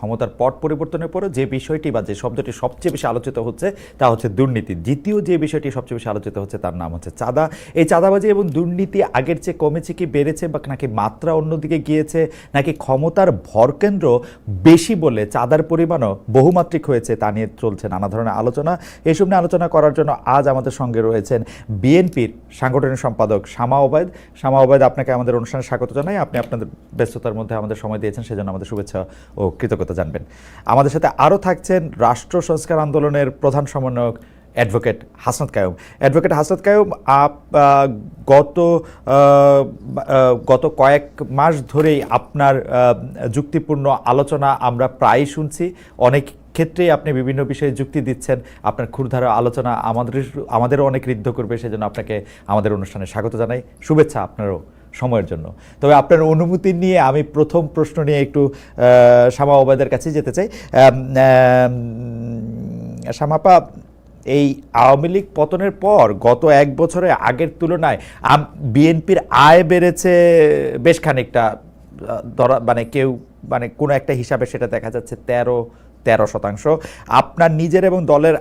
ক্ষমতার পট পরিবর্তনের পরে যে বিষয়টি বা যে শব্দটি সবচেয়ে বেশি আলোচিত হচ্ছে তা হচ্ছে দুর্নীতি। দ্বিতীয় যে বিষয়টি সবচেয়ে বেশি আলোচিত হচ্ছে তার নাম হচ্ছে চাঁদা। এই চাঁদাবাজি এবং দুর্নীতি আগের চেয়ে কমেছে কি বেড়েছে, বা নাকি মাত্রা অন্যদিকে গিয়েছে, নাকি ক্ষমতার ভরকেন্দ্র বেশি বলে চাঁদার পরিমাণও বহুমাত্রিক হয়েছে, তা নিয়ে চলছে নানা ধরনের আলোচনা। এইসব নিয়ে আলোচনা করার জন্য আজ আমাদের সঙ্গে রয়েছেন বিএনপির সাংগঠনিক সম্পাদক শামা ওবায়দ। শামা ওবায়দ, আপনাকে আমাদের অনুষ্ঠানে স্বাগত জানাই। আপনি আপনাদের ব্যস্ততার মধ্যে আমাদের সময় দিয়েছেন, সেজন্য আমাদের শুভেচ্ছা ও কৃতজ্ঞতা জানবেন। আমাদের সাথে আরও থাকছেন রাষ্ট্র সংস্কার আন্দোলনের প্রধান সমন্বয়ক অ্যাডভোকেট হাসনাত কায়ুম। অ্যাডভোকেট হাসনাত কায়ুম, গত কয়েক মাস ধরেই আপনার যুক্তিপূর্ণ আলোচনা আমরা প্রায়ই শুনছি। অনেক ক্ষেত্রেই আপনি বিভিন্ন বিষয়ে যুক্তি দিচ্ছেন। আপনার ক্ষুরধারা আলোচনা আমাদেরও অনেক ঋদ্ধ করবে, সেজন্য আপনাকে আমাদের অনুষ্ঠানে স্বাগত জানাই। শুভেচ্ছা আপনারও সময়ের জন্য। তবে আপনার অনুমতি নিয়ে আমি প্রথম প্রশ্ন নিয়ে একটু শামা ওবায়দের কাছে যেতে চাই। শামাপা, এই আওয়ামী লীগ পতনের পর গত এক বছরে আগের তুলনায় বিএনপির আয় বেড়েছে বেশ খানিকটা। কোনো একটা হিসাবে সেটা দেখা যাচ্ছে 13%। আপনার নিজের এবং দলের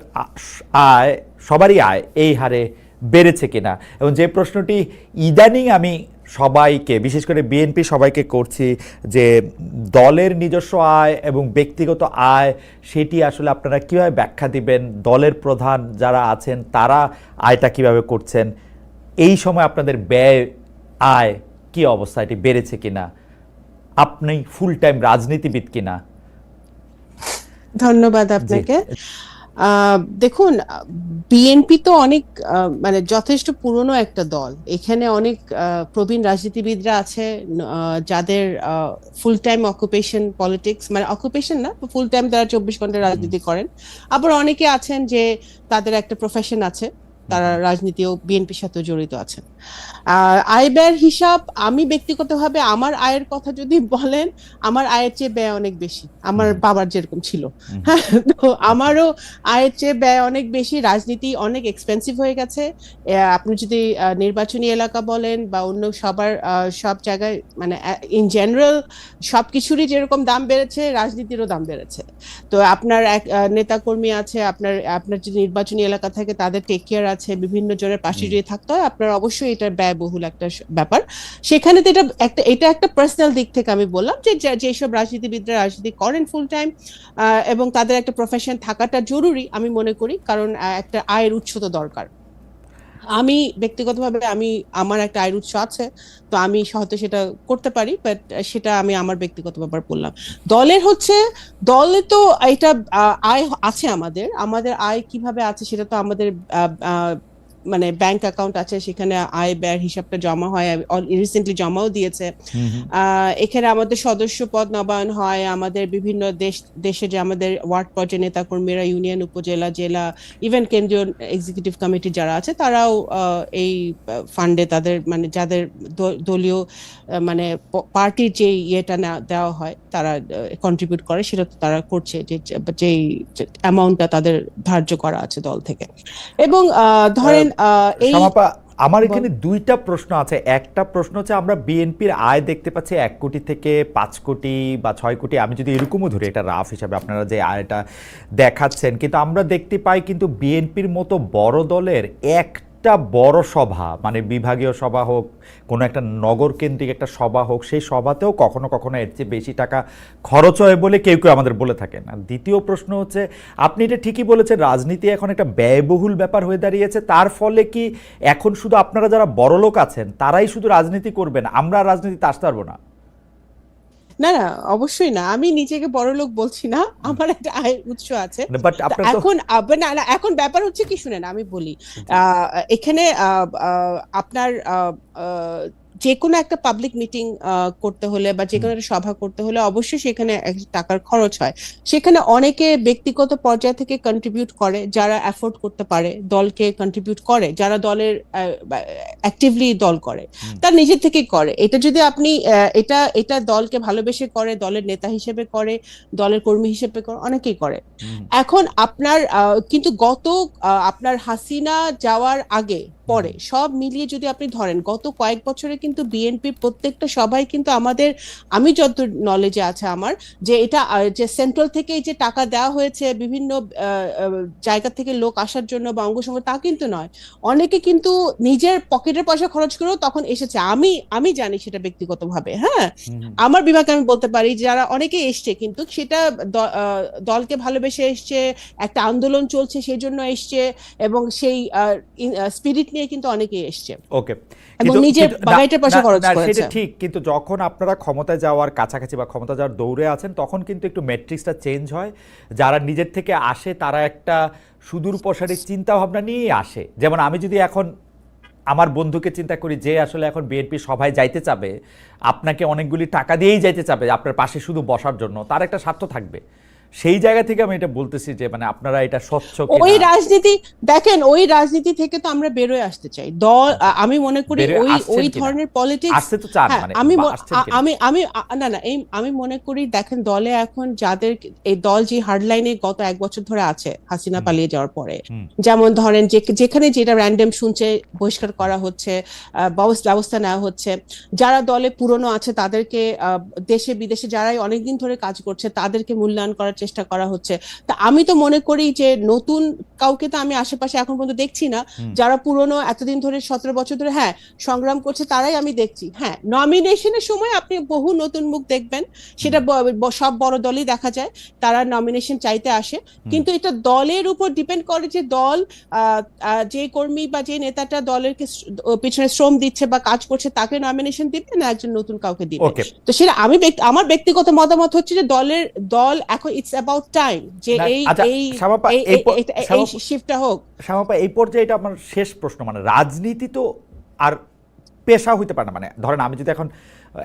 আয়, সবারই আয় এই হারে বেড়েছে কিনা? এবং যে প্রশ্নটি ইদানিং আমি সবাইকে, বিশেষ করে বিএনপি সবাইকে করছি, যে দলের নিজস্ব আয় এবং ব্যক্তিগত আয় সেটি আসলে আপনারা কীভাবে ব্যাখ্যা দিবেন? দলের প্রধান যারা আছেন তারা আয়টা কিভাবে করছেন? এই সময় আপনাদের ব্যয়, আয় কি অবস্থা, এটি বেড়েছে কিনা? আপনি ফুল টাইম রাজনীতিবিদ কিনা? ধন্যবাদ আপনাকে। দেখুন, বিএনপি তো অনেক মানে যথেষ্ট পুরনো একটা দল। এখানে অনেক প্রবীণ রাজনীতিবিদরা আছে যাদের ফুল টাইম অকুপেশন পলিটিক্স, মানে অকুপেশন না, ফুল টাইম তারা 24 ঘন্টা রাজনীতি করেন। আবার অনেকে আছেন যে তাদের একটা প্রফেশন আছে, তারা রাজনীতি ও বিএনপির সাথে জড়িত আছেন। আয় ব্যয়ের হিসাব, আমি ব্যক্তিগতভাবে আমার আয়ের কথা যদি বলেন, আমার আয়ের চেয়ে ব্যয় অনেক বেশি। আমার বাবার যেরকম ছিল, হ্যাঁ, তো আমারও আয়ের চেয়ে ব্যয় অনেক বেশি। রাজনীতি অনেক এক্সপেন্সিভ হয়ে গেছে। আপনি যদি নির্বাচনী এলাকা বলেন বা অন্য সব জায়গায়, মানে ইন জেনারেল সবকিছুরই যেরকম দাম বেড়েছে, রাজনীতিরও দাম বেড়েছে। তো আপনার এক নেতাকর্মী আছে, আপনার যদি নির্বাচনী এলাকা থাকে তাদের টেক কেয়ার আছে, বিভিন্ন জনের পাশে যদি থাকতে হয়, আপনার অবশ্যই এটা ব্যয়বহুল একটা ব্যাপার। সেখানে তো এটা একটা পার্সোনাল দিক থেকে আমি বললাম যে যেসব রাজনীতিবিদরা রাজনীতি করেন ফুল টাইম এবং তাদের একটা প্রফেশন থাকাটা জরুরি আমি মনে করি, কারণ একটা আয়ের উৎস তো দরকার। আমি ব্যক্তিগতভাবে আমার একটা আয়ের উৎস আছে, তো আমি হয়তো সেটা করতে পারি, বাট সেটা আমি আমার ব্যক্তিগত ব্যাপার বললাম। দলে তো এটা আয় আছে। আমাদের আয় কিভাবে আছে সেটা তো আমাদের মানে ব্যাংক অ্যাকাউন্ট আছে, সেখানে আয় ব্যয়ের হিসাবটা জমা হয়, রিসেন্টলি জমাও দিয়েছে। এখানে আমাদের সদস্য পদ নবায়ন হয়, আমাদের বিভিন্ন দেশে যে আমাদের ওয়ার্ড পর্যায়ে নেতা কর্মীরা, ইউনিয়ন, উপজেলা, জেলা, ইভেন কেন্দ্রীয় এক্সিকিউটিভ কমিটি যারা আছে, তারাও এই ফান্ডে তাদের, মানে যাদের দলীয় মানে পার্টির যে ইয়েটা দেওয়া হয়, তারা কন্ট্রিবিউট করে, সেটা তো তারা করছে, যে অ্যামাউন্টটা তাদের ধার্য করা আছে দল থেকে। এবং ধরেন আমার এখানে দুইটা প্রশ্ন আছে। একটা প্রশ্ন হচ্ছে, আমরা বিএনপির আয় দেখতে পাচ্ছি 1 কোটি থেকে 5 কোটি বা 6 কোটি, আমি যদি এরকমও ধরি, এটা রাফ হিসাবে আপনারা যে আয়টা দেখাচ্ছেন, কিন্তু আমরা দেখতে পাই কিন্তু বিএনপির মতো বড় দলের একটা বড় সভা, মানে বিভাগীয় সভা হোক, কোনো একটা নগর কেন্দ্রিক একটা সভা হোক, সেই সভাতেও কখনো কখনো এর চেয়ে বেশি টাকা খরচ হয় বলে কেউ কেউ আমাদের বলে থাকেন। আর দ্বিতীয় প্রশ্ন হচ্ছে, আপনি এটা ঠিকই বলেছেন, রাজনীতি এখন একটা ব্যয়বহুল ব্যাপার হয়ে দাঁড়িয়েছে। তার ফলে কি এখন শুধু আপনারা যারা বড় লোক আছেন তারাই শুধু রাজনীতি করবেন, আমরা রাজনীতিতে আসতে পারবো না? না না, অবশ্যই না। আমি নিজেকে বড় লোক বলছি না, আমার একটা আয়ের উৎস আছে। এখন ব্যাপার হচ্ছে কি, শুনেন আমি বলি। এখানে আপনার যে কোনো একটা পাবলিক মিটিং করতে হলে বা যে কোনো একটা সভা করতে হলে অবশ্যই সেখানে টাকার খরচ হয়। সেখানে অনেকে ব্যক্তিগত পর্যায় থেকে কন্ট্রিবিউট করে, যারা অ্যাফোর্ড করতে পারে, দলকে কন্ট্রিবিউট করে, যারা দলের অ্যাক্টিভলি দল করে, তার নিজের থেকেই করে। এটা যদি আপনি এটা দলকে ভালোবেসে করে, দলের নেতা হিসেবে করে, দলের কর্মী হিসেবে করে, অনেকেই করে। এখন আপনার কিন্তু আপনার হাসিনা যাওয়ার আগে পরে সব মিলিয়ে যদি আপনি ধরেন, গত কয়েক বছরে কিন্তু কিন্তু বিএনপির প্রত্যেকটা সবাই কিন্তু আমাদের, আমি যত নলেজে আছে আমার, যে এটা যে সেন্ট্রাল থেকে এই যে টাকা দেওয়া হয়েছে বিভিন্ন জায়গা থেকে লোক আসার জন্য বা অঙ্গসঙ্গ, তা কিন্তু নয়। অনেকে কিন্তু নিজের পকেটের পয়সা খরচ করেও তখন এসেছে, আমি জানি সেটা ব্যক্তিগতভাবে। হ্যাঁ, আমার বিভাগে আমি বলতে পারি যারা অনেকে এসছে, কিন্তু সেটা দলকে ভালোবেসে এসছে, একটা আন্দোলন চলছে সেই জন্য এসছে, এবং সেই স্পিরিট নিয়ে কিন্তু অনেকে এসছে ওকে, এবং নিজের বাগাইটের পয়সা খরচ সেটা করেছে। ঠিক, কিন্তু যখন আপনারা ক্ষমতায় যাওয়ার কাছাকাছি বা ক্ষমতা যাওয়ার দৌড়ে আছেন তখন কিন্তু একটু ম্যাট্রিক্সটা চেঞ্জ হয়। যারা নিজের থেকে আসে তারা একটা সুদূর প্রসারী চিন্তা ভাবনা নিয়েই আসে। যেমন আমি যদি এখন আমার বন্ধুকে চিন্তা করি যে আসলে এখন বিএনপি সভায় যাইতে চাবে, আপনাকে অনেকগুলি টাকা দিয়েই যাইতে চাবে আপনার পাশে শুধু বসার জন্য, তার একটা স্বার্থ থাকবে। সেই জায়গা থেকে আমি এটা বলতেছি যে মানে আপনারা এটা স্বচ্ছ ওই রাজনীতি দেখেন, ওই রাজনীতি থেকে তো আমরা বেরোয় আসতে চাই। দল, আমি মনে করি ওই ধরনের পলিটিক্স আসতে তো চান, মানে আমি মনে করি, দেখেন দলে এখন যাদের, এই দল যে হার্ডলাইনে গত 1 বছর ধরে আছে হাসিনা পালিয়ে যাওয়ার পরে, যেমন ধরেন যেখানে যেটা র্যান্ডম শুনছে বহিষ্কার করা হচ্ছে, ব্যবস্থা নেওয়া হচ্ছে। যারা দলে পুরনো আছে তাদেরকে, দেশে বিদেশে যারাই অনেকদিন ধরে কাজ করছে তাদেরকে মূল্যায়ন করার চেষ্টা করা হচ্ছে। তা আমি তো মনে করি যে নতুন কাউকে তো আমি আশেপাশে এখন পর্যন্ত দেখছি না। যারা পুরনো এতদিন ধরে 17 বছর ধরে সংগ্রাম করছে তারাই আমি দেখছি। নমিনেশনের সময় আপনি বহু নতুন মুখ দেখবেন, সেটা সব বড় দলই দেখা যায়, তারা নমিনেশন চাইতে আসে। কিন্তু এটা দলের উপর ডিপেন্ড করে যে দল, যে কর্মী বা যে নেতাটা দলের পিছনে শ্রম দিচ্ছে বা কাজ করছে তাকে নমিনেশন দিবে না একজন নতুন কাউকে দিবে। তো সেটা আমার ব্যক্তিগত মতামত হচ্ছে যে দল এখন ইটস অ্যাবাউট টাইম যে এই শিফটটা হোক। শ্যামাপা, এই পর্যায়ে এটা আমার শেষ প্রশ্ন, মানে রাজনীতি তো আর পেশা হইতে পারে না। মানে ধরেন আমি যদি এখন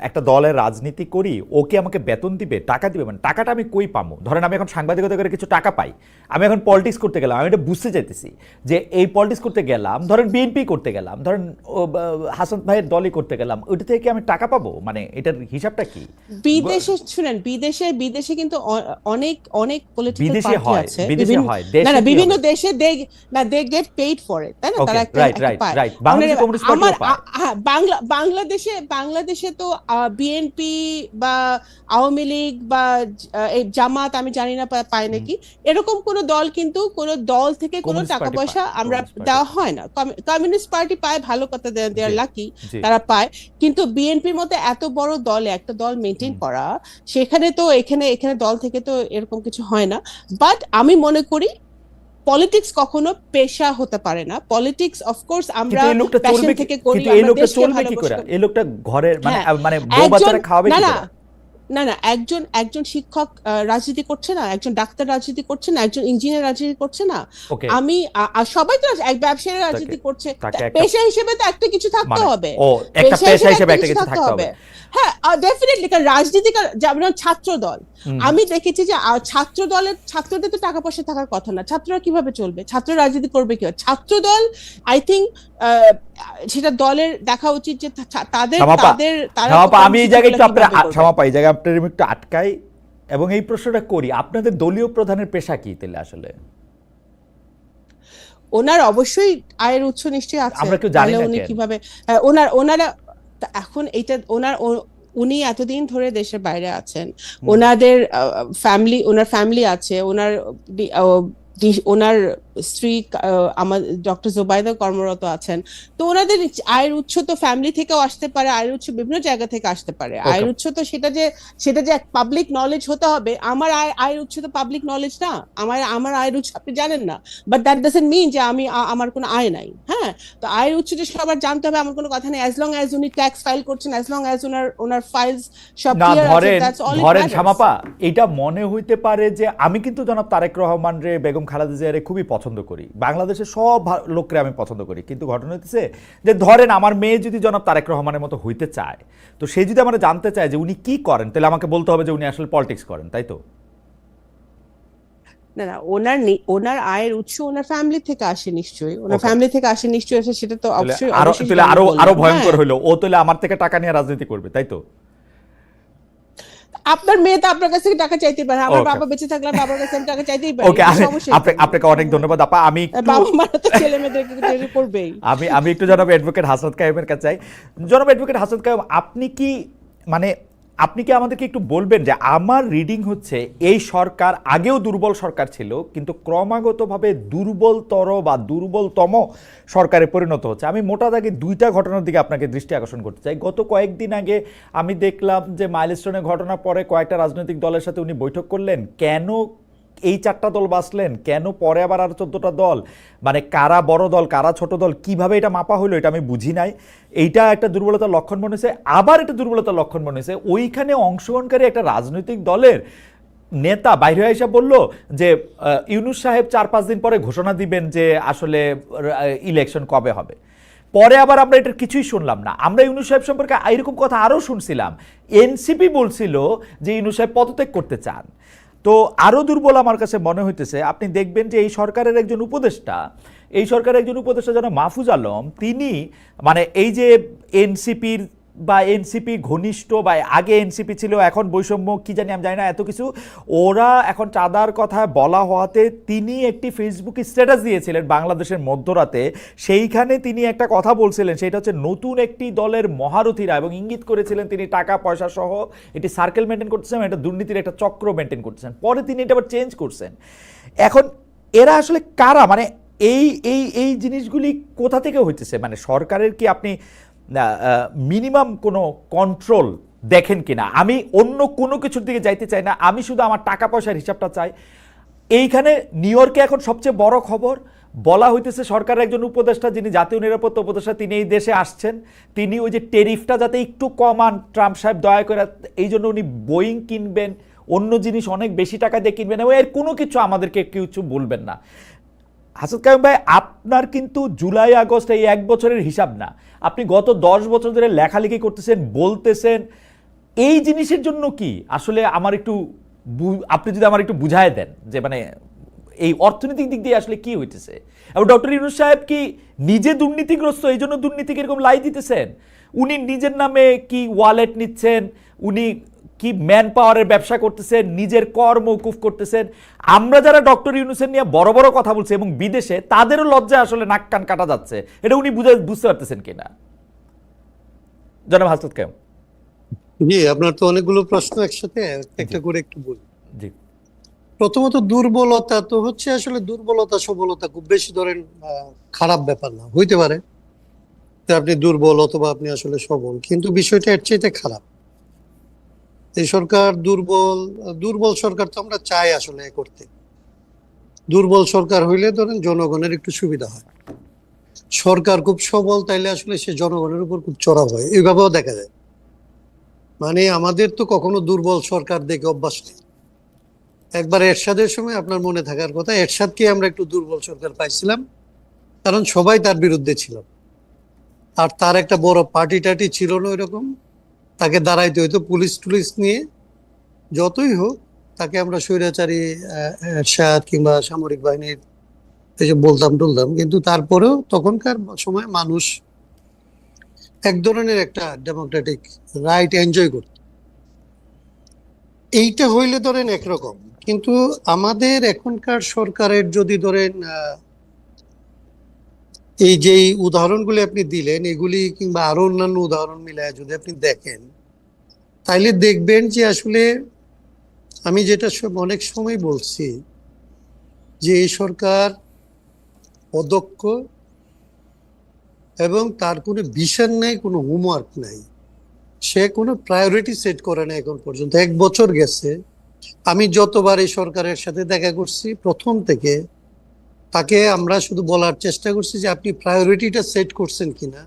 একটা দলের রাজনীতি করি, ওকে আমাকে বেতন দিবে, টাকা দিবে, মানে টাকাটা আমি কই পাবো? ধরেন আমি এখন সাংবাদিকতা করে কিছু টাকা পাই, আমি এখন পলিটিক্স করতে গেলাম, আমি এটা বুঝতে চাইতেছি যে এই পলিটিক্স করতে গেলাম, ধরেন বিএনপি করতে গেলাম, ধরেন হাসান ভাইয়ের দলই করতে গেলাম, ওইটা থেকে আমি টাকা পাবো? মানে এটার হিসাবটা কি? বিদেশে শুনেন, বিদেশে কিন্তু অনেক পলিটিক্যাল পার্টি আছে, বিভিন্ন দেশে they get paid for it, তাই না? তারা একটা পায়। বাংলাদেশে তো বিএনপি বা আওয়ামী লীগ বা এই জামাত, আমি জানি না পায় নাকি, এরকম কোন দল, কিন্তু কোন দল থেকে কোনো টাকা পয়সা আমরা দেওয়া হয় না। কমিউনিস্ট পার্টি পায়, ভালো কথা, দেয়ার লাকি, তারা পায়। কিন্তু বিএনপির মতো এত বড় দলে একটা দল মেনটেন করা, সেখানে তো এখানে দল থেকে তো এরকম কিছু হয় না। বাট আমি মনে করি পলিটিক্স কখনো পেশা হতে পারে না। পলিটিক্স অফকোর্স আমরা প্যাশন থেকে করি। এই লোকটা চলবে কি করে? এই লোকটা ঘরের মানে বউ বাচ্চারা খাওয়াবে কি করে? না, একজন শিক্ষক রাজনীতি করছে না, একজন ডাক্তার রাজনীতি করছে না, একজন ইঞ্জিনিয়ার রাজনীতি করছে না, আমি সবাই তো এক ব্যবসায়ী রাজনীতি করছে। পেশা হিসেবে তো একটা কিছু থাকতে হবে। একটা পেশা হিসেবে একটা কিছু থাকতে হবে। হ্যাঁ, ডেফিনেটলি। কারণ রাজনীতিকার, যেমন ছাত্র দল, আমি দেখেছি যে ছাত্র দলের ছাত্রদের তো টাকা পয়সা থাকার কথা না, ছাত্ররা কিভাবে চলবে? ছাত্র রাজনীতি করবে কি? ছাত্র দল, আই থিঙ্ক সেটা দলের দেখা উচিত যে তাদের আমি এই জায়গায় একটু আপনার একটু আটকাই এবং এই প্রশ্নটা করি, আপনাদের দলীয় প্রধানের পেশা কি তাহলে আসলে? ওনার অবশ্যই আয়ের উৎস নিশ্চয়ই আছে। আমরা কেউ জানি না উনি কিভাবে ওনারা এখন এইটা উনি এতদিন ধরে দেশের বাইরে আছেন, ওনার ফ্যামিলি আছে, ওনার স্ত্রী আমার ডক্টর জোবাইদা কর্মরত আছেন। তো ওনাদের আয়ের উৎস তো ফ্যামিলি থেকেও আসতে পারে, আয়ের উৎস বিভিন্ন জায়গা থেকে আসতে পারে। আয়ের উৎস তো সেটা যে পাবলিক নলেজ হতে হবে। আমার আয়ের উৎস তো পাবলিক নলেজ না, আমার আয়ের উৎস আপনি জানেন না, বাট দ্যাট ডাজন্ট মিন যে আমার কোনো আয় নাই। হ্যাঁ, তো আয়ের উৎস যে সবার জানতে হবে এমন কোনো কথা নেই। অ্যাজ লং অ্যাজ উনি ট্যাক্স ফাইল করছেন, অ্যাজ লং অ্যাজ ওনার ফাইলস সব ক্লিয়ার আছে, দ্যাটস অল ইট ম্যাটার্স। শ্যামাপা, এটা মনে হইতে পারে যে আমি কিন্তু জনাব তারেক রহমান রে, বেগম খালেদা জিয়ারে খুবই পছন্দ করি, বাংলাদেশের সব লোকরে আমি পছন্দ করি, কিন্তু ঘটনা হচ্ছে যে ধরেন আমার মেয়ে যদি জনাব তারেক রহমানের মতো হইতে চায়, তো সে যদি আমরা জানতে চায় যে উনি কি করেন, তাহলে আমাকে বলতে হবে যে উনি আসলে পলিটিক্স করেন, তাই তো? না, ওনার আয়ের উৎস ওনার ফ্যামিলি থেকে আসে নিশ্চয়ই, ওনার ফ্যামিলি থেকে আসে নিশ্চয়ই, সেটা তো অবশ্যই। আরো ভয়ঙ্কর হলো, ও তাহলে আমার থেকে টাকা নিয়ে রাজনীতি করবে, তাই তো? আপনার মেয়ে তো আপনার কাছ থেকে টাকা চাইতে পারে, আমার Okay. বাবা বেঁচে থাকলে বাবার কাছে আমি টাকা চাইতেই পারি, ওকে, কোনো সমস্যা নেই। আপনাকে অনেক ধন্যবাদ আপা। আমি একটু বাবা মারা তো ছেলে মেয়েদেরকে তৈরি করবেই। আমি একটু জনাব অ্যাডভোকেট হাসনাত কাইমের কাছে যাই। জনাব অ্যাডভোকেট হাসনাত কাইম, আপনি কি আমাদেরকে একটু বলবেন যে আমার রিডিং হচ্ছে এই সরকার আগেও দুর্বল সরকার ছিল, কিন্তু ক্রমাগতভাবে দুর্বলতর বা দুর্বলতম সরকারে পরিণত হচ্ছে। আমি মোটা দাগে দুইটা ঘটনার দিকে আপনাকে দৃষ্টি আকর্ষণ করতে চাই। গত কয়েকদিন আগে আমি দেখলাম যে মাইলস্টোনের ঘটনা পরে কয়েকটা রাজনৈতিক দলের সাথে উনি বৈঠক করলেন। কেন এই 4টা দল বাঁচলেন, কেন পরে আবার আরো 14টা দল, মানে কারা বড় দল কারা ছোট দল, কিভাবে এটা মাপা হলো এটা আমি বুঝি নাই। এইটা একটা দুর্বলতার লক্ষণ মনে হয়েছে। আবার একটা দুর্বলতার লক্ষণ মনে হয়েছে, ওইখানে অংশগ্রহণকারী একটা রাজনৈতিক দলের নেতা বাইরে এসে বলল যে ইউনূস সাহেব 4-5 দিন পরে ঘোষণা দিবেন যে আসলে ইলেকশন কবে হবে। পরে আবার আমরা এটার কিছুই শুনলাম না। আমরা ইউনূস সাহেব সম্পর্কে এরকম কথা আরও শুনছিলাম, এনসিপি বলছিল যে ইউনূস সাহেব পদত্যাগ করতে চান। তো আরও দুর্বল আমার কাছে মনে হইতেছে, আপনি দেখবেন যে এই সরকারের একজন উপদেষ্টা যেন মাহফুজ আলম, তিনি মানে এই যে এনসিপির বা এনসিপি ঘনিষ্ঠ বা আগে এনসিপি ছিল এখন বৈষম্য কি জানি আমি জানি না এত কিছু, ওরা এখন চাঁদার কথা বলা হওয়াতে তিনি একটি ফেসবুকে স্ট্যাটাস দিয়েছিলেন বাংলাদেশের মধ্যরাতে। সেইখানে তিনি একটা কথা বলছিলেন, সেটা হচ্ছে নতুন একটি দলের মহারথীরা, এবং ইঙ্গিত করেছিলেন তিনি টাকা পয়সা সহ এটি সার্কেল মেনটেন করতেছেন, এটা দুর্নীতির একটা চক্র মেনটেন করতেছেন। পরে তিনি এটা আবার চেঞ্জ করছেন। এখন এরা আসলে কারা, মানে এই এই এই জিনিসগুলি কোথা থেকে হইতেছে? মানে সরকারের কি আপনি মিনিমাম কোনো কন্ট্রোল দেখেন কিনা? আমি অন্য কোনো কিছুর দিকে যাইতে চাই না, আমি শুধু আমার টাকা পয়সার হিসাবটা চাই। এইখানে নিউ ইয়র্কে এখন সবচেয়ে বড় খবর বলা হইতেছে, সরকারের একজন উপদেষ্টা যিনি জাতীয় নিরাপত্তা উপদেষ্টা তিনি এই দেশে আসছেন, তিনি ওই যে টেরিফটা যাতে একটু কমান ট্রাম্প সাহেব দয়া করে, এই জন্য উনি বোয়িং কিনবেন, অন্য জিনিস অনেক বেশি টাকা দিয়ে কিনবেন, এবং এর কোনো কিছু আমাদেরকে কিছু বলবেন না। হাসান কাইম ভাই, আপনার কিন্তু জুলাই আগস্ট এই 1 বছরের হিসাব না, আপনি গত 10 বছর ধরে লেখালেখি করতেছেন, বলতেছেন। এই জিনিসের জন্য কি আসলে আমার একটু আপনি যদি আমার একটু বুঝায় দেন যে মানে এই অর্থনৈতিক দিক দিয়ে আসলে কি হইতেছে, এবং ডক্টর ইউনূস সাহেব কি নিজে দুর্নীতিগ্রস্ত এই জন্য দুর্নীতিকে এরকম লাই দিতেছেন? উনি নিজের নামে কি ওয়ালেট নিচ্ছেন, উনি কি ম্যান পাওয়ারের ব্যবসা করতেছেন, নিজের কর মওকুফ করতেছেন। আমরা যারা ডক্টর ইউনূসের নিয়ে বড় বড় কথা বলছি এবং বিদেশে, তাদেরও লজ্জা আসলে নাক কান কাটা যাচ্ছে। এটা উনি বুঝতে পারতেছেন কিনা, জনাব হাসনাত কাইম? জি, আপনার তো অনেকগুলো প্রশ্ন একসাথে, একটা করে একটু বলি। জি। প্রথমত দুর্বলতা তো হচ্ছে, আসলে দুর্বলতা সবলতা খুব বেশি ধরেন খারাপ ব্যাপার না, হইতে পারে যে আপনি দুর্বল অথবা আপনি আসলে সবল, কিন্তু বিষয়টা এর চাইতে খারাপ। এই সরকার দুর্বল সরকার তো আমরা চাই আসলে করতে। দুর্বল সরকার হইলে ধরেন জনগণের একটু সুবিধা হয়। সরকার খুব সবল তাইলে আসলে সে জনগণের উপর খুব চড়াও হয়, এইভাবেও দেখা যায়। মানে আমাদের তো কখনো দুর্বল সরকার দেখে অভ্যাস নেই। একবার এরশাদের সময় আপনার মনে থাকার কথা, এরশাদকে আমরা একটু দুর্বল সরকার পাইছিলাম, কারণ সবাই তার বিরুদ্ধে ছিল, আর তার একটা বড় পার্টি টাটি ছিল না ওইরকম, তাকে দাঁড়াইতে হইতো পুলিশ টুলিশ নিয়ে। যতই হোক তাকে আমরা স্বৈরাচারী এরশাদ কিংবা সামরিক বাহিনীর এসব বলতাম টলতাম, কিন্তু তারপরেও তখনকার সময় মানুষ এক ধরনের একটা ডেমোক্রেটিক রাইট এনজয় করত। এইটা হইলে ধরেন একরকম, কিন্তু আমাদের এখনকার সরকারের যদি ধরেন এই যে উদাহরণগুলি আপনি দিলেন এগুলি কিংবা আরো অন্যান্য উদাহরণ মিলায় যদি আপনি দেখেন, তাইলে দেখবেন যে আসলে আমি যেটা অনেক সময় বলছি যে এই সরকার অদক্ষ এবং তার কোনো ভিশন নাই, কোনো হোমওয়ার্ক নাই, সে কোনো প্রায়োরিটি সেট করে না এখন পর্যন্ত। 1 বছর গেছে, আমি যতবার এই সরকারের সাথে দেখা করছি প্রথম থেকে তাকে আমরা শুধু বলার চেষ্টা করছি যে আপনি প্রায়োরিটিটা সেট করছেন কিনা,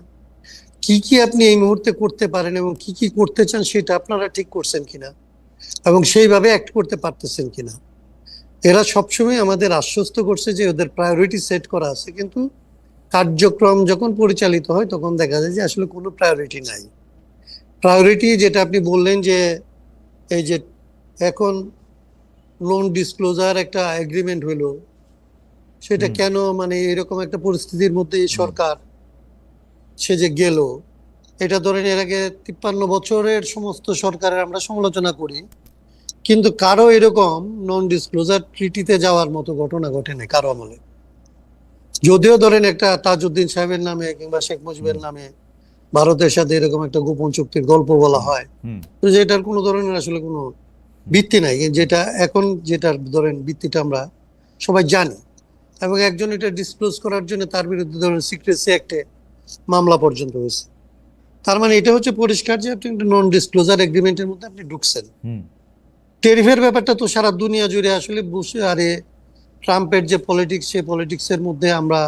কি কি আপনি এই মুহূর্তে করতে পারেন এবং কি কি করতে চান সেটা আপনারা ঠিক করছেন কিনা, এবং সেইভাবে অ্যাক্ট করতে পারতেছেন কিনা। এরা সবসময় আমাদের আশ্বস্ত করছে যে ওদের প্রায়োরিটি সেট করা আছে, কিন্তু কার্যক্রম যখন পরিচালিত হয় তখন দেখা যায় যে আসলে কোনো প্রায়োরিটি নাই। প্রায়োরিটি যেটা আপনি বললেন যে এই যে এখন লোন ডিসক্লোজার একটা এগ্রিমেন্ট হইলো, সেটা কেন মানে এরকম একটা পরিস্থিতির মধ্যে এই সরকার সে যে গেল, এটা ধরেন এর আগে 53 বছরের সমস্ত সরকারের আমরা সমালোচনা করি, কিন্তু কারো এরকম নন ডিসক্লোজার ট্রিটিতে যাওয়ার মতো ঘটনা ঘটে নাই কারো আমলে। যদিও ধরেন একটা তাজউদ্দিন সাহেবের নামে কিংবা শেখ মুজিবের নামে ভারতের সাথে এরকম একটা গোপন চুক্তির গল্প বলা হয়, হুম তো যেটার কোনো ধরনের আসলে কোনো ভিত্তি নাই, যেটা এখন যেটার ধরেন ভিত্তিটা আমরা সবাই জানি। এবং একজন এটা ডিসক্লোজ করার জন্য তার বিরুদ্ধে ধরেন সিক্রেসি অ্যাক্টে মামলা পর্যন্ত হয়েছে। তার মানে এটা হচ্ছে পরিষ্কার যে আপনি নন ডিসক্লোজার এগ্রিমেন্টের মধ্যে আপনি ঢুকছেন। হুম টেরিফের ব্যাপারটা তো সারা দুনিয়া জুড়ে আসলে বসে, আরে ট্রাম্পের যে পলিটিক্স, সেই পলিটিক্সের মধ্যে আমরা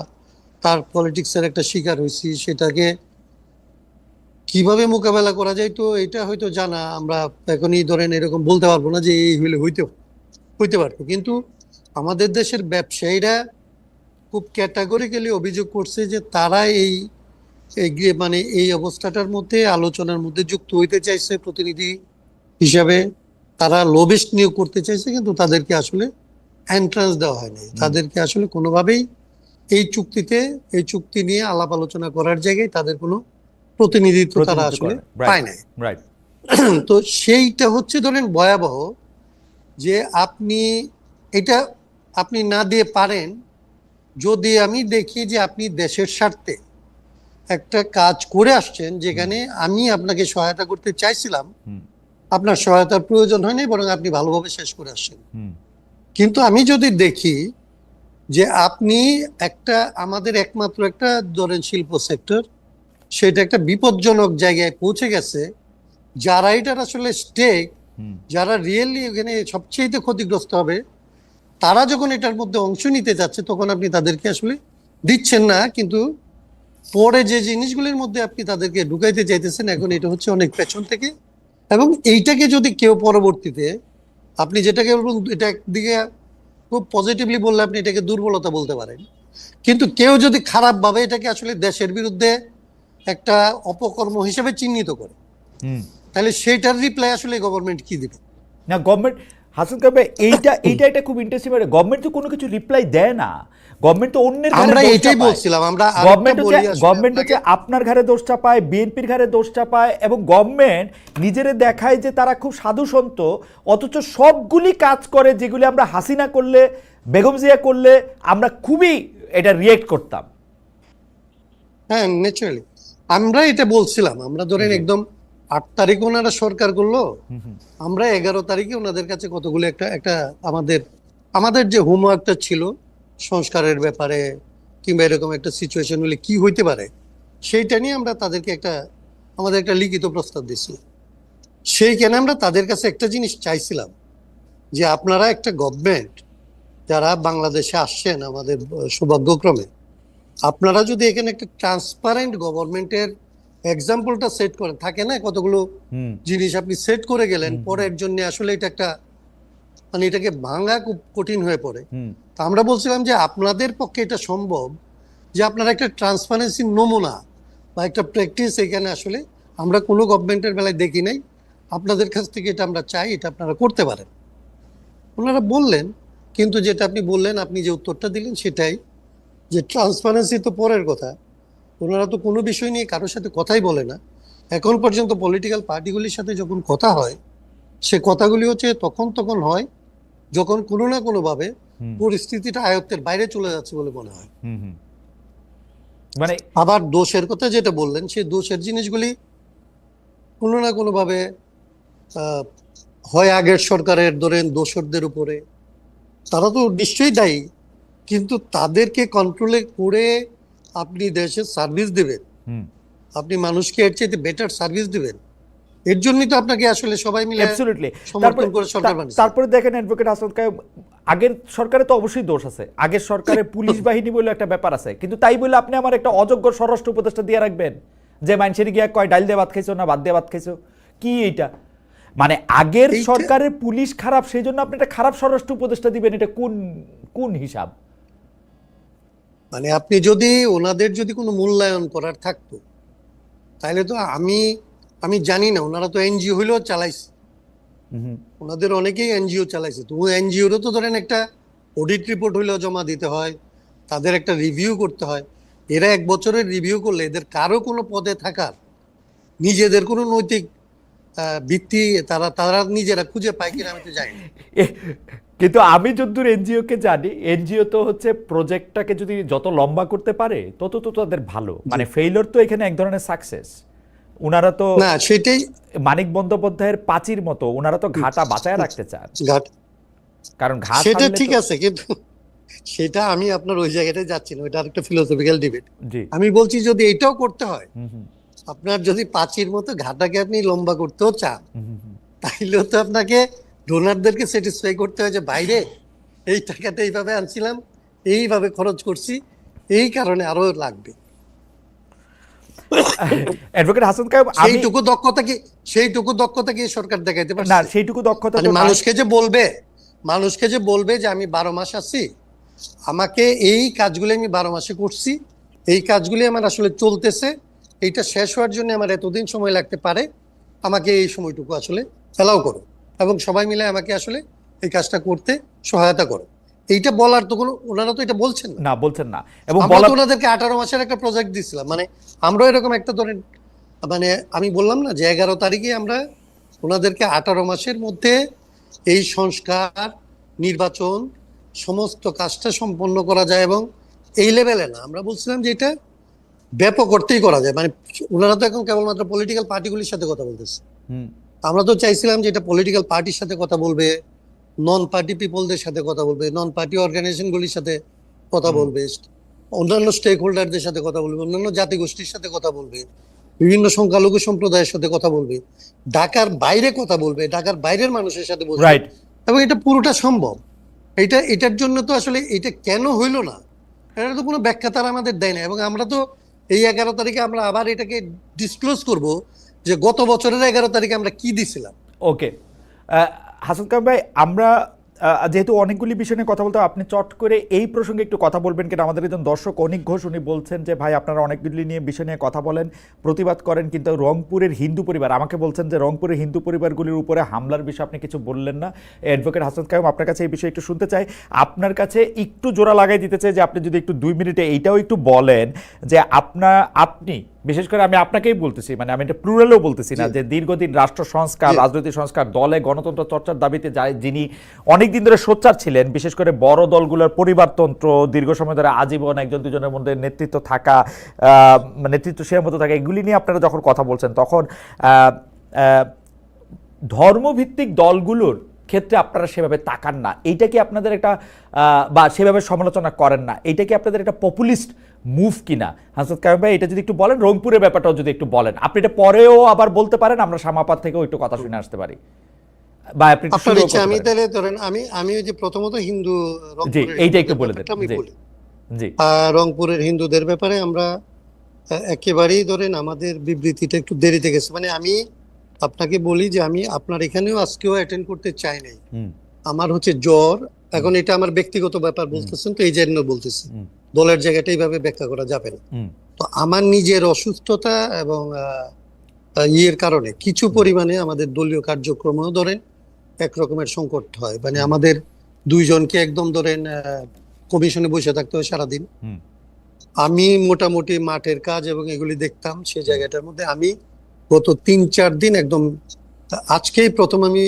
তার পলিটিক্সের একটা শিকার হয়েছি। সেটাকে কিভাবে মোকাবেলা করা যায় তো এটা হয়তো জানা, আমরা এখনই ধরেন এরকম বলতে পারবো না যে এই হইলে হইতে পারতো। কিন্তু আমাদের দেশের ব্যবসায়ীরা খুব ক্যাটাগরিক্যালি অভিযোগ করছে যে তারা মানে এই অবস্থাটার মধ্যে আলোচনার মধ্যে যুক্ত হইতে চাইছে প্রতিনিধি হিসাবে, তারা লবিস্ট নিয়োগ করতে চাইছে, কিন্তু তাদেরকে আসলে এন্ট্রান্স দেওয়া হয়নি। তাদেরকে আসলে কোনোভাবেই এই চুক্তি নিয়ে আলাপ আলোচনা করার জায়গায় তাদের কোনো প্রতিনিধিত্ব তারা আসলে পায় নাই। রাইট। তো সেইটা হচ্ছে ধরেন ভয়াবহ, যে এটা আপনি না দিয়ে পারেন। যদি আমি দেখি যে আপনি দেশের স্বার্থে একটা কাজ করে আসছেন, যেখানে আমি আপনাকে সহায়তা করতে চাইছিলাম, আপনার সহায়তার প্রয়োজন হয়নি, বরং আপনি ভালোভাবে শেষ করে আসছেন। কিন্তু আমি যদি দেখি যে আপনি আমাদের একমাত্র একটা ধরেন শিল্প সেক্টর, সেটা একটা বিপজ্জনক জায়গায় পৌঁছে গেছে, যারা এটার আসলে স্টেক, যারা রিয়েলি এখানে সবচেয়ে ক্ষতিগ্রস্ত হবে, তারা যখন এটার মধ্যে অংশ নিতে যাচ্ছে, তখন আপনি তাদেরকে আসলে দিচ্ছেন না। কিন্তু পরে যে জিনিসগুলির মধ্যে আপনি তাদেরকে ঢুকাইতে চাইতেছেন, এখন এটা হচ্ছে অনেক পেছন থেকে। এবং এইটাকে যদি কেউ পরবর্তীতে, আপনি যেটাকে বলুন, এটা একদিকে খুব পজিটিভলি বললে আপনি এটাকে দুর্বলতা বলতে পারেন, কিন্তু কেউ যদি খারাপ ভাবে এটাকে আসলে দেশের বিরুদ্ধে একটা অপকর্ম হিসেবে চিহ্নিত করে, তাহলে সেইটার রিপ্লাই আসলে গভর্নমেন্ট কি দিবে? না, গভর্নমেন্ট হাসান কাবে এইটা একটা খুব ইন্টারেস্টিং, গভর্নমেন্ট তো কোনো কিছু রিপ্লাই দেয় না। গভর্নমেন্ট তো অন্যের ঘাড়ে আমরা দোষ এটাই চাপায়। বলছিলাম, আমরা গভর্নমেন্ট হচ্ছে আপনার ঘাড়ে দোষ চাপায়, বিএনপির ঘাড়ে দোষ চাপায়, এবং গভর্নমেন্ট নিজেরে দেখায় যে তারা খুব সাধু সন্ত, অথচ সবগুলি কাজ করে যেগুলি আমরা হাসিনা করলে, বেগম জিয়া করলে আমরা খুবই এটা রিয়েক্ট করতাম। হ্যাঁ, ন্যাচারালি আমরা এটা বলছিলাম। আমরা ধরেন একদম 8 তারিখ ওনারা সরকার করলো, আমরা 11 তারিখে ওনাদের কাছে কতগুলো একটা আমাদের যে হোমওয়ার্কটা ছিল সংস্কারের ব্যাপারে, কিংবা এরকম একটা সিচুয়েশন হলে কি হইতে পারে, সেইটা নিয়ে আমরা তাদেরকে আমাদের একটা লিখিত প্রস্তাব দিয়েছিলাম। সেইখানে আমরা তাদের কাছে একটা জিনিস চাইছিলাম, যে আপনারা একটা গভর্নমেন্ট যারা বাংলাদেশে আসছেন আমাদের সৌভাগ্যক্রমে, আপনারা যদি এখানে একটা ট্রান্সপারেন্ট গভর্নমেন্টের এক্সাম্পলটা সেট করেন, থাকে না কতগুলো জিনিস আপনি সেট করে গেলেন, পরের জন্য আসলে এটা একটা মানে এটাকে ভাঙা খুব কঠিন হয়ে পড়ে। তা আমরা বলছিলাম যে আপনাদের পক্ষে এটা সম্ভব, যে আপনারা একটা ট্রান্সপারেন্সি নমুনা বা একটা প্র্যাকটিস এখানে আসলে আমরা কোনো গভর্নমেন্টের বেলায় দেখি নাই, আপনাদের কাছ থেকে এটা আমরা চাই, এটা আপনারা করতে পারেন। ওনারা বললেন, কিন্তু যেটা আপনি বললেন, আপনি যে উত্তরটা দিলেন সেটাই, যে ট্রান্সপারেন্সি তো পরের কথা, ওনারা তো কোনো বিষয় নিয়ে কারোর সাথে কথাই বলে না এখন পর্যন্ত। পলিটিক্যাল পার্টিগুলির সাথে যখন কথা হয়, সে কথাগুলি হচ্ছে তখন হয় যখন কোনো না কোনো ভাবে পরিস্থিতিটা আয়ত্তের বাইরে চলে যাচ্ছে বলে মনে হয়। মানে আবার দোষের কথা যেটা বললেন, সেই দোষের জিনিসগুলি কোনো না কোনো ভাবে হয় আগের সরকারের ধরেন দোসরদের উপরে, তারা তো নিশ্চয়ই দায়ী, কিন্তু তাদেরকে কন্ট্রোলে করে আপনি দেশে সার্ভিস দিবেন, আপনি মানুষকে এর চাইতে বেটার সার্ভিস দিবেন, এর জন্যই তো আপনাকে আসলে সবাই মিলে সমর্থন করে সরকার বানিয়েছে। তারপরে দেখেন অ্যাডভোকেট হাসান কায়েম, আগের সরকারে তো অবশ্যই দোষ আছে, আগের সরকারে পুলিশ বাহিনী বলে একটা ব্যাপার আছে, কিন্তু তাই বলে আপনি আমার একটা অযোগ্য স্বরাষ্ট্র উপদেষ্টা দিয়ে রাখবেন যে মানুষের গিয়া কয় ডাইল দিয়ে ভাত খাইছো না ভাত দিয়ে ভাত খাইছো, কি এইটা? মানে আগের সরকারের পুলিশ খারাপ, সেই জন্য আপনি একটা খারাপ স্বরাষ্ট্র উপদেষ্টা দিবেন, এটা কোন হিসাব? মানে আপনি যদি ওনাদের যদি কোনো মূল্যায়ন করার থাকতো, তাহলে তো আমি জানি না, ওনারা তো এনজিও হইলেও চালাইছে, ওনাদের অনেকেই এনজিও চালাইছে, তো এনজিওরও তো ধরেন একটা অডিট রিপোর্ট হইলেও জমা দিতে হয়, তাদের একটা রিভিউ করতে হয়। এরা 1 বছরের রিভিউ করলে এদের কারো কোনো পদে থাকার নিজেদের কোনো নৈতিক ভিত্তি তারা তারা নিজেরা খুঁজে পায় কিনা আমি তো জানি না। কিন্তু আমি যতদূর এনজিওকে জানি, এনজিও তো হচ্ছে প্রজেক্টটাকে যদি যত লম্বা করতে পারে তত তো তাদের ভালো, মানে ফেইলিওর তো এখানে এক ধরনের সাকসেস। উনারা তো না সেটাই মানিক বন্দ্যোপাধ্যায়ের পাঁচির মতো, উনারা তো ঘাটা বাঁচায় রাখতে চান, ঘাট কারণ ঘাট সেটা হারলে ঠিক তো- আছে, কিন্তু সেটা আমি আপনার ওই জায়গাটায় যাচ্ছি না, ওইটা আরেকটা ফিলোসফিক্যাল ডিবেট। জি। আমি বলছি যদি এটাও করতে হয়, হুম হুম আপনার যদি পাঁচির মতো ঘাটাকে আপনি লম্বা করতেও চান, হুম হুম হুম। তাইলেও তো আপনাকে ডোনারদেরকে স্যাটিসফাই করতে হয় যে বাইরে এই টাকাটা এইভাবে আনছিলাম, এইভাবে খরচ করছি, এই কারণে আরো লাগবে। অ্যাডভোকেট হাসান কায়েম, আমি সেইটুকু দক্ষতা কি সরকার দেখাইতে না পারছে? সেইটুকু দক্ষতা মানে তো নাই। মানুষকে যে বলবে যে আমি 12 মাস আছি, আমাকে এই কাজগুলো আমি 12 মাসে করছি, এই কাজগুলি আমার আসলে চলতেছে, এইটা শেষ হওয়ার জন্য আমার এতদিন সময় লাগতে পারে, আমাকে এই সময়টুকু আসলে অ্যালাউ করো, এবং সবাই মিলে আমাকে আসলে এই কাজটা করতে সহায়তা করো। এইটা বলার তো কোনো, ওনারা তো এটা বলছেন না। না বলছেন না, এবং আমরা বলা তো ওনাদেরকে 18 মাসের একটা প্রজেক্ট দিছিলাম, মানে আমরা এরকম একটা ধরেন, মানে আমি বললাম না যে 11 তারিখে আমরা ওনাদেরকে 18 মাসের মধ্যে এই সংস্কার, নির্বাচন, সমস্ত কাজটা সম্পন্ন করা যায়, এবং এই লেভেলে না, আমরা বলছিলাম যে এটা ব্যাপক অর্থেই করা যায়। মানে ওনারা তো এখন কেবলমাত্র পলিটিক্যাল পার্টিগুলির সাথে কথা বলতেছে, হুম, আমরা তো চাইছিলাম যে এটা পলিটিক্যাল পার্টির সাথে কথা বলবে, নন পার্টি পিপলদের সাথে কথা বলবে, নন পার্টি অর্গানাইজেশনগুলির সাথে কথা বলবে, অন্যান্য স্টেক হোল্ডারদের সাথে কথা বলবে, অন্যান্য জাতিগোষ্ঠীর সাথে কথা বলবে, বিভিন্ন সংখ্যালঘু সম্প্রদায়ের সাথে কথা বলবে, ঢাকার বাইরে কথা বলবে, ঢাকার বাইরের মানুষের সাথে বলবে, রাইট। এবং এটা পুরোটা সম্ভব। এটার জন্য তো আসলে এটা কেন হইল না, এটা তো কোনো ব্যাখ্যা তারা আমাদের দেয় না। এবং আমরা তো এই 11 তারিখে আমরা আবার এটাকে ডিসক্লোজ করব যে গত বছরের 11 তারিখে আমরা কি দিছিলাম। ওকে, হাসান কায়েম ভাই, আমরা যেহেতু অনেকগুলি বিষয় নিয়ে কথা বলতে হয়, আপনি চট করে এই প্রসঙ্গে একটু কথা বলবেন কিনা? আমাদের একজন দর্শক অনিক ঘোষ, উনি বলছেন যে ভাই আপনারা অনেকগুলি বিষয় নিয়ে কথা বলেন, প্রতিবাদ করেন, কিন্তু রংপুরের হিন্দু পরিবার, আমাকে বলছেন যে রংপুরের হিন্দু পরিবারগুলির উপরে হামলার বিষয়ে আপনি কিছু বললেন না। অ্যাডভোকেট হাসান কায়েম, আপনার কাছে এই বিষয়ে একটু শুনতে চাই, আপনার কাছে একটু জোড়া লাগাই দিতে চাই যে আপনি যদি একটু 2 মিনিটে এইটাও একটু বলেন যে আপনি বিশেষ করে, আমি আপনাকেই বলতেছি, মানে আমি এটা প্লুরালেও বলতেছি না, যে দীর্ঘদিন রাষ্ট্র সংস্কার, রাজনৈতিক সংস্কার, দলে গণতন্ত্র চর্চার দাবিতে যিনি অনেকদিন ধরে সোচ্চার ছিলেন, বিশেষ করে বড় দলগুলোর পরিবারতন্ত্র, দীর্ঘ সময় ধরে আজীবন একজন দুজনের মধ্যে নেতৃত্ব থাকা, নেতৃত্বশীলের মতো থাকা, এগুলি নিয়ে আপনারা যখন কথা বলছেন, তখন ধর্মভিত্তিক দলগুলোর ক্ষেত্রে আপনারা সেভাবে তাকান না, এইটা কি আপনাদের একটা বা সেভাবে সমালোচনা করেন না, এইটা কি আপনাদের একটা পপুলিস্ট মুভ কিনা? হাসান কায়েম ভাই, এটা যদি একটু বলেন, রংপুরের ব্যাপারটাও যদি একটু বলেন, আপনি এটা পরেও আবার বলতে পারেন, আমরা সামাপাত থেকেও একটু কথা শুনে আসতে পারি, বা আপনি একটু আপনার শুরুও ইচ্ছা, করতে আমি পারেন। তাহলে ধরেন আমি ওই যে প্রথমত জি, এইটা একটু বলে দেন। ব্যাপারটা আমি জি বলি। জি রংপুরের হিন্দুদের ব্যাপারে আমরা একেবারেই ধরেন আমাদের বিবৃতিটা একটু দেরিতে গেছে। মানে আমি আপনাকে বলি যে আমি আপনার এখানেও আজকেও অ্যাটেন্ড করতে চাই নাই, হুম আমার হচ্ছে জ্বর। এখন এটা আমার ব্যক্তিগত ব্যাপার বলতেছেন তো, এই জন্য বলতেছি, দলের জায়গাটা এইভাবে ব্যাখ্যা করা যাবে না। হুম তো আমার নিজের অসুস্থতা এবং ইয়ের কারণে কিছু পরিমাণে আমাদের দলীয় কার্যক্রমেও ধরেন একরকমের সংকট হয়। মানে আমাদের দুইজনকে একদম ধরেন কমিশনে বসে থাকতে হয় সারাদিন। হুম আমি মোটামুটি মাঠের কাজ এবং এগুলি দেখতাম, সেই জায়গাটার মধ্যে আমি গত 3-4 দিন একদম, আজকেই প্রথম আমি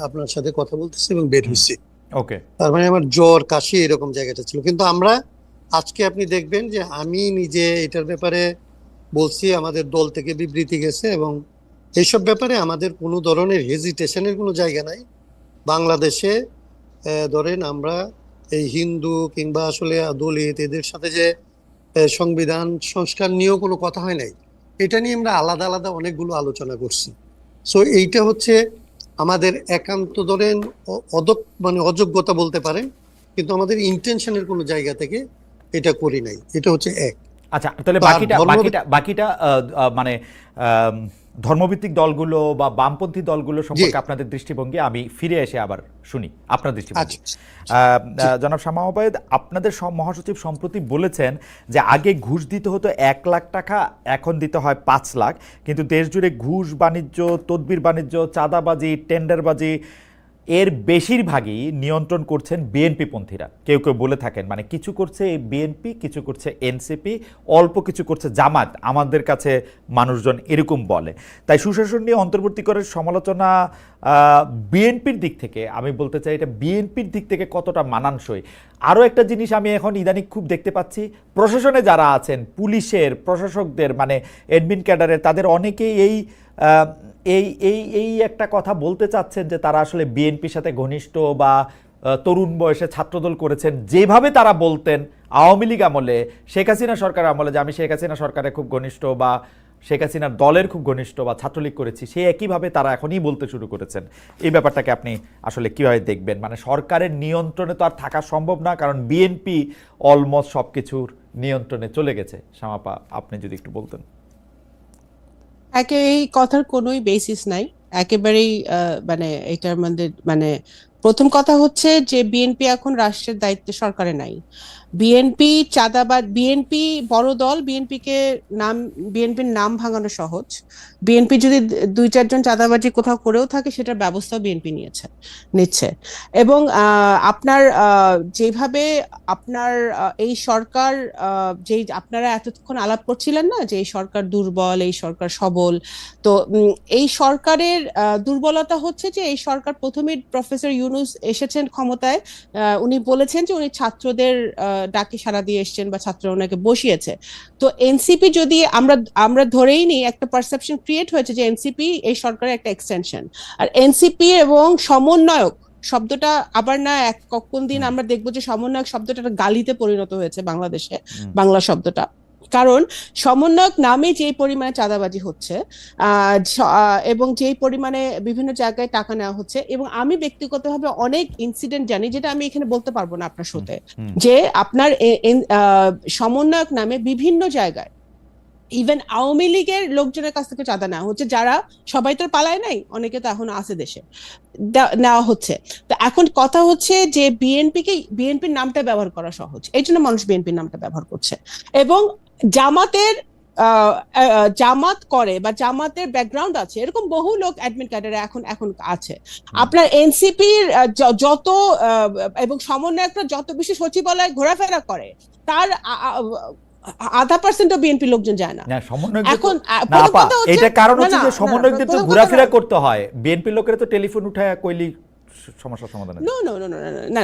আপনার সাথে কথা বলতেছি এবং বের হয়েছি। ওকে, তার মানে আমার জ্বর, কাশি এরকম জায়গাটা ছিল। কিন্তু আমরা আজকে আপনি দেখবেন যে আমি নিজে এটার ব্যাপারে বলছি, আমাদের দল থেকে বিবৃতি গেছে, এবং এইসব ব্যাপারে আমাদের কোনো ধরনের হেজিটেশনের কোনো জায়গা নাই। বাংলাদেশে ধরেন আমরা এই হিন্দু কিংবা আসলে দলিত এদের সাথে যে সংবিধান সংস্কার নিয়েও কোনো কথা হয় নাই, এটা নিয়ে আমরা আলাদা আলাদা অনেকগুলো আলোচনা করছি। সো এইটা হচ্ছে আমাদের একান্ত ধরেন মানে অযোগ্যতা বলতে পারেন, কিন্তু আমাদের ইন্টেনশনের কোনো জায়গা থেকে এটা করি নাই। এটা হচ্ছে এক। আচ্ছা, তাহলে তো আর বাকিটা মানে ধর্মভিত্তিক দলগুলো বা বামপন্থী দলগুলো সম্পর্কে আপনাদের দৃষ্টিভঙ্গি আমি ফিরে এসে আবার শুনি আপনার দৃষ্টিভঙ্গি। জনাব শামা ওবায়েদ, আপনাদের মহাসচিব সম্প্রতি বলেছেন যে আগে ঘুষ দিতে হতো 1 লাখ টাকা, এখন দিতে হয় 5 লাখ, কিন্তু দেশ জুড়ে ঘুষ বাণিজ্য, তদবির বাণিজ্য, চাঁদাবাজি, টেন্ডারবাজি এর বেশিরভাগই নিয়ন্ত্রণ করছেন বিএনপি পন্থীরা। কেউ কেউ বলে থাকেন মানে কিছু করছে বিএনপি, কিছু করছে এনসিপি, অল্প কিছু করছে জামাত, আমাদের কাছে মানুষজন এরকম বলে। তাই সুশাসন নিয়ে অন্তর্বর্তীকালের সমালোচনা বিএনপির দিক থেকে আমি বলতে চাই এটা বিএনপির দিক থেকে কতটা মানানসই। আরও একটা জিনিস আমি এখন ইদানিং খুব দেখতে পাচ্ছি, প্রশাসনে যারা আছেন, পুলিশের প্রশাসকদের মানে অ্যাডমিন ক্যাডারের, তাদের অনেকেই এই একটা কথা বলতে চাচ্ছেন যে তারা আসলে বিএনপির সাথে ঘনিষ্ঠ বা তরুণ বয়সে ছাত্রদল করেছেন, যেভাবে তারা বলতেন আওয়ামী লীগ আমলে, শেখ হাসিনা সরকার আমলে যে আমি শেখ হাসিনা সরকারের খুব ঘনিষ্ঠ বা শেখ হাসিনার দলের খুব ঘনিষ্ঠ বা ছাত্রলীগ করেছি, সে একইভাবে তারা এখনই বলতে শুরু করেছেন। এই ব্যাপারটাকে আপনি আসলে কীভাবে দেখবেন? মানে সরকারের নিয়ন্ত্রণে তো আর থাকা সম্ভব না, কারণ বিএনপি অলমোস্ট সব কিছুর নিয়ন্ত্রণে চলে গেছে। শামাপা, আপনি যদি একটু বলতেন। এই কথার কোনোই বেসিস নাই একেবারেই। মানে এটার মধ্যে মানে প্রথম কথা হচ্ছে যে বিএনপি এখন রাষ্ট্রের দায়িত্বে সরকারে নাই। বিএনপি চাঁদাবাদ, বিএনপি বড় দল, বিএনপির নাম ভাঙানো সহজ। বিএনপি যদি 2-4 জন চাঁদাবাজি কোথাও করেও থাকে সেটার ব্যবস্থা বিএনপি নিচ্ছে। এবং আপনার যেভাবে আপনার এই সরকার, যেই আপনারা এতক্ষণ আলাপ করছিলেন না যে এই সরকার দুর্বল, এই সরকার সবল, তো এই সরকারের দুর্বলতা হচ্ছে যে এই সরকার প্রথমে প্রফেসর ইউনূস এসেছেন ক্ষমতায়, উনি বলেছেন যে উনি ছাত্রদের ডাকে সাড়া দিয়ে এসছেন বা ছাত্ররা ওনাকে বসিয়েছে। তো এনসিপি যদি আমরা ধরেই নিই, একটা পারসেপশন ক্রিয়েট হয়েছে যে এনসিপি এই সরকারের একটা এক্সটেনশন। আর এনসিপি এবং সমন্বয়ক শব্দটা আবার না কোন দিন আমরা দেখবো যে সমন্বয়ক শব্দটা একটা গালিতে পরিণত হয়েছে বাংলাদেশে, বাংলা শব্দটা। কারণ সমন্বয়ক নামে যে পরিমাণে চাঁদাবাজি হচ্ছে এবং যে পরিমাণে বিভিন্ন জায়গায় টাকা নেওয়া হচ্ছে, এবং আমি ব্যক্তিগতভাবে অনেক ইনসিডেন্ট জানি যেটা আমি এখানে বলতে পারবো না আপনার শোতে, যে আপনার সমন্বয়ক নামে বিভিন্ন জায়গায় ইভেন আওয়ামী লীগের লোকজনের কাছ থেকে চাঁদা নেওয়া হচ্ছে, যারা সবাই তো পালায় নাই, অনেকে তো এখন আছে দেশে, নেওয়া হচ্ছে। তো এখন কথা হচ্ছে যে বিএনপির নামটা ব্যবহার করা সহজ, এই জন্য মানুষ বিএনপির নামটা ব্যবহার করছে। এবং জামাত করে বা জামাতের ব্যাকগ্রাউন্ড আছে এরকম বহু লোক অ্যাডমিন ক্যাডারে এখন আছে। আপনার এনসিপির যত এবং সমন্বয়করা যত বেশি সচিবালয়ে ঘোরাফেরা করে, তার 0.5% বিএনপি লোকজন যায় না। এখন এটা কারণ হচ্ছে যে সমন্বয়কদের তো ঘোরাফেরা করতে হয়, বিএনপি লোকেরা তো টেলিফোন উঠায় কইলি সমস্যা সমাধান। না,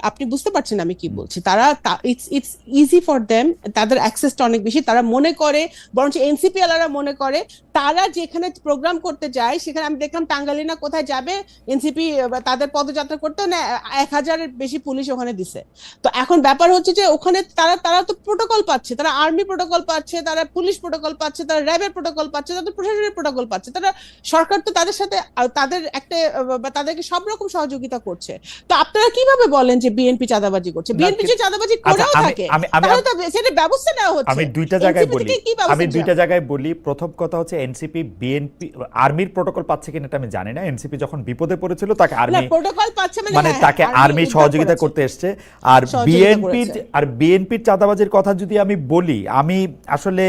আপনি বুঝতে পারছেন আমি কি বলছি। তারা ইটস ইজি ফর দেম, তাদের অ্যাক্সেসটা অনেক বেশি। তারা মনে করে, বরঞ্চ এনসিপি আলারা মনে করে, তারা যেখানে প্রোগ্রাম করতে যায় সেখানে আমি দেখলাম টাঙ্গাইলে না কোথায় যাবে এনসিপি তাদের পদযাত্রা করতে না 1000-এর বেশি পুলিশ ওখানে দিছে। তো এখন ব্যাপার হচ্ছে যে ওখানে তারা তো প্রোটোকল পাচ্ছে, তারা আর্মি প্রোটোকল পাচ্ছে, তারা পুলিশ প্রোটোকল পাচ্ছে, তারা র্যাবের প্রোটোকল পাচ্ছে, তাদের প্রশাসনের প্রোটোকল পাচ্ছে। তারা সরকার তো তাদের সাথে তাদের একটা তাদেরকে সব রকম সহযোগিতা করছে। তো আপনারা কিভাবে বলেন যে বিএনপি চাঁদাবাজি করছে? বিএনপি যে চাঁদাবাজি করেও থাকে তাহলে তো সেটা ব্যবস্থা নেওয়া হচ্ছে। আমি দুইটা জায়গায় বলি। প্রথম কথা হচ্ছে এনসিপি বিএনপি আর্মির প্রোটোকল পাচ্ছে কিনা এটা আমি জানি না। এনসিপি যখন বিপদে পড়েছিল তাকে আর্মি প্রোটোকল পাচ্ছে মানে তাকে আর্মি সহযোগিতা করতে এসছে। আর বিএনপির চাঁদাবাজির কথা যদি আমি বলি, আমি আসলে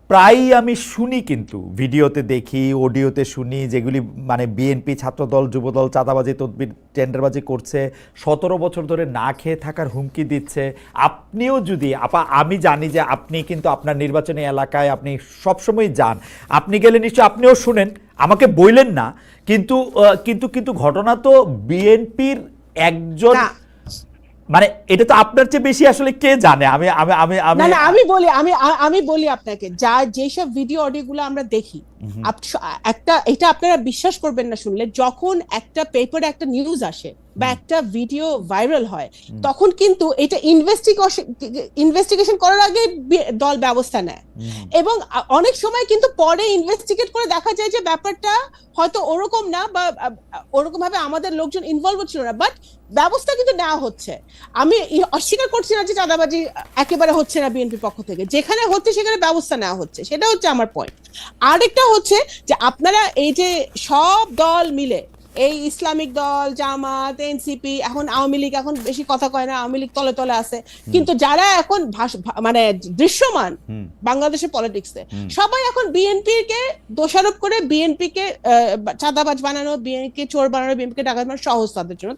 প্রায়ই আমি শুনি, কিন্তু ভিডিওতে দেখি, অডিওতে শুনি, যেগুলি মানে বিএনপি ছাত্রদল যুবদল চাঁদাবাজি তদবির টেন্ডারবাজি করছে, 17 বছর ধরে না খেয়ে থাকার হুমকি দিচ্ছে। আপনিও যদি আমি জানি যে আপনি কিন্তু আপনার নির্বাচনী এলাকায় আপনি সবসময় যান, আপনি গেলে নিশ্চয় আপনিও শুনেন, আমাকে বললেন না, কিন্তু কিন্তু কিন্তু ঘটনা তো বিএনপির একজন, মানে এটা তো আপনার চেয়ে বেশি আসলে কে জানে? আমি বলি আপনাকে, যেসব ভিডিও অডিওগুলো আমরা দেখি, এটা আপনারা বিশ্বাস করবেন না শুনলে, যখন একটা পেপারে একটা নিউজ আসে বা একটা ভিডিও ভাইরাল হয়, তখন কিন্তু এটা ইনভেস্টিগেশন করার আগে দল ব্যবস্থা নেয়। এবং অনেক সময় কিন্তু পরে ইনভেস্টিগেট করে দেখা যায় যে ব্যাপারটা হয়তো ওরকম না, বা ওরকম ভাবে আমাদের লোকজন ইনভলভ ছিল না, বাট ব্যবস্থা কিন্তু নেওয়া হচ্ছে। আমি অস্বীকার করছি না যে চাঁদাবাজি একেবারে হচ্ছে না বিএনপির পক্ষ থেকে, যেখানে হচ্ছে সেখানে ব্যবস্থা নেওয়া হচ্ছে, সেটা হচ্ছে আমার পয়েন্ট। আরেকটা হচ্ছে যে আপনারা এই যে সব দল মিলে এই ইসলামিক দল, জামাত, এনসিপি, এখন আওয়ামী লীগ এখন বেশি কথা কয় না, আওয়ামী লীগ তলে তলে আছে, কিন্তু যারা এখন মানে দৃশ্যমান বাংলাদেশের পলিটিক্সে, সবাই এখন বিএনপি কে দোষারোপ করে বিএনপি কে চাঁদাবাজ বানানো, বিএনপি কে চোর বানানো, বিএনপি কে ডাকাত বানানো সহজ তাদের জন্য।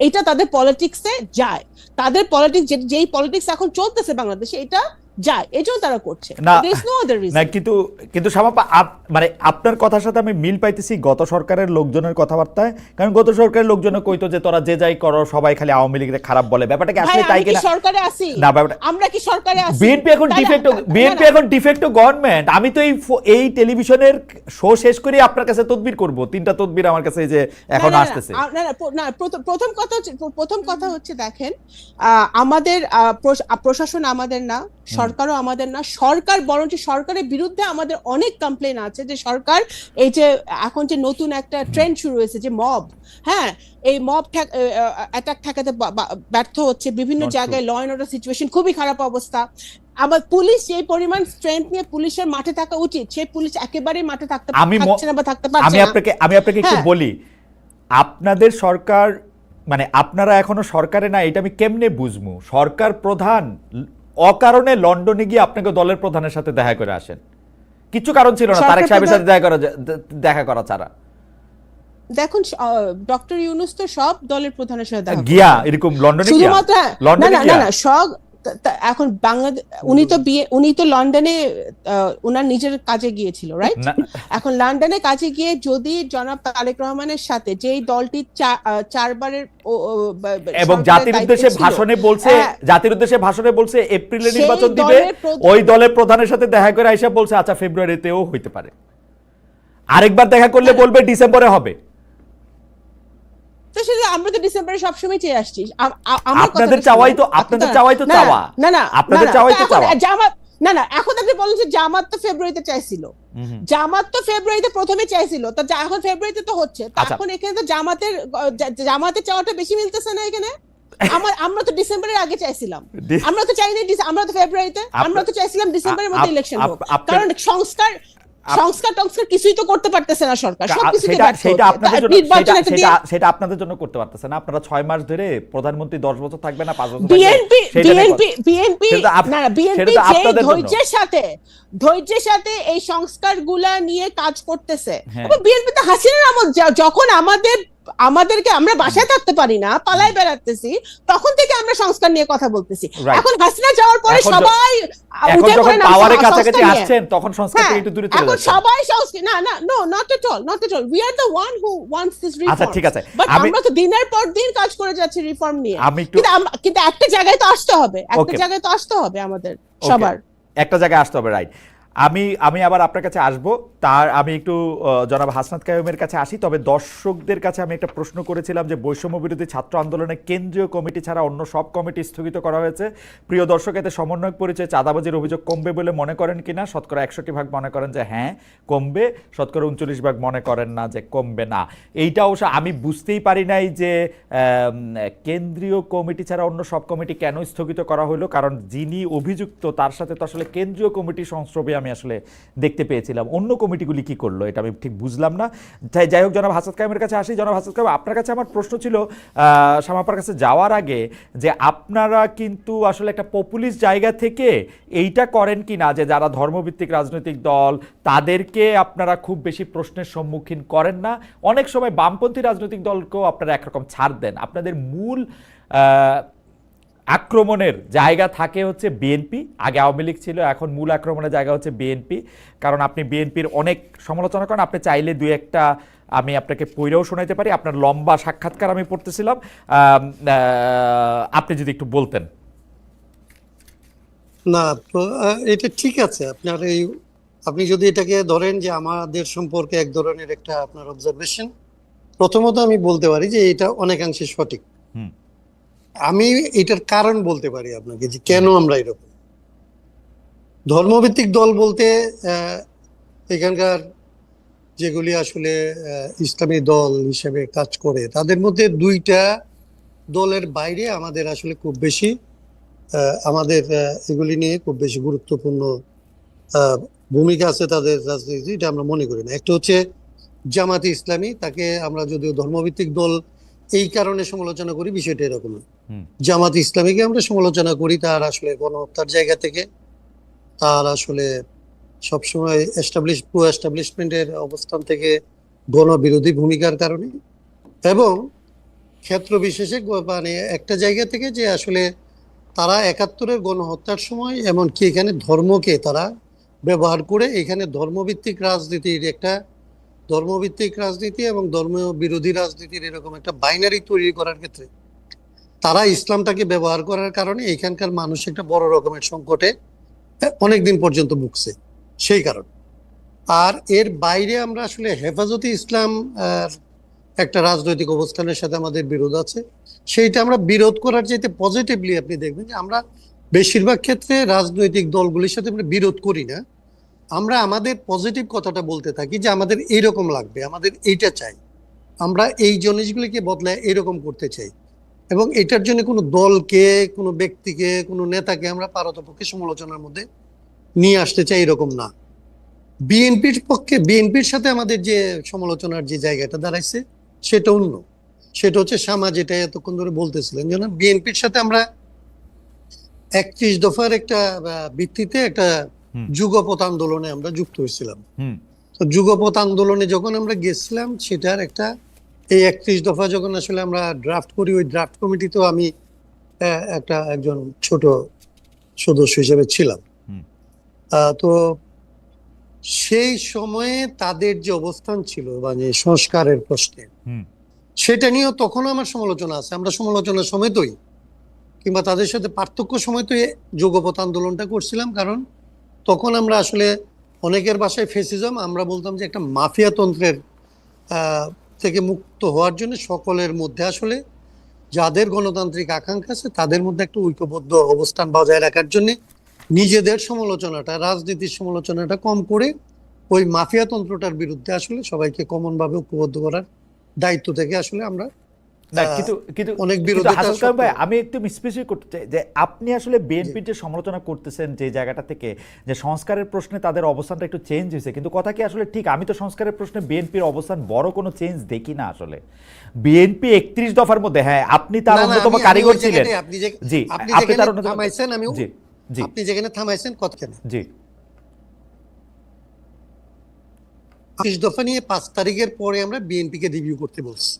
এটা তাদের পলিটিক্সে যায়, তাদের পলিটিক্স যেই পলিটিক্স এখন চলতেছে বাংলাদেশে এটা যায়, এই জন্য তারা করছে। না না, কিন্তু শামাপা মানে আপনার কথার সাথে আমি মিল পাইতেছি গত সরকারের লোকজনের কথাবার্তায়, কারণ গত সরকারের লোকজনের কইতো যে তোরা যে যাই করো সবাই খালি আওয়ামী লীগের খারাপ বলে। ব্যাপারটা কি আসলে তাই কিনা? সরকারে আছি না, ব্যাপারটা আমরা কি সরকারে আছি? বিএনপি এখন ডিফেক্টো গভর্নমেন্ট। আমি তো এই টেলিভিশনের শো শেষ করে আপনার কাছে তদবির করব, 3টা তদবির আমার কাছে এই যে এখন আসতেছে। না, প্রথম কথা হচ্ছে দেখেন, আমাদের প্রশাসন আমাদের না, সরকারও আমাদের না। সরকার বরঞ্চ সরকারের বিরুদ্ধে আমাদের অনেক কমপ্লেন আছে যে সরকার এই যে এখন যে নতুন একটা ট্রেন্ড শুরু হয়েছে যে মব, হ্যাঁ, এই মব অ্যাটাক ঠেকাতে ব্যর্থ হচ্ছে বিভিন্ন জায়গায়। ল এন্ড অর্ডার সিচুয়েশন খুবই খারাপ অবস্থা। আবার পুলিশ যে পরিমাণ স্ট্রেংথ নিয়ে পুলিশের মাঠে থাকা উচিত, সেই পুলিশ একেবারেই মাঠে থাকছে না বা থাকতে পারছে না। আমি আপনাকে একটু বলি, আপনাদের সরকার মানে আপনারা এখনো সরকারে না, এটা আমি কেমনে বুঝবো? সরকার প্রধান অকারণে লন্ডনে গিয়ে আপনাকে দলের প্রধানের সাথে দেখা করে আসেন, কিছু কারণ ছিল না তারেক সাহেবের সাথে দেখা করা ছাড়া। দেখুন ডক্টর ইউনূস তো সব দলের প্রধানের সাথে দেখা গিয়া এরকম লন্ডনে গিয়া, না সব এখন বাংলাদেশ, উনি তো লন্ডনে ওনার নিজের কাজে গিয়েছিল, রাইট? এখন লন্ডনে কাজে গিয়ে যদি জনাব তারেক রহমানের সাথে যেই দলটি 4বারের এবং জাতির উদ্দেশ্যে ভাষণে বলছে এপ্রিলে নির্বাচন দিবে, ওই দলের প্রধানের সাথে দেখা করে আইসা বলছে আচ্ছা ফেব্রুয়ারিতেও হইতে পারে, আরেকবার দেখা করলে বলবে ডিসেম্বরে হবে। আমরা তো ডিসেম্বরে সবসময় চেয়ে আসছি। আপনাদের চাওয়াই তো চাওয়া। জামাত না, এখন আপনি বলেন যে জামাত তো ফেব্রুয়ারিতে চাইছিল, প্রথমে চাইছিল, তো এখন ফেব্রুয়ারিতে তো হচ্ছে, এখন এখানে তো জামাতের চাওয়াটা বেশি মিলতেছে না এখানে। আমরা তো ডিসেম্বরের আগে চাইছিলাম, আমরা তো চাইনি আমরা তো ফেব্রুয়ারিতে, আমরা তো চাইছিলাম ডিসেম্বরের মধ্যে ইলেকশন হোক, কারণ সংস্কার কিছুই তো করতে পারতেছে না সরকার, সেটা আপনাদের জন্য করতে পারতেছে না। আপনারা 6 মাস ধরে প্রধানমন্ত্রী 10 বছর থাকবে না 5 বছর বিএনপি ধৈর্যের সাথে এই সংস্কারগুলা নিয়ে কাজ করতেছে। বিএনপি তো হাসিনার আমল, যখন আমাদেরকে আমরা বাসায় থাকতে পারি না, পালায় বেড়াতেছি, তখন থেকে আমরা সংস্কার নিয়ে কথা বলতেছি। এখন হাসিনা যাওয়ার পরে সবাই উঠে পড়ে পাওয়ারের কাছাকাছি আসছেন, তখন সংস্কার থেকে একটু দূরে চলে যাচ্ছে। এখন সবাই not at all we are the one who wants this reform। আচ্ছা ঠিক আছে, আমরা তো দিনের পর দিন কাজ করে যাচ্ছি রিফর্ম নিয়ে, কিন্তু একটা জায়গায় তো আসতে হবে, আমাদের সবার একটা জায়গায় আসতে হবে, রাইট? আমি আবার আপনার কাছে আসব, আমি একটু জনাব হাসনাত কাইয়ুমের কাছে আসি। তবে দর্শকদের কাছে আমি একটা প্রশ্ন করেছিলাম যে বৈষম্য বিরোধী ছাত্র আন্দোলনের কেন্দ্রীয় কমিটি ছাড়া অন্য সব কমিটি স্থগিত করা হয়েছে। প্রিয় দর্শক, এতে সমন্বয়ক পরিচয় চাঁদাবাজির অভিযোগ কমবে বলে মনে করেন কিনা? শতকরা 61% মনে করেন যে হ্যাঁ কমবে, শতকরা 39% মনে করেন না যে কমবে না। এইটা অবশ্য আমি বুঝতেই পারি নাই যে কেন্দ্রীয় কমিটি ছাড়া অন্য সব কমিটি কেন স্থগিত করা হলো, কারণ যিনি অভিযুক্ত তার সাথে তো আসলে কেন্দ্রীয় কমিটির সংস্রবে আমি আসলে দেখতে পেয়েছিলাম। অন্য কমিটিগুলি কি করলো এটা আমি ঠিক বুঝলাম না। যাই হোক, জনাব হাসনাত কাইয়ুমের কাছে আসি। জনাব হাসনাত কাইয়ুম, আপনার কাছে আমার প্রশ্ন ছিল শামাপার কাছে যাওয়ার আগে, যে আপনারা কিন্তু আসলে একটা পপুলিস্ট জায়গা থেকে এইটা করেন কি না যে যারা ধর্মভিত্তিক রাজনৈতিক দল তাদেরকে আপনারা খুব বেশি প্রশ্নের সম্মুখীন করেন না, অনেক সময় বামপন্থী রাজনৈতিক দলকেও আপনারা একরকম ছাড় দেন। আপনাদের মূল আক্রমণের জায়গা থাকে হচ্ছে বিএনপি, আগে আওয়ামী লীগ ছিল, এখন মূল আক্রমণের জায়গা হচ্ছে বিএনপি, কারণ আপনি বিএনপির অনেক সমালোচনা করেন। আপনি চাইলে দুই একটা আমি আপনাকে পড়েও শোনাইতে পারি, আপনার লম্বা সাক্ষাৎকার আমি পড়তেছিলাম, আপনি যদি একটু বলতেন। না তো এটা ঠিক আছে, আপনি যদি এটাকে ধরেন যে আমাদের সম্পর্কে এক ধরনের একটা আপনার অবজারভেশন, প্রথমত আমি বলতে পারি যে এটা অনেকাংশে সঠিক। আমি এটার কারণ বলতে পারি আপনাকে যে কেন আমরা এরকম। ধর্মভিত্তিক দল বলতে এখানকার যেগুলি আসলে ইসলামী দল হিসেবে কাজ করে তাদের মধ্যে 2টা দলের বাইরে আমাদের আসলে খুব বেশি আমাদের এগুলি নিয়ে খুব বেশি গুরুত্বপূর্ণ ভূমিকা আছে তাদের রাজনীতি, এটা আমরা মনে করি না। একটা হচ্ছে জামাতে ইসলামী, তাকে আমরা যদিও ধর্মভিত্তিক দল এই কারণে সমালোচনা করি, বিষয়টা এরকম না। হুম জামাতে ইসলামীকে আমরা সমালোচনা করি তার আসলে গণহত্যার জায়গা থেকে, তার আসলে সবসময় প্রো এস্টাবলিশমেন্টের অবস্থান থেকে গণবিরোধী ভূমিকার কারণে, এবং ক্ষেত্র বিশেষে মানে একটা জায়গা থেকে যে আসলে তারা ৭১-এর গণহত্যার সময় এমনকি এখানে ধর্মকে তারা ব্যবহার করে এখানে ধর্মভিত্তিক রাজনীতি এবং ধর্ম বিরোধী রাজনীতির এরকম একটা বাইনারি তৈরি করার ক্ষেত্রে তারা ইসলামটাকে ব্যবহার করার কারণে এখানকার মানুষ একটা বড় রকমের সংকটে অনেকদিন পর্যন্ত ভুগছে সেই কারণ। আর এর বাইরে আমরা আসলে হেফাজতে ইসলাম একটা রাজনৈতিক অবস্থানের সাথে আমাদের বিরোধ আছে, সেইটা আমরা বিরোধ করার চাইতে পজিটিভলি আপনি দেখবেন যে আমরা বেশিরভাগ ক্ষেত্রে রাজনৈতিক দলগুলির সাথে আমরা বিরোধ করি না, আমরা আমাদের পজিটিভ কথাটা বলতে থাকি যে আমাদের এইরকম লাগবে, আমাদের এইটা চাই, আমরা এই জিনিসগুলিকে বদলায় এরকম করতে চাই, এবং এটার জন্য কোনো দলকে, কোনো ব্যক্তিকে, কোনো নেতাকে আমরা পারতপক্ষে সমালোচনার মধ্যে নিয়ে আসতে চাই এরকম না। বিএনপির সাথে আমাদের যে সমালোচনার যে জায়গাটা দাঁড়াইছে সেটা অন্য, সেটা হচ্ছে যেটা এতক্ষণ ধরে বলতেছিলেন, যেন বিএনপির সাথে আমরা ৩১ দফার একটা ভিত্তিতে একটা যুগপৎ আন্দোলনে আমরা যুক্ত হয়েছিলাম। তো যুগপৎ আন্দোলনে যখন আমরা গেছিলাম সেটার একটা এই ৩১ দফা যখন আসলে আমরা ড্রাফট করি, ওই ড্রাফট কমিটিতেও আমি একজন ছোট সদস্য হিসেবে ছিলাম। তো সেই সময়ে তাদের যে অবস্থান ছিল মানে সংস্কারের প্রশ্নে, সেটা নিয়েও তখনও আমার সমালোচনা আছে, আমরা সমালোচনার সমেতই কিংবা তাদের সাথে পার্থক্য সমেতই যুগপৎ আন্দোলনটা করছিলাম, কারণ তখন আমরা আসলে অনেকের বাসায় ফেসিজম, আমরা বলতাম যে একটা মাফিয়া তন্ত্রের থেকে মুক্ত হওয়ার জন্য সকলের মধ্যে আসলে যাদের গণতান্ত্রিক আকাঙ্ক্ষা আছে তাদের মধ্যে একটা ঐক্যবদ্ধ অবস্থান বজায় রাখার জন্য নিজেদের সমালোচনাটা, রাজনীতির সমালোচনাটা কম করে ওই মাফিয়া তন্ত্রটার বিরুদ্ধে আসলে সবাইকে কমন ভাবে ঐক্যবদ্ধ করার দায়িত্ব থেকে আসলে আমরা অনেক বিরোধিতা। ভাই আমি একটু স্পেসিফিক করতে চাই যে আপনি আসলে বিএনপির যে সমালোচনা করতেছেন যে জায়গাটা থেকে, যে সংস্কারের প্রশ্নে তাদের অবস্থানটা একটু চেঞ্জ হয়েছে, কিন্তু কথা কি আসলে ঠিক? আমি তো সংস্কারের প্রশ্নে বিএনপির অবস্থান বড় কোনো চেঞ্জ দেখি না আসলে। বিএনপি ৩১ দফার মধ্যে, হ্যাঁ আপনি তার অন্যতম কারিগর ছিলেন, জি আপনি তার অন্যতম, আপনি যেখানে থামাইছেন কতখানি জি ৩০ দফা নিয়ে ৫ তারিখের পরে আমরা বিএনপিকে রিভিউ করতে বলছি।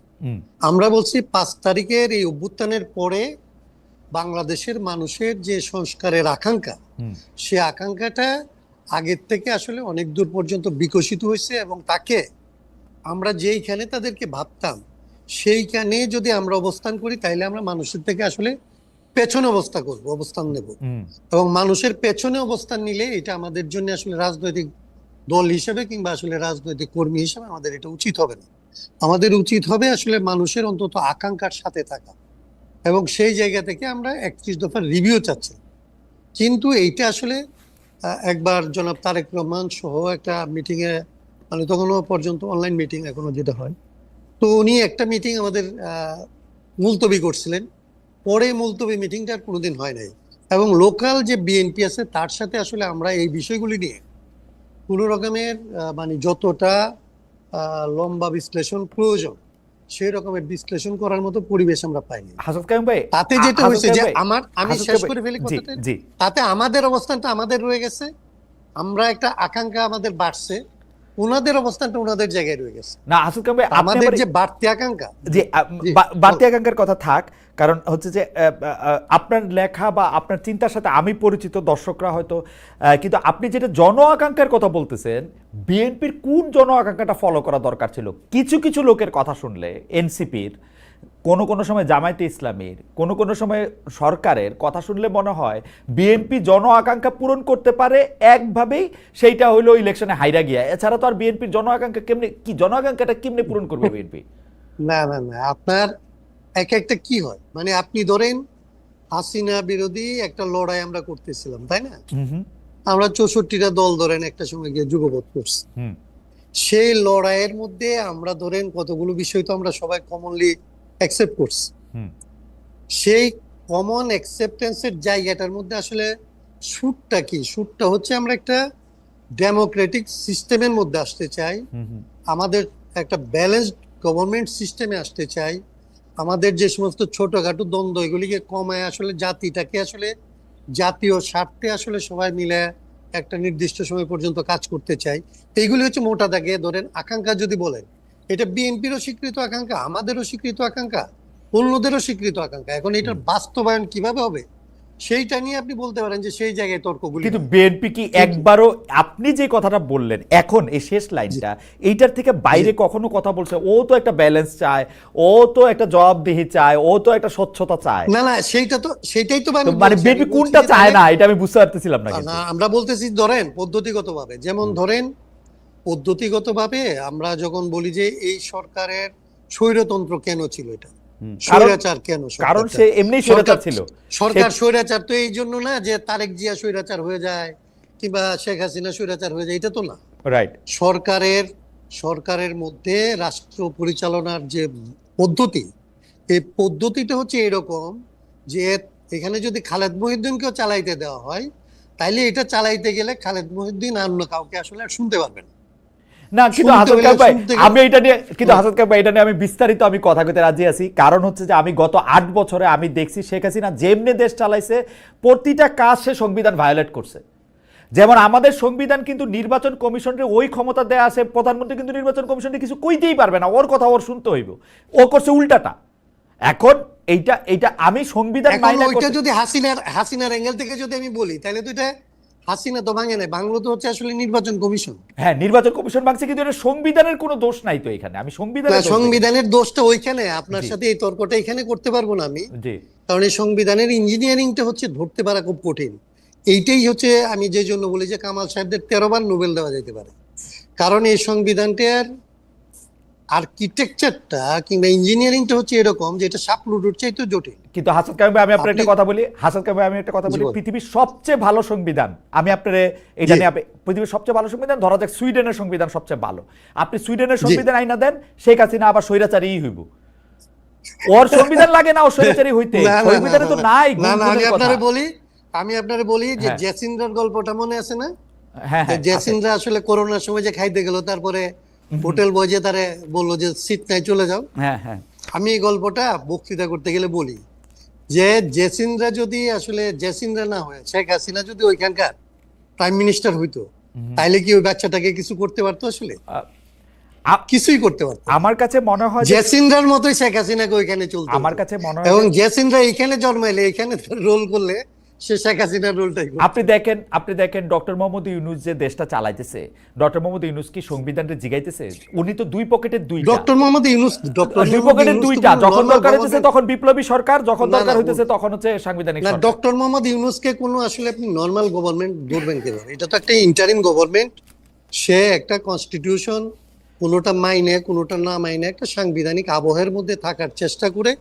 আমরা বলছি ৫ তারিখের এই অভ্যুত্থানের পরে বাংলাদেশের মানুষের যে সংস্কারের আকাঙ্ক্ষা, সে আকাঙ্ক্ষাটা আগের থেকে আসলে অনেক দূর পর্যন্ত বিকশিত হয়েছে, এবং তাকে আমরা যেইখানে তাদেরকে ভাবতাম সেইখানে যদি আমরা অবস্থান করি তাইলে আমরা মানুষের থেকে আসলে পেছনে অবস্থান নেব, এবং মানুষের পেছনে অবস্থান নিলে এটা আমাদের জন্য আসলে রাজনৈতিক দল হিসেবে কিংবা আসলে রাজনৈতিক কর্মী হিসেবে আমাদের এটা উচিত হবে না। আমাদের উচিত হবে আসলে মানুষের অন্তত আকাঙ্ক্ষার সাথে থাকা, এবং সেই জায়গা থেকে আমরা ৩১ দফার রিভিউ চাচ্ছি। কিন্তু এইটা আসলে একবার জনাব তারেক রহমান সহ একটা মিটিং এ, মানে তখনও পর্যন্ত অনলাইন মিটিং এখনো যেটা হয়, তো উনি একটা মিটিং আমাদের মুলতবি করছিলেন, পরে মুলতবি মিটিংটা আর কোনোদিন হয় নাই, এবং লোকাল যে বিএনপি আছে তার সাথে আসলে আমরা এই বিষয়গুলি নিয়ে কোনো রকমের মানে যতটা লম্বা বিশ্লেষণ প্রয়োজন সেই রকমের বিশ্লেষণ করার মতো পরিবেশ আমরা পাইনি। হাসান কাইম ভাই, তাতে যেটা হয়েছে যে আমি শেষ করে ফেলি কথাটা, তাতে আমাদের অবস্থানটা আমাদের রয়ে গেছে, আমরা একটা আকাঙ্ক্ষা আমাদের বাড়ছে, ওনাদের অবস্থানটা ওনাদের জায়গায় রয়ে গেছে। না হাসান কাইম ভাই, আমাদের যে বাড়তি আকাঙ্ক্ষা, যে বাড়তি আকাঙ্ক্ষার কথা থাক, কারণ হচ্ছে যে আপনার লেখা বা আপনার চিন্তার সাথে আমি পরিচিত, দর্শকরা হয়তো, কিন্তু আপনি যেটা জন আকাঙ্ক্ষার কথা বলতেছেন, বিএনপির কোন জন আকাঙ্ক্ষাটা ফলো করা দরকার ছিল? কিছু কিছু লোকের কথা শুনলে, এনসিপির, কোনো সময় জামায়াতে ইসলামীর, কোনো সময় সরকারের কথা শুনলে মনে হয় বিএনপি জন আকাঙ্ক্ষা পূরণ করতে পারে একভাবেই, সেইটা হইলো ইলেকশনে হাইরা গিয়া। এছাড়া তো আর বিএনপির জন আকাঙ্ক্ষা জন আকাঙ্ক্ষাটা কেমনে পূরণ করবে বিএনপি? না, আপনার একটা কি হয়, মানে আপনি ধরেন হাসিনা বিরোধী একটা লড়াই আমরা করতেছিলাম, তাই না? আমরা ৬৪টা দল ধরেন একটা সময় গিয়ে যুগপৎ করছি, সেই লড়াইয়ের মধ্যে আমরা ধরেন কতগুলো বিষয় তো আমরা সবাই কমনলি অ্যাকসেপ্ট করছি। সেই কমন অ্যাকসেপ্টেন্সের জায়গাটার মধ্যে আসলে সুরটা কি? সুরটা হচ্ছে আমরা একটা ডেমোক্রেটিক সিস্টেমের মধ্যে আসতে চাই, আমাদের একটা ব্যালেন্সড গভর্নমেন্ট সিস্টেমে আসতে চাই, আমাদের যে সমস্ত ছোটখাটো দ্বন্দ্ব এগুলিকে কমায় আসলে জাতিটাকে আসলে জাতীয় স্বার্থে আসলে সবাই মিলে একটা নির্দিষ্ট সময় পর্যন্ত কাজ করতে চাই, তো এইগুলি হচ্ছে মোটা দাগে ধরেন আকাঙ্ক্ষা। যদি বলেন এটা বিএনপিরও স্বীকৃত আকাঙ্ক্ষা, আমাদেরও স্বীকৃত আকাঙ্ক্ষা, অন্যদেরও স্বীকৃত আকাঙ্ক্ষা। এখন এটার বাস্তবায়ন কিভাবে হবে সেইটা নিয়ে আপনি বলতে পারেন যে সেই জায়গায় তর্কগুলি। কিন্তু বিএনপি কি একবারও, আপনি যে কথাটা বললেন এখন এই শেষ লাইনটা, এইটার থেকে বাইরে কখনো কথা বলছে? ও তো একটা ব্যালেন্স চায়, ও তো একটা জবাবদিহি চায়, ও তো একটা স্বচ্ছতা চায়। না না, সেটাই তো মানে বিএনপি কোনটা চায় না এটা আমি বুঝতে পারতেছিলাম না। না, আমরা বলতেছি ধরেন পদ্ধতিগতভাবে, যেমন ধরেন পদ্ধতিগতভাবে আমরা যখন বলি যে এই সরকারের স্বৈরতন্ত্র কেন ছিল, এটা স্বৈরাচার কেন, কারণ সে এমনি স্বৈরাচার ছিল। সরকার স্বৈরাচার তো এই জন্য না যে তারেক জিয়া স্বৈরাচার হয়ে যায় কিংবা শেখ হাসিনা স্বৈরাচার হয়ে যায়, এটা তো না। রাইট। সরকারের মধ্যে রাষ্ট্র পরিচালনার যে পদ্ধতি, এই পদ্ধতিটা হচ্ছে এরকম যে এখানে যদি খালেদ মহিউদ্দিনকেও চালাইতে দেওয়া হয়, তাইলে এটা চালাইতে গেলে খালেদ মহিউদ্দিন আর অন্য কাউকে আসলে আর শুনতে পারবেন না। কিন্তু হাসান কাইম ভাই, আমি এটা নিয়ে, কিন্তু হাসান কাইম ভাই এটা নিয়ে আমি বিস্তারিত আমি কথা কইতে রাজি আছি। কারণ হচ্ছে যে আমি গত 8 বছরে আমি দেখছি শেখ হাসিনা যেমনি দেশ চালাইছে প্রতিটা কাজ সে সংবিধান ভায়োলেট করছে। যেমন আমাদের সংবিধান কিন্তু নির্বাচন কমিশনের ওই ক্ষমতা দেয়া আছে, প্রধানমন্ত্রী কিন্তু নির্বাচন কমিশনে কিছু কইতেই পারবে না, ওর কথা ওর শুনতে হইব। ও করছে উল্টাটা। এখন এইটা আমি সংবিধান মাইনা করতে, ওইটা যদি হাসিনার অ্যাঙ্গেল থেকে যদি আমি বলি, তাহলে তো এটা হাসিনা তো ভাঙে নাই, বাংলা তো হচ্ছে আসলে নির্বাচন কমিশন। হ্যাঁ, নির্বাচন কমিশন ভাঙছে, কিন্তু এটা সংবিধানের কোনো দোষ নাই তো এখানে। আমি সংবিধানের দোষটা ওইখানে, আপনার সাথে এই তর্কটা এখানে করতে পারবো না আমি, জি। কারণ এই সংবিধানের ইঞ্জিনিয়ারিংটা হচ্ছে ধরতে পারা খুব কঠিন। এইটাই হচ্ছে আমি যে জন্য বলি যে কামাল সাহেবদের 13 বার নোবেল দেওয়া যেতে পারে, কারণ এই সংবিধানটার আর্কিটেকচারটা কিংবা ইঞ্জিনিয়ারিংটা হচ্ছে এরকম যে এটা সাপ লুডুর চাইতে জটিল। কিন্তু হাসান কাইম ভাই, আমি আপনার একটা কথা বলি, হাসান কাইম ভাই আমি একটা কথা বলি, পৃথিবীর সবচেয়ে ভালো সংবিধান আমি আপনার এটা নিয়ে, পৃথিবীর সবচেয়ে ভালো সংবিধান ধরা যাক সুইডেনের সংবিধান সবচেয়ে ভালো। আপনি সুইডেনের সংবিধান আইনা দেন, শেখ হাসিনা আবার স্বৈরাচারী হইব। ওর সংবিধান লাগে না ও স্বৈরাচারী হইতে, সংবিধানে তো নাই। আমি আপনারে বলি যে জেসিন্দ্রার গল্পটা মনে আছে না? হ্যাঁ, জেসিন্দ্রা আসলে করোনার সময় যে খাইতে গেল, তারপরে হোটেল বয় যে তারে বললো যে সিট নাই, চলে যাও। হ্যাঁ হ্যাঁ, আমি এই গল্পটা বক্তৃতা করতে গেলে বলি যে জেসিন্দ্রা যদি আসলে জেসিন্দ্রা না হয়, শেখ হাসিনা যদি ওইখানকার প্রাইম মিনিস্টার হইতো, তাইলে কি ওই বাচ্চাটাকে কিছু করতে পারতো? আসলে কিছুই করতে পারতো। আমার কাছে মনে হয় জেসিন্দ্রার মতোই শেখ হাসিনাকে ওইখানে চলতো। আমার কাছে মনে হয়, এবং জেসিন্দ্রা এইখানে জন্মাইলে, এখানে রোল করলে সে শেখ হাসিনার রোলটাই করবে। আপনি দেখেন ডক্টর মোহাম্মদ ইউনূস যে দেশটা চালাইতেছে, ডক্টর মোহাম্মদ ইউনূস কি সংবিধানটা জিগাইতেছে? উনি তো দুই পকেটের দুইটা। ডক্টর মোহাম্মদ ইউনূস দুই পকেটের দুইটা, যখন দরকার হইতেছে তখন বিপ্লবী সরকার, যখন দরকার হইতেছে তখন হচ্ছে সাংবিধানিক সরকার। ডক্টর মোহাম্মদ ইউনূসকে কোনো আসলে আপনি নরমাল গভর্নমেন্ট ধরবেন কিভাবে? এটা তো একটা ইন্টারিম গভর্নমেন্ট। সে একটা কনস্টিটিউশন কোনোটা মাইনে কোনোটা না মাইনে একটা সাংবিধানিক আবহের মধ্যে থাকার চেষ্টা করে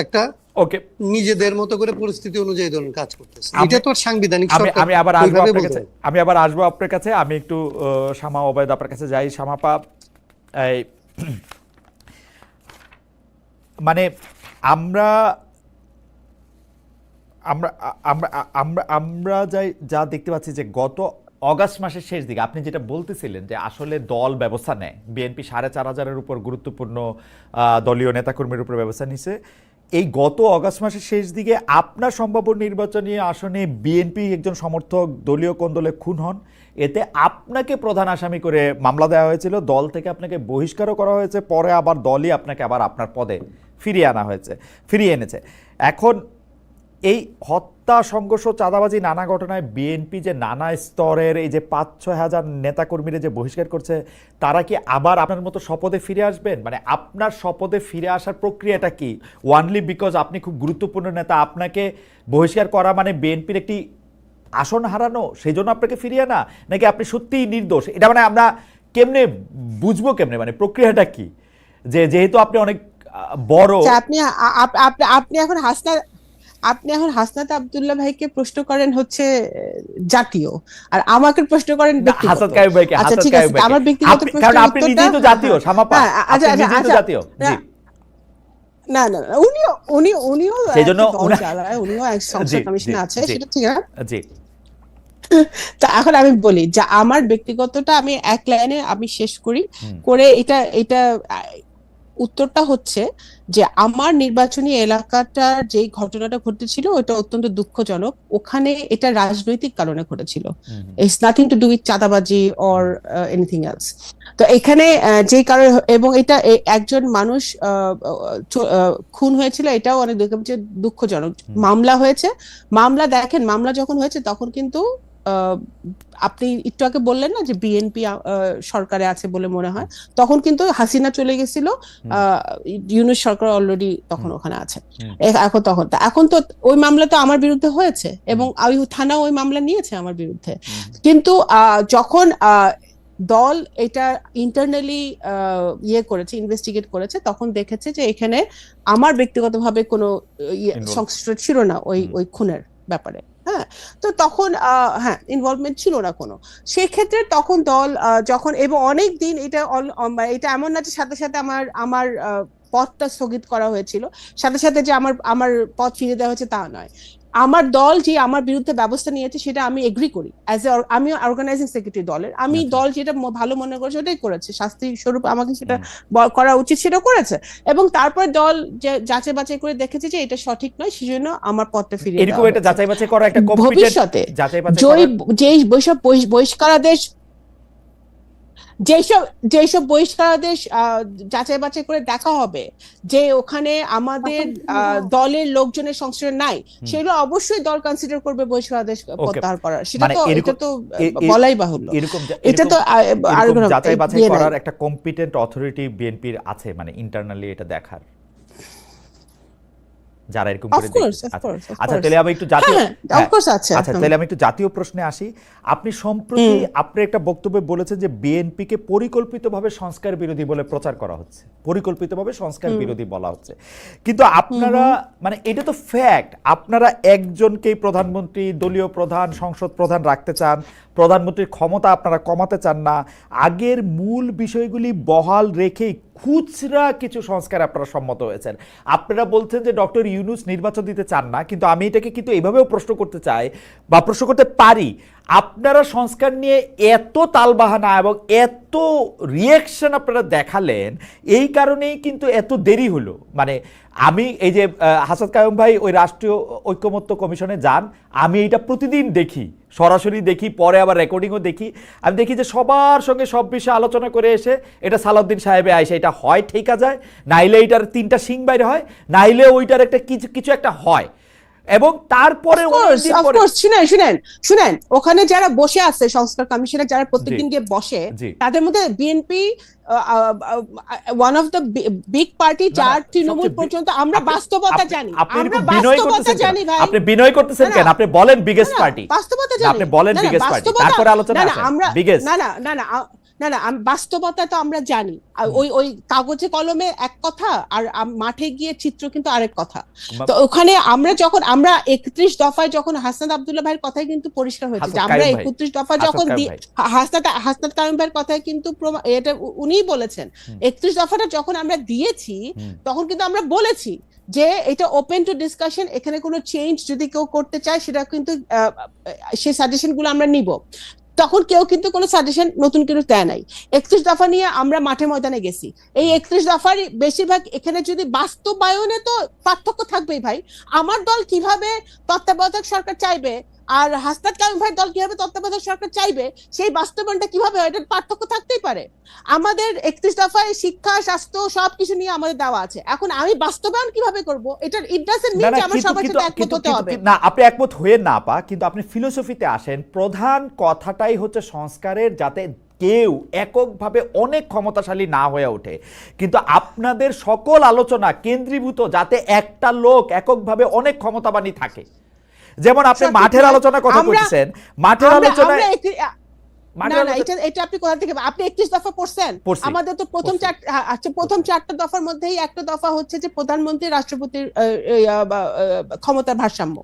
একটা ওকে নিজেদের মতো করে পরিস্থিতি অনুযায়ী ধরুন কাজ করতেছে। এটা তো সাংবিধানিক সরকার। আমি আবার আসবো আপনার কাছে। আমি একটু শামা ওবায়দ আপনার কাছে যাই। শামাপা, এই মানে আমরা আমরা আমরা আমরা আমরা যা দেখতে পাচ্ছি যে গত অগাস্ট মাসের শেষ দিকে আপনি যেটা বলতেছিলেন যে আসলে দল ব্যবস্থা নেয়, বিএনপি 4,500-এর উপর গুরুত্বপূর্ণ দলীয় নেতাকর্মীর উপর ব্যবস্থা নিছে। এই গত অগাস্ট মাসের শেষ দিকে আপনার সম্ভাব্য নির্বাচনী আসনে বিএনপি একজন সমর্থক দলীয় কোন্দলে খুন হন। এতে আপনাকে প্রধান আসামি করে মামলা দেওয়া হয়েছিল, দল থেকে আপনাকে বহিষ্কারও করা হয়েছে, পরে আবার দলই আপনাকে আবার আপনার পদে ফিরিয়ে এনেছে। এখন এই হত্যা, সংঘর্ষ, চাঁদাবাজি, নানা ঘটনায় বিএনপি যে নানা স্তরের এই যে 5-6 হাজার নেতাকর্মীরা যে বহিষ্কার করছে, তারা কি আবার আপনার মতো শপথে ফিরে আসবেন? মানে আপনার শপথে ফিরে আসার প্রক্রিয়াটা কি? ওয়ানলি বিকজ আপনি খুব গুরুত্বপূর্ণ নেতা, আপনাকে বহিষ্কার করা মানে বিএনপির একটি আসন হারানো, সেই জন্য আপনাকে ফিরিয়ে আনা, নাকি আপনি সত্যিই নির্দোষ? এটা মানে আমরা কেমনে বুঝবো, কেমনে মানে প্রক্রিয়াটা কি? যেহেতু আপনি অনেক বড়, আপনি এখন হাসনাত আব্দুল্লাহ ভাইকে প্রশ্ন করেন হচ্ছে জাতীয়, আর আমাকে প্রশ্ন করেন হাসান কাইম ভাইকে। আচ্ছা ঠিক আছে, আমার ব্যক্তিগত প্রশ্ন, কারণ আপনি নিজেই তো জাতীয়। শামাপা, আপনি নিজেই তো জাতীয়। জি, না না, উনিও সেজন্য উনিও এক সংসদ কমিশনে আছে, সেটা ঠিক আছে। জি, তা এখন আমি বলি যে আমার ব্যক্তিগতটা আমি এক লাইনে আমি শেষ করি করে এটা এটা উত্তরটা হচ্ছে যে আমার নির্বাচনী এলাকাটার যে ঘটনাটা ঘটেছিল ওটা অত্যন্ত দুঃখজনক। ওখানে এটা রাজনৈতিক কারণে ঘটেছিল, it's nothing to do with চাঁদাবাজি অর এনিথিং এলস। তো এখানে যে কারণে, এবং এটা একজন মানুষ খুন হয়েছিল, এটাও অনেক দুঃখজনক। মামলা হয়েছে, মামলা দেখেন, মামলা যখন হয়েছে তখন কিন্তু আপনি একটু আগে বললেন না যে বিএনপি সরকারে আছে বলে মনে হয়, তখন কিন্তু হাসিনা চলে গেছিল, ইউনূস সরকার অলরেডি তখন ওখানে আছে। এখন তো ওই মামলা তো আমার বিরুদ্ধে হয়েছে এবং ওই থানা ওই মামলা নিয়েছে আমার বিরুদ্ধে, কিন্তু যখন দল এটা ইন্টারনালি করেছে, ইনভেস্টিগেট করেছে, তখন দেখেছে যে এখানে আমার ব্যক্তিগতভাবে কোনো সংশ্লিষ্ট ছিল না ওই খুনের ব্যাপারে। হ্যাঁ, তো তখন হ্যাঁ ইনভলভমেন্ট ছিল না কোনো। সেক্ষেত্রে তখন দল যখন, এবং অনেক দিন এটা এমন না যে সাথে সাথে আমার পদটা স্থগিত করা হয়েছিল, সাথে সাথে যে আমার পদ ফিরে দেওয়া হয়েছে তা নয়। আমার দল যে আমার বিরুদ্ধে ব্যবস্থা নিয়েছে সেটা আমি এগ্রি করি, আমি অর্গানাইজিং সেক্রেটারি দলের, আমি দল যেটা ভালো মনে করেছে ওটাই করেছে, শাস্তি স্বরূপ আমাকে সেটা করা উচিত সেটা করেছে, এবং তারপর দল যাচাই বাছাই করে দেখেছে যে এটা সঠিক নয়, সেজন্য আমার পদটা ফিরিয়ে দেওয়া এরকম একটা যাচাই বাছাই করা একটা ভবিষ্যতে যেসব বহিষ্কারাদেশ যেসব বহিষ্কারাদেশ যাচাই বাছাই করে দেখা হবে যে ওখানে আমাদের দলের লোকজনের সংশ্রয় নাই, সেগুলো অবশ্যই দল কনসিডার করবে বহিষ্কারাদেশ প্রত্যাহার করার। সেটা তো এটা তো বলাই বাহুল্য। এটা তো যাচাই বাছাই করার একটা কম্পিটেন্ট অথরিটি বিএনপির আছে, মানে ইন্টারনালি এটা দেখার, যারা এরকম করে দেখে। আচ্ছা, তাহলে আমি একটু জাতীয় তাহলে আমি একটু জাতীয় প্রশ্নে আসি। আপনি সম্প্রতি আপনার একটা বক্তব্যে বলেছেন যে বিএনপিকে পরিকল্পিতভাবে সংস্কার বিরোধী বলে প্রচার করা হচ্ছে, পরিকল্পিতভাবে সংস্কার বিরোধী বলা হচ্ছে, কিন্তু আপনারা মানে এটা তো ফ্যাক্ট, আপনারা একজনকেই প্রধানমন্ত্রী, দলীয় প্রধান, সংসদ প্রধান রাখতে চান, প্রধানমন্ত্রীর ক্ষমতা আপনারা কমাতে চান না, আগের মূল বিষয়গুলি বহাল রেখেই খুচরা কিছু সংস্কার আপনারা সম্মত হয়েছেন। আপনারা বলছেন যে ডক্টর ইউনূস নির্বাচন দিতে চান না, কিন্তু আমি এটাকে কিন্তু এইভাবেও প্রশ্ন করতে চাই বা প্রশ্ন করতে পারি, আপনারা সংস্কার নিয়ে এত তালবাহানা এবং এত রিয়াকশন আপনারা দেখালেন, এই কারণেই কিন্তু এত দেরি হলো। মানে আমি এই যে হাসান কায়ুম ভাই ওই রাষ্ট্রীয় ঐকমত্য কমিশনে যান, আমি এটা প্রতিদিন দেখি, সরাসরি দেখি, পরে আবার রেকর্ডিংও দেখি। আমি দেখি যে সবার সঙ্গে সব বিষয়ে আলোচনা করে এসে এটা সালাউদ্দিন সাহেবে আইসা এটা হয় ঠিকা যায়, নাইলে এইটার 3টা শিং বাইরে হয়, নাইলে ওইটার একটা কিছু একটা হয়, এবং তারপরে শুনেন ওখানে যারা বসে আছে সংস্কার কমিশনে, যারা প্রত্যেকদিন গিয়ে বসে, তাদের মধ্যে BNP one of the big party, যার তৃণমূল পর্যন্ত। আমরা বাস্তবতা জানি, আমরা বাস্তবতা জানি ভাই। আপনি বিনয় করতেছেন কেন? আপনি বলেন বিগেস্ট পার্টি, বাস্তবতা জানি, আপনি বলেন বিগেস্ট পার্টি, তারপরে আলোচনা আসেন বিগেস্ট। না বাস্তবতা তো আমরা জানি, ওই কাগজে কলমে এক কথা আর মাঠে গিয়ে চিত্র কিন্তু আরেক কথা। তো ওখানে আমরা 31 দফায় যখন হাসনাত আব্দুল্লাহ ভাইয়ের কথাই কিন্তু পরিষ্কার হয়েছে যে আমরা 31 দফা যখন হাসনাত কায়ুম ভাইয়ের কথাই কিন্তু এটা উনিই বলেছেন, 31 দফাটা যখন আমরা দিয়েছি তখন কিন্তু আমরা বলেছি যে এটা ওপেন টু ডিসকাশন, এখানে কোনো চেঞ্জ যদি কেউ করতে চায় সেটা কিন্তু সেই সাজেশন গুলো আমরা নিব। তখন কেউ কিন্তু কোনো সাজেশন নতুন কিছু দেয় নাই। 31 দফা নিয়ে আমরা মাঠে ময়দানে গেছি। এই 31 দফার বেশিরভাগ এখানে যদি বাস্তবায়নে তো পার্থক্য থাকবেই ভাই। আমার দল কিভাবে তত্ত্বাবধায়ক সরকার চাইবে আর হাসনাত কায়ুম ভাই দল কিভাবে তত্ত্বাবধায়ক সরকার চাইবে, সেই বাস্তবায়নটা কিভাবে হয়, এটার পার্থক্য থাকতেই পারে। আমাদের 31 দফায় শিক্ষা, স্বাস্থ্য সবকিছু নিয়ে আমাদের দেওয়া আছে। এখন আমি বাস্তবায়ন কিভাবে করব, এটা ইট ডাজন্ট মিন যে আমরা সবার সাথে একমত হতে হবে না। আপনি একমত হয়ে না পা, কিন্তু আপনি ফিলোসফিতে আসেন। প্রধান কথাটাই হচ্ছে সংস্কারের, যাতে কেউ এককভাবে অনেক ক্ষমতাশালী না হয়ে ওঠে, কিন্তু আপনাদের সকল আলোচনা কেন্দ্রীভূত যাতে একটা লোক এককভাবে অনেক ক্ষমতাবানী থাকে। যেমন আপনি মাঠের আলোচনার কথা বলছেন, মাঠের আলোচনায় এটা আপনি কোথা থেকে, আপনি 31 দফা পড়ছেন? আমাদের তো প্রথম 4টা দফার মধ্যেই একটা দফা হচ্ছে যে প্রধানমন্ত্রী রাষ্ট্রপতির ক্ষমতার ভারসাম্য।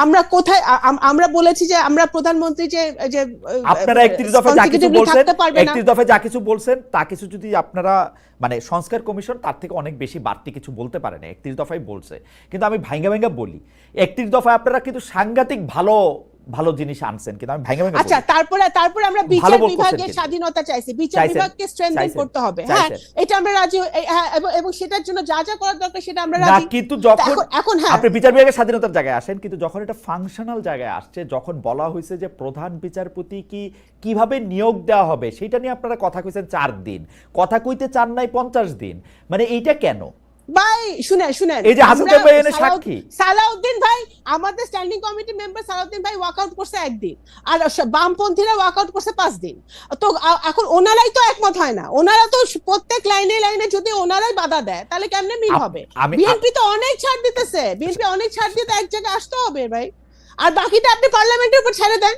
আমরা কোথায় আমরা বলেছি যে আমরা প্রধানমন্ত্রী যে আপনারা 31 দফা যা কিছু বলছেন, 31 দফা যা কিছু বলছেন তা কিছু যদি আপনারা মানে সংস্কার কমিশন তার থেকে অনেক বেশি বাড়তি কিছু বলতে পারে না, 31 দফাই বলছে। কিন্তু আমি ভাঙ্গা বলি, 31 দফায় আপনারা কিন্তু সাংঘাতিক ভালো ভালো জিনিস আনছেন, কিন্তু আমি ভেঙে ভেঙে আচ্ছা, বলি। তারপরে আমরা ভালো বিচার বলতেছেন বিভাগের কিন্তু। স্বাধীনতা চাইছি, বিচার চাইছেন, বিভাগকে স্ট্রেংথেন চাইছেন, করতে হবে, হ্যাঁ চাইছেন। এটা আমরা রাজি, এবং সেটার জন্য যা যা করার দরকার সেটা আমরা না, রাজি। কিন্তু তো যখন এখন হ্যাঁ, আপনি বিচার বিভাগের স্বাধীনতার জায়গায় আসেন, কিন্তু যখন এটা ফাংশনাল জায়গায় আসছে, যখন বলা হয়েছে যে প্রধান বিচারপতি কিভাবে নিয়োগ দেওয়া হবে, সেটা নিয়ে আপনারা কথা কইছেন 4 দিন, কথা কইতে চান নাই 50 দিন, মানে এইটা কেন? ভাই শুনেন, এই যে হাসান ভাই এনে সাক্ষী, সালাউদ্দিন ভাই, আমাদের স্ট্যান্ডিং কমিটি মেম্বার সালাউদ্দিন ভাই ওয়াকআউট করছে 1 দিন, আর বামপন্থীরা ওয়াকআউট করছে 5 দিন। তো এখন ওনারাই তো একমত হয় না, ওনারা তো প্রত্যেক লাইনে লাইনে যদি ওনারাই বাধা দেয় তাহলে কেমনে মিল হবে? বিএনপি তো অনেক ছাড় দিতেছে, বিএনপি অনেক ছাড় দিতে এক জায়গায় আসতে হবে ভাই, আর বাকিটা আপনি পার্লামেন্টের উপর ছেড়ে দেন।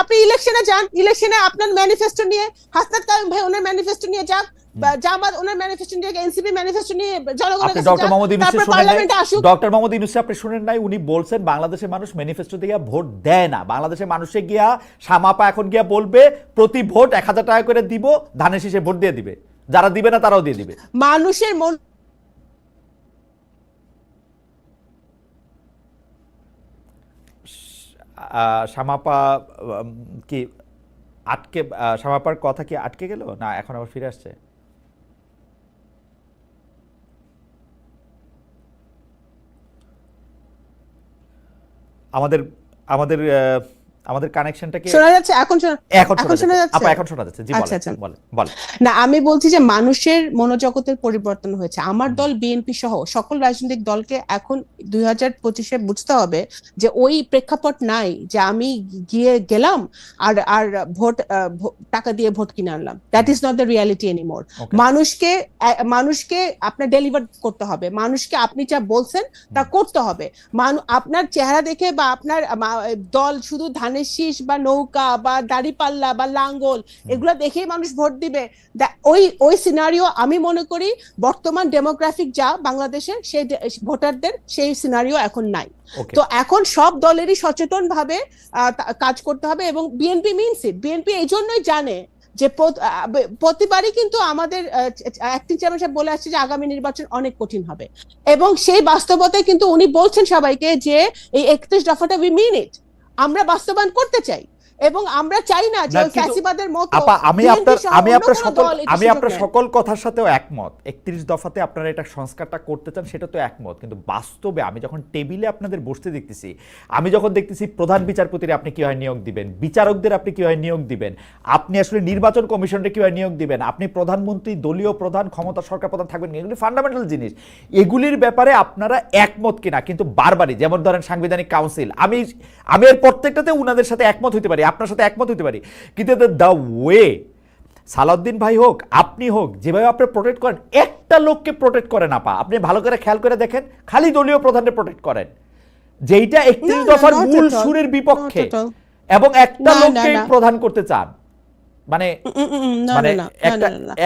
আপনি ইলেকশনে যান, ইলেকশনে আপনার ম্যানিফেস্টো নিয়ে, হাসনাত কাইম ভাই ওনার ম্যানিফেস্টো নিয়ে যাক, জামাত ওনার ম্যানিফেস্টো নিয়ে, এনসিপি ম্যানিফেস্টো নিয়ে জনগণের কাছে ডক্টর মোহাম্মদ ইউনূস তারপর শুনেন নাই? পার্লামেন্টে আসুক। ডক্টর মোহাম্মদ ইউনূস আপনি শুনেন নাই? উনি বলছেন বাংলাদেশের মানুষ ম্যানিফেস্টো দিয়ে ভোট দেয় না, বাংলাদেশের মানুষে গিয়া সামাপা এখন গিয়া বলবে প্রতি ভোট 1000 টাকা করে দিব, ধানের শীষে ভোট দিয়ে দিবে, যারা দিবে না তারাও দিয়ে দিবে। মানুষের মন সামাপা কি আটকে, সামাপার কথা কি আটকে গেল না এখন আবার ফিরে আসছে? আমাদের আমাদের আমাদের কানেকশনটা কি শোনা যাচ্ছে? এখন এখন শোনা যাচ্ছে? আপা এখন শোনা যাচ্ছে, জি আচ্ছা, আচ্ছা। বলেন বলেন। না, আমি বলছি যে মানুষের মনোজগতের পরিবর্তন হয়েছে। আমার দল বিএনপি সহ সকল রাজনৈতিক দলকে এখন 2025-এ বুঝতে হবে যে ওই প্রেক্ষাপট নাই যে আমি গেলাম আর আর টাকা দিয়ে ভোট কিনে আনলাম। That is not the reality anymore. মানুষকে আপনার ডেলিভার করতে হবে, মানুষকে আপনি যা বলছেন তা করতে হবে। আপনার চেহারা দেখে বা আপনার দল শুধু ধানের শীষ বা নৌকা বা দাড়িপাল্লা বা লাঙ্গল এগুলা দেখেই মানুষ ভোট দিবে, ওই সিনারিও আমি মনে করি বর্তমান ডেমোগ্রাফিক যা বাংলাদেশের সেই ভোটারদের সেই সিনারিও এখন নাই। তো এখন সব দলেরই সচেতন ভাবে কাজ করতে হবে, এবং বিএনপি মিনস ইট। বিএনপি এই জন্যই জানে যে প্রতিবারই কিন্তু আমাদের অ্যাক্টিং চেয়ারম্যান সাহেব বলে আসছে যে আগামী নির্বাচন অনেক কঠিন হবে, এবং সেই বাস্তবতায় কিন্তু উনি বলছেন সবাইকে যে এই 31 দফাটা উই মিন ইট, আমরা বাস্তবায়ন করতে চাই, এবং আমরা চাই না যে ফ্যাসিবাদের মতো। আমি আপনার সকল কথার সাথেও একমত। 31 দফাতে আপনারা এটা সংস্কারটা করতে চান, সেটা তো একমত, কিন্তু বাস্তবে আমি যখন টেবিলে আপনাদের বসতে দেখতেছি, আমি যখন দেখতেছি প্রধান বিচারপতির আপনি কিভাবে নিয়োগ দিবেন, বিচারকদের আপনি কিভাবে নিয়োগ দিবেন, আপনি আসলে নির্বাচন কমিশনকে কিভাবে নিয়োগ দিবেন, আপনি প্রধানমন্ত্রী দলীয় প্রধান ক্ষমতা সরকার প্রধান থাকবেন, এগুলি ফান্ডামেন্টাল জিনিস, এগুলির ব্যাপারে আপনারা একমত কিনা। কিন্তু বারবারই যেমন ধরেন সাংবিধানিক কাউন্সিল, আমি এর প্রত্যেকটাতে উনাদের সাথে একমত হইতে পারি, আপনার সাথে একমত হইতে পারি, কিন্তু দ্য ওয়ে সালাউদ্দিন ভাই হোক আপনি হোক যেভাবে আপনি প্রোটেক্ট করেন, একটা লোককে প্রোটেক্ট করেন আপা, আপনি ভালো করে খেয়াল করে দেখেন, খালি দলীয় প্রধানকে প্রোটেক্ট করেন, যেইটা 31 দফার মূল সুরের বিপক্ষে, এবং একটা লোককে প্রধান করতে চান, মানে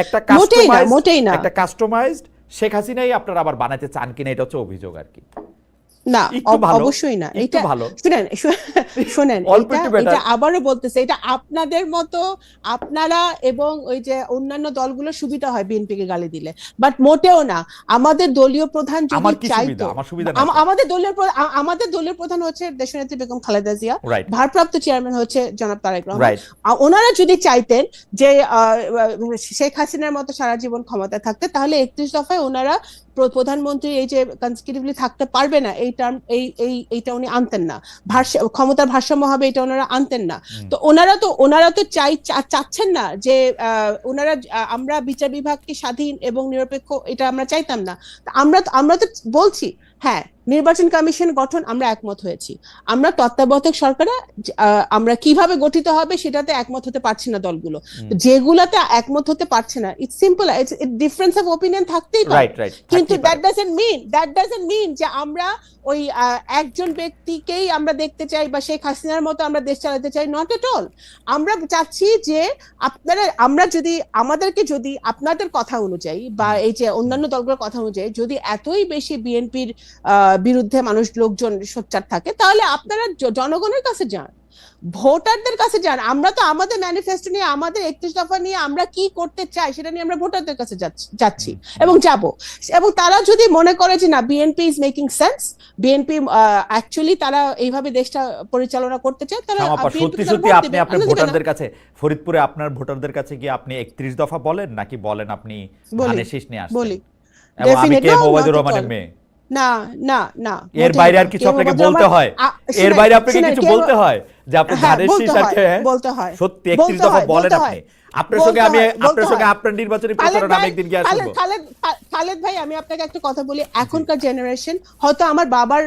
একটা কাস্টমাইজড শেখ হাসিনাই আপনারা আবার বানাতে চান কিনা, এটা হচ্ছে অভিযোগ আর কি। না, অবশ্যই না। এটা শুনেন, এটা আবারও বলতেছে, এটা আপনাদের মতো আপনারা এবং ওই যে অন্যান্য দলগুলো সুবিধা হয় বিএনপিকে গালি দিলে, বাট মোটেও না। আমাদের দলীয় প্রধান যদি চাইতো, আমাদের দলীয় প্রধান হচ্ছে দেশনেত্রী বেগম খালেদা জিয়া, ভারপ্রাপ্ত চেয়ারম্যান হচ্ছে জনাব তারেক রহমান। ওনারা যদি চাইতেন যে শেখ হাসিনার মতো সারা জীবন ক্ষমতায় থাকতে, তাহলে 31 দফায় ওনারা প্রধানমন্ত্রী এই যে কনসিকিউটিভলি থাকতে পারবে না এইটা উনি আনতেন না, ক্ষমতার ভারসাম্য হবে এটা ওনারা আনতেন না। তো ওনারা তো চাচ্ছেন না যে আমরা বিচার বিভাগকে স্বাধীন এবং নিরপেক্ষ, এটা আমরা চাইতাম না। আমরা তো বলছি হ্যাঁ নির্বাচন কমিশন গঠন আমরা একমত হয়েছি, আমরা তত্ত্বাবধায়ক সরকারে আমরা কিভাবে গঠিত হবে সেটাতে একমত হতে পারছি না দলগুলো, যেগুলাতে একমত হতে পারছে না, it's simple, it's difference of opinion থাকতেই পারে, কিন্তু দ্যাট ডাজন্ট মিন যে আমরা ওই একজন ব্যক্তিকেই আমরা দেখতে চাই বা শেখ হাসিনার মতো আমরা দেশ চালাতে চাই, নট এট অল। আমরা চাচ্ছি যে আমাদেরকে যদি আপনাদের কথা অনুযায়ী বা এই যে অন্যান্য দলগুলোর কথা অনুযায়ী যদি এতই বেশি বিএনপির বিরুদ্ধে লোকজন সোচ্চার থাকে, তাহলে আপনারা জনগণের কাছে যান, ভোটারদের কাছে যান। আমরা তো আমাদের ম্যানিফেস্টো নিয়ে, আমাদের 31 দফা নিয়ে আমরা কি করতে চাই সেটা নিয়ে আমরা ভোটারদের কাছে যাচ্ছি এবং যাব। এবং তারা যদি মনে করে যে না, BNP is making sense, BNP actually তারা এইভাবে দেশটা পরিচালনা করতে চায়, তারা সত্যি সত্যি আপনি আপনার ভোটারদের কাছে, ফরিদপুরে আপনার ভোটারদের কাছে গিয়ে আপনি 31 দফা বলেন নাকি বলেন আপনি ধানের শীষ নিয়ে আসছেন? বলি এবং আমি কে ওবায়দুর রহমানের মেয়ে? না না না, এর বাইরে আর কিছু আপনাকে বলতে হয়? এর বাইরে আপনাকে কিছু বলতে হয় যে আপনি ধানের শীষ আর বলতে হয়? সত্যি 31 দফা বলেন আপনি? আপনার সঙ্গে আমি আপনার নির্বাচনী প্রচারণা আমি একদিন গিয়ে আসবো। খালেদ ভাই, আমি আপনাকে একটা কথা বলি, এখনকার জেনারেশন হয়তো আমার বাবার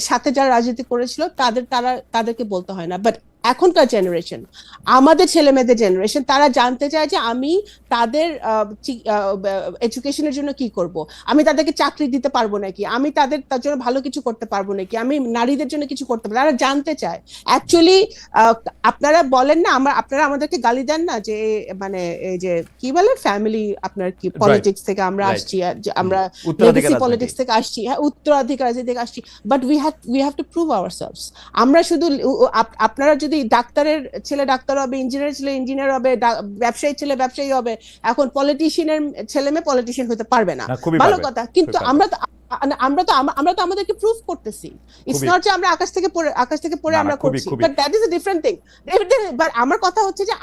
সাথে যারা রাজনীতি করেছিল তাদেরকে বলতে হয় না, বাট এখনকার জেনারেশন, আমাদের ছেলে মেয়েদের জেনারেশন, তারা জানতে চায় যে আমি তাদের এডুকেশনের জন্য কি করব, আমি তাদেরকে চাকরি দিতে পারবো নাকি, আমি তার জন্য ভালো কিছু করতে পারবো নাকি, আমি নারীদের জন্য কিছু করতে পারবো, তারা জানতে চায়। অ্যাকচুয়ালি আপনারা বলেন না, আপনারা আমাদেরকে গালি দেন না যে মানে এই যে কি বলে ফ্যামিলি, আপনার কি পলিটিক্স থেকে আমরা আসছি, আমরা লেগেসি পলিটিক্স থেকে আসছি, হ্যাঁ উত্তরাধিকার থেকে আসছি, but we have to prove ourselves. আমরা শুধু আপনারা যদি ডাক্তারের ছেলে ডাক্তার হবে, ইঞ্জিনিয়ার ছেলে ইঞ্জিনিয়ার হবে, ব্যবসায়ী ছেলে ব্যবসায়ী হবে, এখন পলিটিশিয়ানের ছেলে মেয়ে পলিটিশিয়ান হতে পারবে না, ভালো কথা, কিন্তু আমরা তো আমাদেরকে প্রুভ করতেছি। ইটস নট যে আমরা আকাশ থেকে পড়ে আমরা করছি, but that is a different thing. But আমার কথা হচ্ছে যে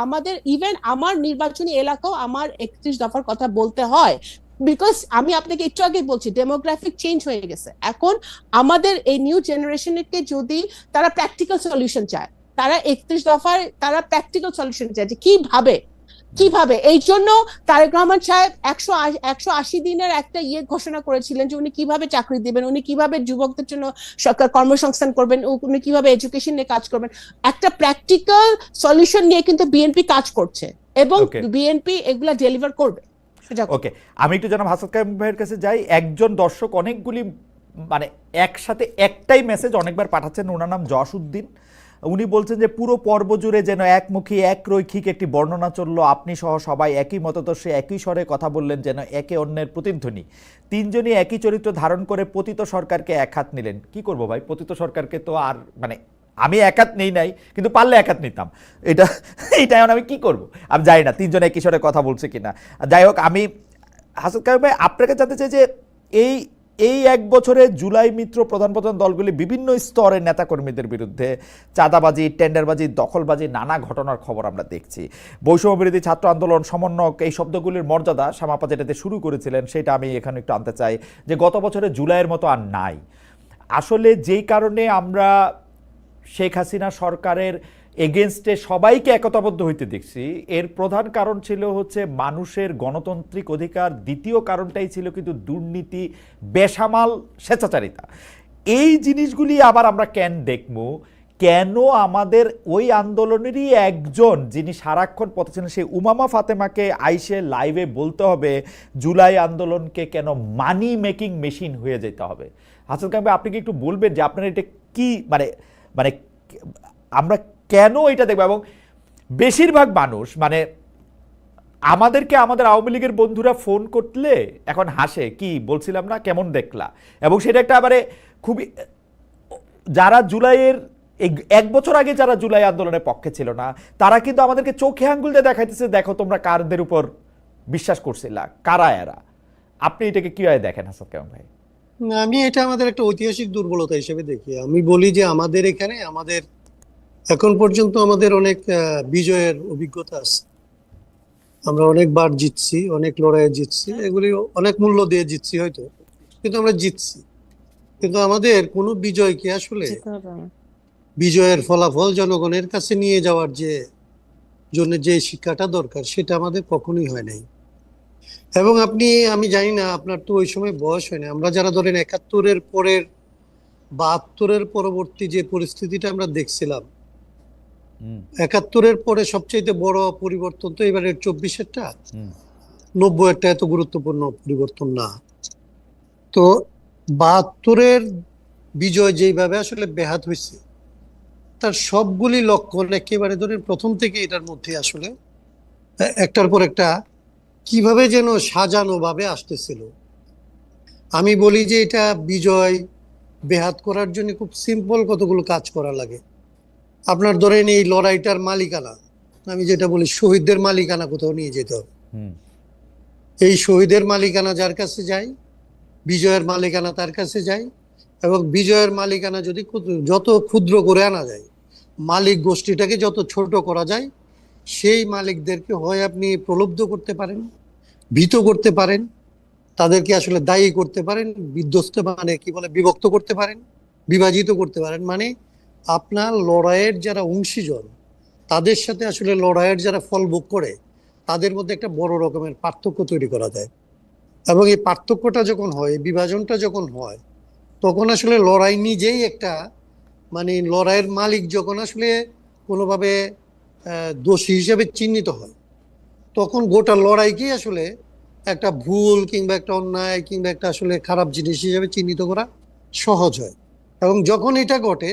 আমাদের ইভেন আমার নির্বাচনী এলাকাও আমার 31 দফার কথা বলতে হয়, বিকজ আমি আপনাকে একটু আগে বলছি ডেমোগ্রাফিক চেঞ্জ হয়ে গেছে। এখন আমাদের এই নিউ জেনারেশনকে যদি তারা প্র্যাকটিক্যাল সলিউশন চায়, তারা 31 দফার তারা প্র্যাকটিক্যাল সলিউশন চায় যে কিভাবে এই জন্য তারেক রহমান সাহেব 180 দিনের একটা ঘোষণা করেছিলেন যে উনি কিভাবে চাকরি দিবেন, উনি কিভাবে যুবকদের জন্য সরকার কর্মসংস্থান করবেন, উনি কিভাবে এডুকেশন নিয়ে কাজ করবেন। একটা প্র্যাকটিক্যাল সলিউশন নিয়ে কিন্তু বিএনপি কাজ করছে এবং বিএনপি এগুলা ডেলিভার করবে। ওকে, আমি একটু জনাব হাসান কায়েম ভাইয়ের কাছে যাই। একজন দর্শক অনেকগুলি মানে একসাথে একটাই মেসেজ অনেকবার পাঠাচ্ছেন, ওনার নাম জসউদ্দিন। উনি বলছেন যে পুরো পর্ব জুড়ে যেন একমুখী এক রৈখিক একটি বর্ণনা চললো, আপনি সহ সবাই একই মতাদর্শে একই স্বরে কথা বললেন, যেন একে অন্যের প্রতিধ্বনি। তিনজনই একই চরিত্র ধারণ করে পতিত সরকারকে এক হাত নিলেন। কি করব ভাই, পতিত সরকারকে তো আর মানে আমি এক হাত নেই নাই, কিন্তু পারলে এক হাত নিতাম, এটা এখন আমি কি করব? আমি জানি না তিনজনে একই স্বরে কথা বলছে কিনা। যাই হোক, আমি হাসান কায়েম ভাই আপনাকে জানতে চাই যে এই এক বছরে জুলাই মিত্র প্রধান দলগুলি বিভিন্ন স্তরের নেতাকর্মীদের বিরুদ্ধে চাঁদাবাজি, টেন্ডারবাজি, দখলবাজি, নানা ঘটনার খবর আমরা দেখছি। বৈষম্য বিরোধী ছাত্র আন্দোলন, সমন্বয়ক, এই শব্দগুলির মর্যাদা শামাপা যেটাতে শুরু করেছিলেন সেটা আমি এখানে একটু আনতে চাই যে গত বছরে জুলাইয়ের মতো আর নাই। আসলে যেই কারণে আমরা শেখ হাসিনা সরকারের এগেনস্টে সবাইকে একতাবদ্ধ হইতে দেখছি, এর প্রধান কারণ ছিল হচ্ছে মানুষের গণতান্ত্রিক অধিকার, দ্বিতীয় কারণটাই ছিল কিন্তু দুর্নীতি, বেসামাল স্বেচ্ছাচারিতা। এই জিনিসগুলি আবার আমরা কেন আমাদের ওই আন্দোলনেরই একজন যিনি সারাক্ষণ পথে ছিলেন সেই উমামা ফাতেমাকে আইসে লাইভে বলতে হবে জুলাই আন্দোলনকে কেন মানি মেকিং মেশিন হয়ে যেতে হবে? হাসান কায়েম ভাই, আপনি কি একটু বলবেন যে আপনার এটা কি মানে আমরা কেন এটা দেখবো? এবং বেশিরভাগ মানুষ মানে আমাদেরকে আমাদের আওয়ামী লীগের বন্ধুরা ফোন করলে এখন হাসে, কি বলছিলাম না, কেমন দেখলা, এবং সেটা একটা মানে খুবই, যারা জুলাইয়ের এক বছর আগে যারা জুলাই আন্দোলনের পক্ষে ছিল না তারা কিন্তু আমাদেরকে চোখে আঙ্গুল দিয়ে দেখাইতেছে, দেখো তোমরা কারদের উপর বিশ্বাস করছিলা, কারা এরা। আপনি এটাকে কিভাবে দেখেন হাসান কায়েম ভাই? আমি এটা আমাদের একটা ঐতিহাসিক দুর্বলতা হিসেবে দেখি। আমি বলি যে আমাদের এখানে এখন পর্যন্ত আমাদের অনেক বিজয়ের অভিজ্ঞতা আছে, আমরা অনেকবার জিতছি, অনেক লড়াইয়ে জিতছি, এগুলি অনেক মূল্য দিয়ে জিতছি হয়তো, কিন্তু আমরা জিতছি। কিন্তু আমাদের কোনো বিজয়কে আসলে বিজয়ের ফলাফল জনগণের কাছে নিয়ে যাওয়ার জন্য যে শিক্ষাটা দরকার সেটা আমাদের কখনোই হয় নাই। এবং আমি জানি না, আপনার তো ওই সময় বয়স হয় না, আমরা যারা ধরেন 71-এর পরের 72-এর পরবর্তী যে পরিস্থিতিটা আমরা দেখছিলাম, 71-এর পরে সবচেয়ে বড় পরিবর্তন তো এবারের 24-এরটা, 90-এরটা এত গুরুত্বপূর্ণ পরিবর্তন না। তো 72-এর বিজয় যেইভাবে আসলে ব্যাহত হয়েছে তার সবগুলি লক্ষণ একেবারে ধরেন প্রথম থেকে এটার মধ্যে আসলে একটার পর একটা কিভাবে যেন সাজানো ভাবে আসতেছিল। আমি বলি যে এটা বিজয় ব্যাহত করার জন্য খুব সিম্পল কতগুলো কাজ করা লাগে। আপনার ধরেন এই লড়াইটার মালিকানা, আমি যেটা বলি শহীদদের মালিকানা কোথাও নিয়ে যেতে হবে। হুম। এই শহীদের মালিকানা যার কাছে যায়, বিজয়ের মালিকানা তার কাছে যায়, এবং বিজয়ের মালিকানা যদি যত ক্ষুদ্র করে আনা যায়, মালিক গোষ্ঠীটাকে যত ছোট করা যায়, সেই মালিকদেরকে হয় আপনি প্রলুব্ধ করতে পারেন, ভীত করতে পারেন, তাদেরকে আসলে দায়ী করতে পারেন, বিধ্বস্ত মানে কি বলে বিভক্ত করতে পারেন, বিভাজিত করতে পারেন। মানে আপনার লড়াইয়ের যারা অংশীজন, তাদের সাথে আসলে লড়াইয়ের যারা ফল ভোগ করে, তাদের মধ্যে একটা বড় রকমের পার্থক্য তৈরি করা যায়। এবং এই পার্থক্যটা যখন হয়, বিভাজনটা যখন হয়, তখন আসলে লড়াই নিজেই একটা মানে লড়াইয়ের মালিক যখন আসলে কোনোভাবে দোষী হিসেবে চিহ্নিত হয়, তখন গোটা লড়াইকেই আসলে একটা ভুল কিংবা একটা অন্যায় কিংবা একটা আসলে খারাপ জিনিস হিসেবে চিহ্নিত করা সহজ হয়। এবং যখন এটা ঘটে,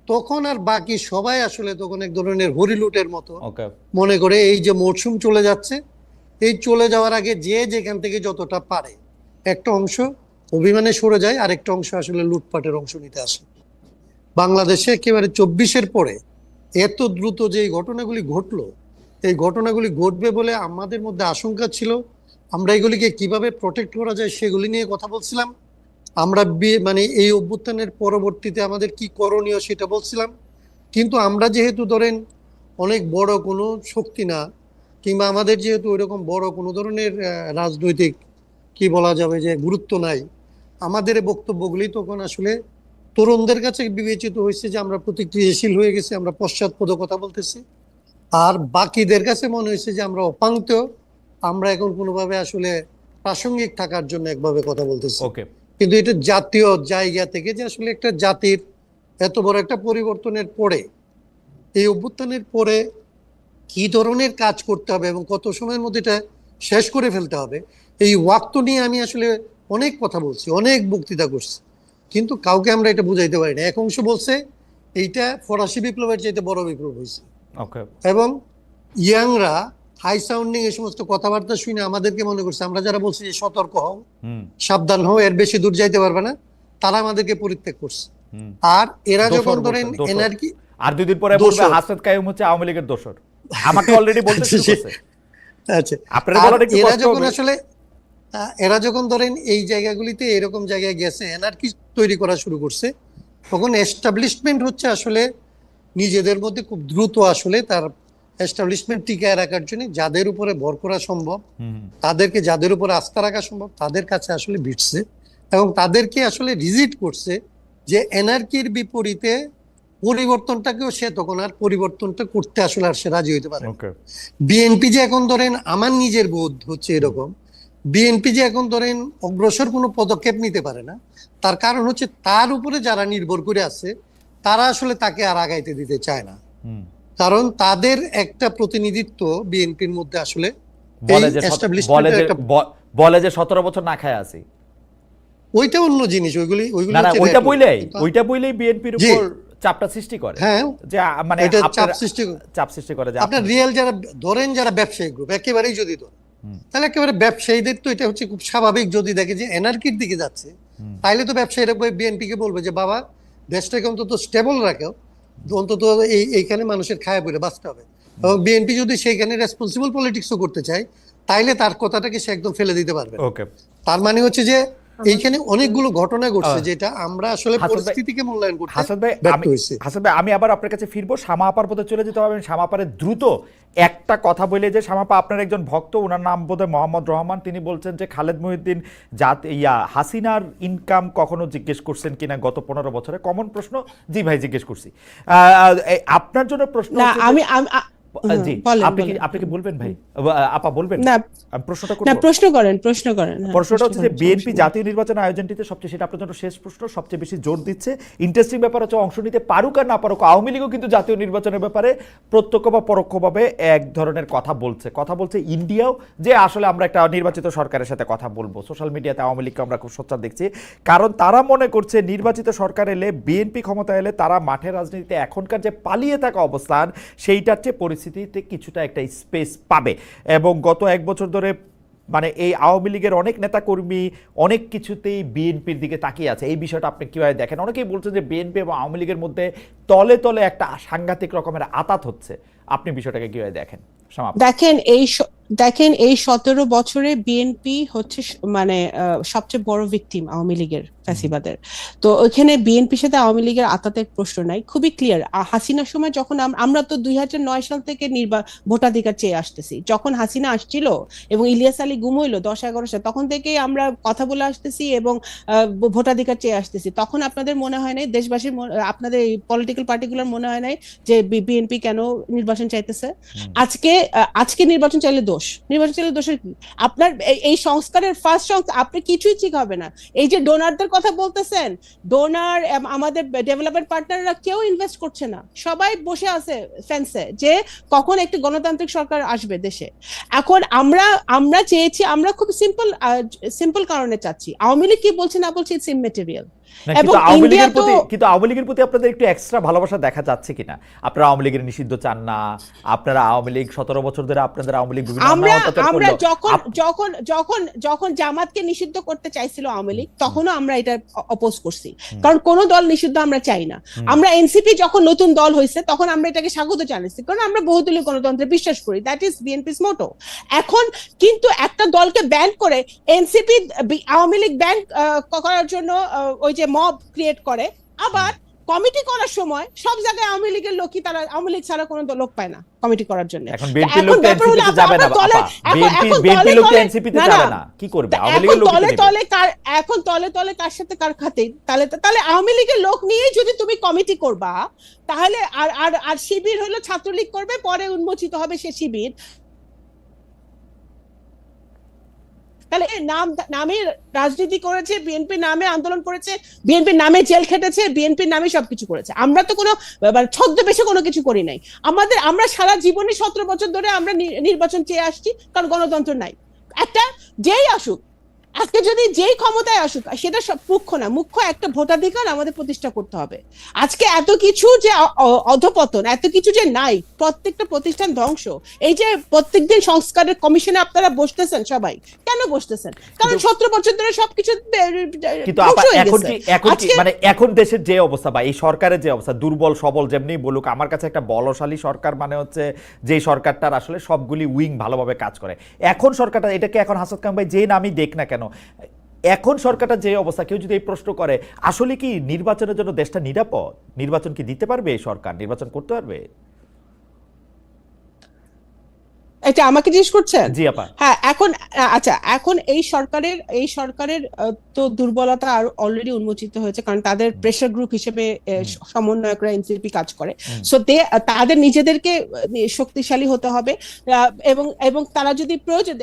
তখন আর বাকি সবাই আসলে তখন এক ধরনের হরিলুটের মতো ওকে। মনে করে এই যে মরশুম চলে যাচ্ছে, এই চলে যাওয়ার আগে যে যেখান থেকে যতটা পারে একটা অংশ অভিমানে সরে যায়, আরেকটা অংশ আসলে লুটপাটের অংশ নিতে আসে। বাংলাদেশে একেবারে 24-এর পরে এত দ্রুত যে এই ঘটনাগুলি ঘটলো, এই ঘটনাগুলি ঘটবে বলে আমাদের মধ্যে আশঙ্কা ছিল। আমরা এগুলিকে কিভাবে প্রোটেক্ট করা যায় সেগুলি নিয়ে কথা বলছিলাম। আমরা মানে এই অভ্যুত্থানের পরবর্তীতে আমাদের কি করণীয় সেটা বলছিলাম। কিন্তু আমরা যেহেতু ধরেন অনেক বড় কোনো শক্তি না, কিংবা আমাদের যেহেতু ওইরকম বড় কোনো ধরনের রাজনৈতিক কি বলা যাবে যে গুরুত্ব নাই, আমাদের এই বক্তব্যগুলি তখন আসলে তরুণদের কাছে বিবেচিত হয়েছে যে আমরা প্রতিক্রিয়াশীল হয়ে গেছি, আমরা পশ্চাৎপদ কথা বলতেছি। আর বাকিদের কাছে মনে হয়েছে যে আমরা অপাঙ্ক্ত, আমরা এখন কোনোভাবে আসলে প্রাসঙ্গিক থাকার জন্য একভাবে কথা বলতেছি। ওকে। কিন্তু এটা জাতীয় জায়গা থেকে যে আসলে একটা জাতির এত বড় একটা পরিবর্তনের পরে, এই অভ্যুত্থানের পরে কি ধরনের কাজ করতে হবে এবং কত সময়ের মধ্যে এটা শেষ করে ফেলতে হবে, এই ওয়াক্ত নিয়ে আমি আসলে অনেক কথা বলছি, অনেক বক্তৃতা করছি, কিন্তু কাউকে আমরা এটা বুঝাইতে পারি না। এক অংশ বলছে এইটা ফরাসি বিপ্লবের চাইতে বড় বিপ্লব হয়েছে, ওকে। এবং ইয়াংরা হাই সাউন্ডিং এই সমস্ত কথাবার্তা শুনে আমাদেরকে মনে করছে, আমরা যারা বলছি যে সতর্ক হও, হুম। সাবধান হও, এর বেশি দূর যাইতে পারবে না, তারা আমাদেরকে পরিত্যাগ করছে। হুম। আর এরা দোসর যখন ধরেন বলছেন, দোসর। এনার্কি আর 2 দিন পরে বলবে দোসর। হাসনাত কাইয়ুম হচ্ছে আওয়ামী লীগের দোসর। আমাকে অলরেডি বলতে শুরু করছে। আচ্ছা, আপনারা আর বলাটা একটু এরা কষ্ট যখন হবে। আসলে এরা যখন ধরেন এই জায়গাগুলিতে এরকম জায়গায় গেছে, এনার্কি তৈরি করা শুরু করছে, তখন এস্টাবলিশমেন্ট হচ্ছে আসলে নিজেদের মধ্যে খুব দ্রুত আসলে তার এস্টাবলিশমেন্ট টিকায় রাখার জন্য যাদের উপরে ভর করা সম্ভব, হুম। তাদেরকে যাদের উপরে আস্থা রাখা সম্ভব, তাদের কাছে আসলে ভিড়ছে এবং তাদেরকে আসলে রিজিট করছে যে এনার্কির বিপরীতে পরিবর্তনটাকেও সে তখন আর পরিবর্তনটা করতে আসলে আর সে রাজি হইতে পারে। ওকে। বিএনপি যে এখন ধরেন, আমার নিজের বোধ হচ্ছে এরকম, বিএনপি যে এখন ধরেন অগ্রসর কোনো পদক্ষেপ নিতে পারে না, তার কারণ হচ্ছে তার উপরে যারা নির্ভর করে আছে, তারা আসলে তাকে আর আগাইতে দিতে চায় না। হুম। কারণ তাদের একটা প্রতিনিধিত্ব বিএনপির মধ্যে আসলে বলে এই যে এস্টাবলিশমেন্টের একটা, বলে যে 17 বছর না খায় আছি। ওইটা অন্য জিনিস, ওইগুলি না না, হচ্ছে ওইটা rhetoric। বইলেই কিন্তু বিএনপির জি। উপর চাপটা সৃষ্টি করে। হ্যাঁ, যে মানে এটা চাপ আপনারা সৃষ্টি চাপ সৃষ্টি করে যে আপনার রিয়েল যারা ধরেন, যারা ব্যবসায়িক গ্রুপ একেবারেই যদি ধরেন, তাহলে একেবারে ব্যবসায়ীদের তো এটা হচ্ছে খুব স্বাভাবিক। যদি দেখে যে এনার্কির দিকে যাচ্ছে, তাইলে তো ব্যবসায়ীরা বিএনপি কে বলবে যে বাবা, দেশটাকে অন্তত স্টেবল রাখো, অন্তত এইখানে মানুষের খায়া পড়ে বাঁচতে হবে। এবং বিএনপি যদি সেইখানে রেসপন্সিবল পলিটিক্সও করতে চায়, তাইলে তার কথাটাকে সে একদম ফেলে দিতে পারবে। ওকে। তার মানে হচ্ছে যে এইখানে অনেকগুলো ঘটনা ঘটছে যেটা আমরা আসলে হাসান ভাই- পরিস্থিতিকে মূল্যায়ন করতে হাসান ভাই, ব্যর্থ হয়েছি। আমি আবার আপনার কাছে ফিরবো। শামা আপার পথে চলে যেতে হবে। শামা আপারে দ্রুত একটা কথা বলে যে, শামা আপা আপনার একজন ভক্ত, ওনার নাম বোধহয় মোহাম্মদ রহমান, তিনি বলছেন যে খালেদ মহিউদ্দিন হাসিনার ইনকাম কখনো জিজ্ঞেস করছেন কিনা গত 15 বছরে। কমন প্রশ্ন। জি ভাই, জিজ্ঞেস করছি। আপনার জন্য প্রশ্ন না, হচ্ছে যে- আমি জি, বলেন, আপনি কি বলেন। আপনি কি বলবেন ভাই? আপা বলবেন? না, আমি প্রশ্নটা না, করব। প্রশ্ন করেন। হ্যাঁ, প্রশ্নটা হচ্ছে যে করেন, বিএনপি সমস্যা নেই। জাতীয় নির্বাচন আয়োজনটিতে সবচেয়ে, সেটা আপনার জন্য শেষ প্রশ্ন, সবচেয়ে বেশি জোর দিচ্ছে। ইন্টারেস্টিং ব্যাপার হচ্ছে অংশ নিতে পারুক আর না পারুক, আওয়ামী লীগও কিন্তু জাতীয় নির্বাচনের ব্যাপারে প্রত্যক্ষ বা পরোক্ষভাবে এক ধরনের কথা বলছে ইন্ডিয়াও, যে আসলে আমরা একটা নির্বাচিত সরকারের সাথে কথা বলবো। সোশ্যাল মিডিয়াতে আওয়ামী লীগকে আমরা খুব সোচ্চার দেখছি, কারণ তারা মনে করছে নির্বাচিত সরকার এলে, বিএনপি ক্ষমতা এলে, তারা মাঠের রাজনীতিতে এখনকার যে পালিয়ে থাকা অবস্থান, সেইটার চেয়ে পরিস্থিতিতে কিছুটা একটা স্পেস পাবে। এবং গত 1 বছর ধরে মানে এই আওয়ামী লীগের অনেক নেতাকর্মী অনেক কিছুতেই বিএনপির দিকে তাকিয়ে আছে, এই বিষয়টা আপনি কিভাবে দেখেন? অনেকেই বলছেন যে বিএনপি এবং আওয়ামী লীগের মধ্যে তলে তলে একটা সাংঘাতিক রকমের আঁতাত হচ্ছে, আপনি বিষয়টাকে কিভাবে দেখেন? দেখেন এই 17 বছরে বিএনপি হচ্ছে মানে সবচেয়ে বড় ভিকটিম আওয়ামী লীগের ফ্যাসিবাদের। তো ওইখানে বিএনপির সাথে আওয়ামী লীগের আতাতের প্রশ্ন নাই, খুবই ক্লিয়ার। হাসিনার সময় যখন আমরা তো 2009 সাল থেকে ভোটাধিকার চেয়ে আসতেছি, যখন হাসিনা আসছিল এবং ইলিয়াস আলী গুম হইলো 10-11 সাল, তখন থেকেই আমরা কথা বলে আসতেছি এবং ভোটাধিকার চেয়ে আসতেছি। তখন আপনাদের মনে হয় নাই, দেশবাসীর আপনাদের পলিটিক্যাল পার্টিগুলোর মনে হয় নাই যে বিএনপি কেন নির্বাচন চাইতেছে? আজকে নির্বাচন চাইলে নির্বাচন চাইলে দোষের কি? আপনার এই সংস্কারের ফার্স্ট আপনি কিছুই ঠিক হবে না। এই যে ডোনারদের কথা বলতেছেন, ডোনার আমাদের ডেভেলপমেন্ট পার্টনাররা কেউ ইনভেস্ট করছে না, সবাই বসে আছে ফেন্সে যে কখন একটি গণতান্ত্রিক সরকার আসবে দেশে। এখন আমরা চেয়েছি, আমরা খুব সিম্পল কারণে চাচ্ছি। আওয়ামী লীগ কি বলছে না বলছে ইটস ইমমেটেরিয়াল। কিন্তু আওয়ামী লীগের প্রতি আপনাদের একটু এক্সট্রা ভালোবাসা দেখা যাচ্ছে কিনা? আপনারা আওয়ামী লীগের নিষিদ্ধ চান না, আপনারা আওয়ামী লীগ 17 বছর ধরে আপনাদের আওয়ামী লীগ বিভিন্ন আমরা যখন জামাতকে নিষিদ্ধ করতে চাইছিল আওয়ামী লীগ, তখনও আমরা এটা অপোজ করছি, কারণ কোন দল নিষিদ্ধ আমরা চাই না। আমরা এনসিপি যখন নতুন দল হয়েছে তখন আমরা এটাকে স্বাগত জানাচ্ছি, কারণ আমরা বহুদলীয় গণতন্ত্রে বিশ্বাস করি, দ্যাট ইজ বিএনপিস মোটো। এখন কিন্তু একটা দলকে ব্যান করে এনসিপি আওয়ামী লীগ ব্যান করার জন্য ওই যে মব ক্রিয়েট করে, আবার কমিটি করার সময় সব জায়গায় আওয়ামী লীগের লোকই, তারা আওয়ামী লীগ ছাড়া কোনো লোক পায় না কমিটি করার জন্য। এখন বিএনপি লোক এনসিপিতে যাবে না, বিএনপি লোক এনসিপিতে যাবে না, কি করবে? আওয়ামী লীগের লোক এখন তলে তলে কার সাথে কার খাতে? তাহলে আওয়ামী লীগের লোক নিয়ে যদি তুমি কমিটি করবা, তাহলে আর শিবির হলো ছাত্রলীগ করবে, পরে উন্মোচিত হবে সে শিবির। তাহলে নামে রাজনীতি করেছে, বিএনপি নামে আন্দোলন করেছে, বিএনপির নামে জেল খেটেছে, বিএনপির নামে সবকিছু করেছে। আমরা তো কোনো ছদ্মবেশে কোনো কিছু করি নাই। আমরা সারা জীবনে 17 বছর ধরে আমরা নির্বাচন চেয়ে আসছি, কারণ গণতন্ত্র নাই। একটা যেই আসুক, আজকে যদি যেই ক্ষমতায় আসুক, সেটা সব মুখ্য না, মুখ্য একটা ভোটাধিকার আমাদের প্রতিষ্ঠা করতে হবে। আজকে এত কিছু যে অধপতন, এত কিছু যে নাই, প্রত্যেকটা প্রতিষ্ঠান ধ্বংস। এই যে প্রত্যেকদিন সংস্কারের কমিশনে আপনারা বসতেছেন, সবাই কেন বসতেছেন? কারণ 17 বছর ধরে সবকিছু কিন্তু মানে এখন দেশের যে অবস্থা বা এই সরকারের যে অবস্থা, দুর্বল সবল যেমনি বলুক, আমার কাছে একটা বলশালী সরকার মানে হচ্ছে যে সরকারটার আসলে সবগুলি উইং ভালোভাবে কাজ করে। এখন সরকারটা, এটাকে এখন হাসান খান ভাই যে নামই দেখ না কেন, এখন সরকারটা যে অবস্থা, কেউ যদি এই প্রশ্ন করে আসলে কি নির্বাচনের জন্য দেশটা নিরাপদ? নির্বাচন কি দিতে পারবে এই সরকার? নির্বাচন করতে পারবে? এটা আমাকে জিজ্ঞেস করছেন? জি আপা। হ্যাঁ, এখন এই সরকারের তো দুর্বলতা আর অলরেডি উন্মোচিত হয়েছে, কারণ তাদের প্রেসার গ্রুপ হিসেবে সমন্বয়করা এনসিপি কাজ করে। সো তাদের নিজেদেরকে শক্তিশালী হতে হবে, এবং তারা যদি প্রয়োজন,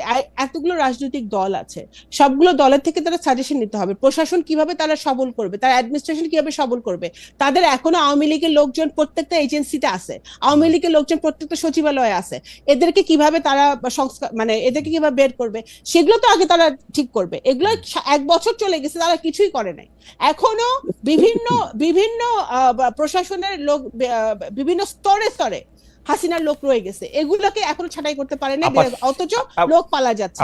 এতগুলো রাজনৈতিক দল আছে, সবগুলো দলের থেকে তারা সাজেশন নিতে হবে। প্রশাসন কিভাবে তারা সবল করবে, তার অ্যাডমিনিস্ট্রেশন কিভাবে সবল করবে। তাদের এখনো আওয়ামী লীগের লোকজন প্রত্যেকটা এজেন্সিতে আছে, আওয়ামী লীগের লোকজন প্রত্যেকটা সচিবালয়ে আছে, এদেরকে কিভাবে তারা সংস্কার, মানে এদেরকে কিভাবে বের করবে, সেগুলো তো আগে তারা ঠিক করবে। এগুলো 1 বছর চলে গেছে, তারা কিছুই করে নাই। এখনো বিভিন্ন প্রশাসনের লোক, বিভিন্ন স্তরে হাসিনার লোক রয়ে গেছে, এগুলোকে এখনো ছাঁটাই করতে পারে না, অথচ লোক পালা যাচ্ছে।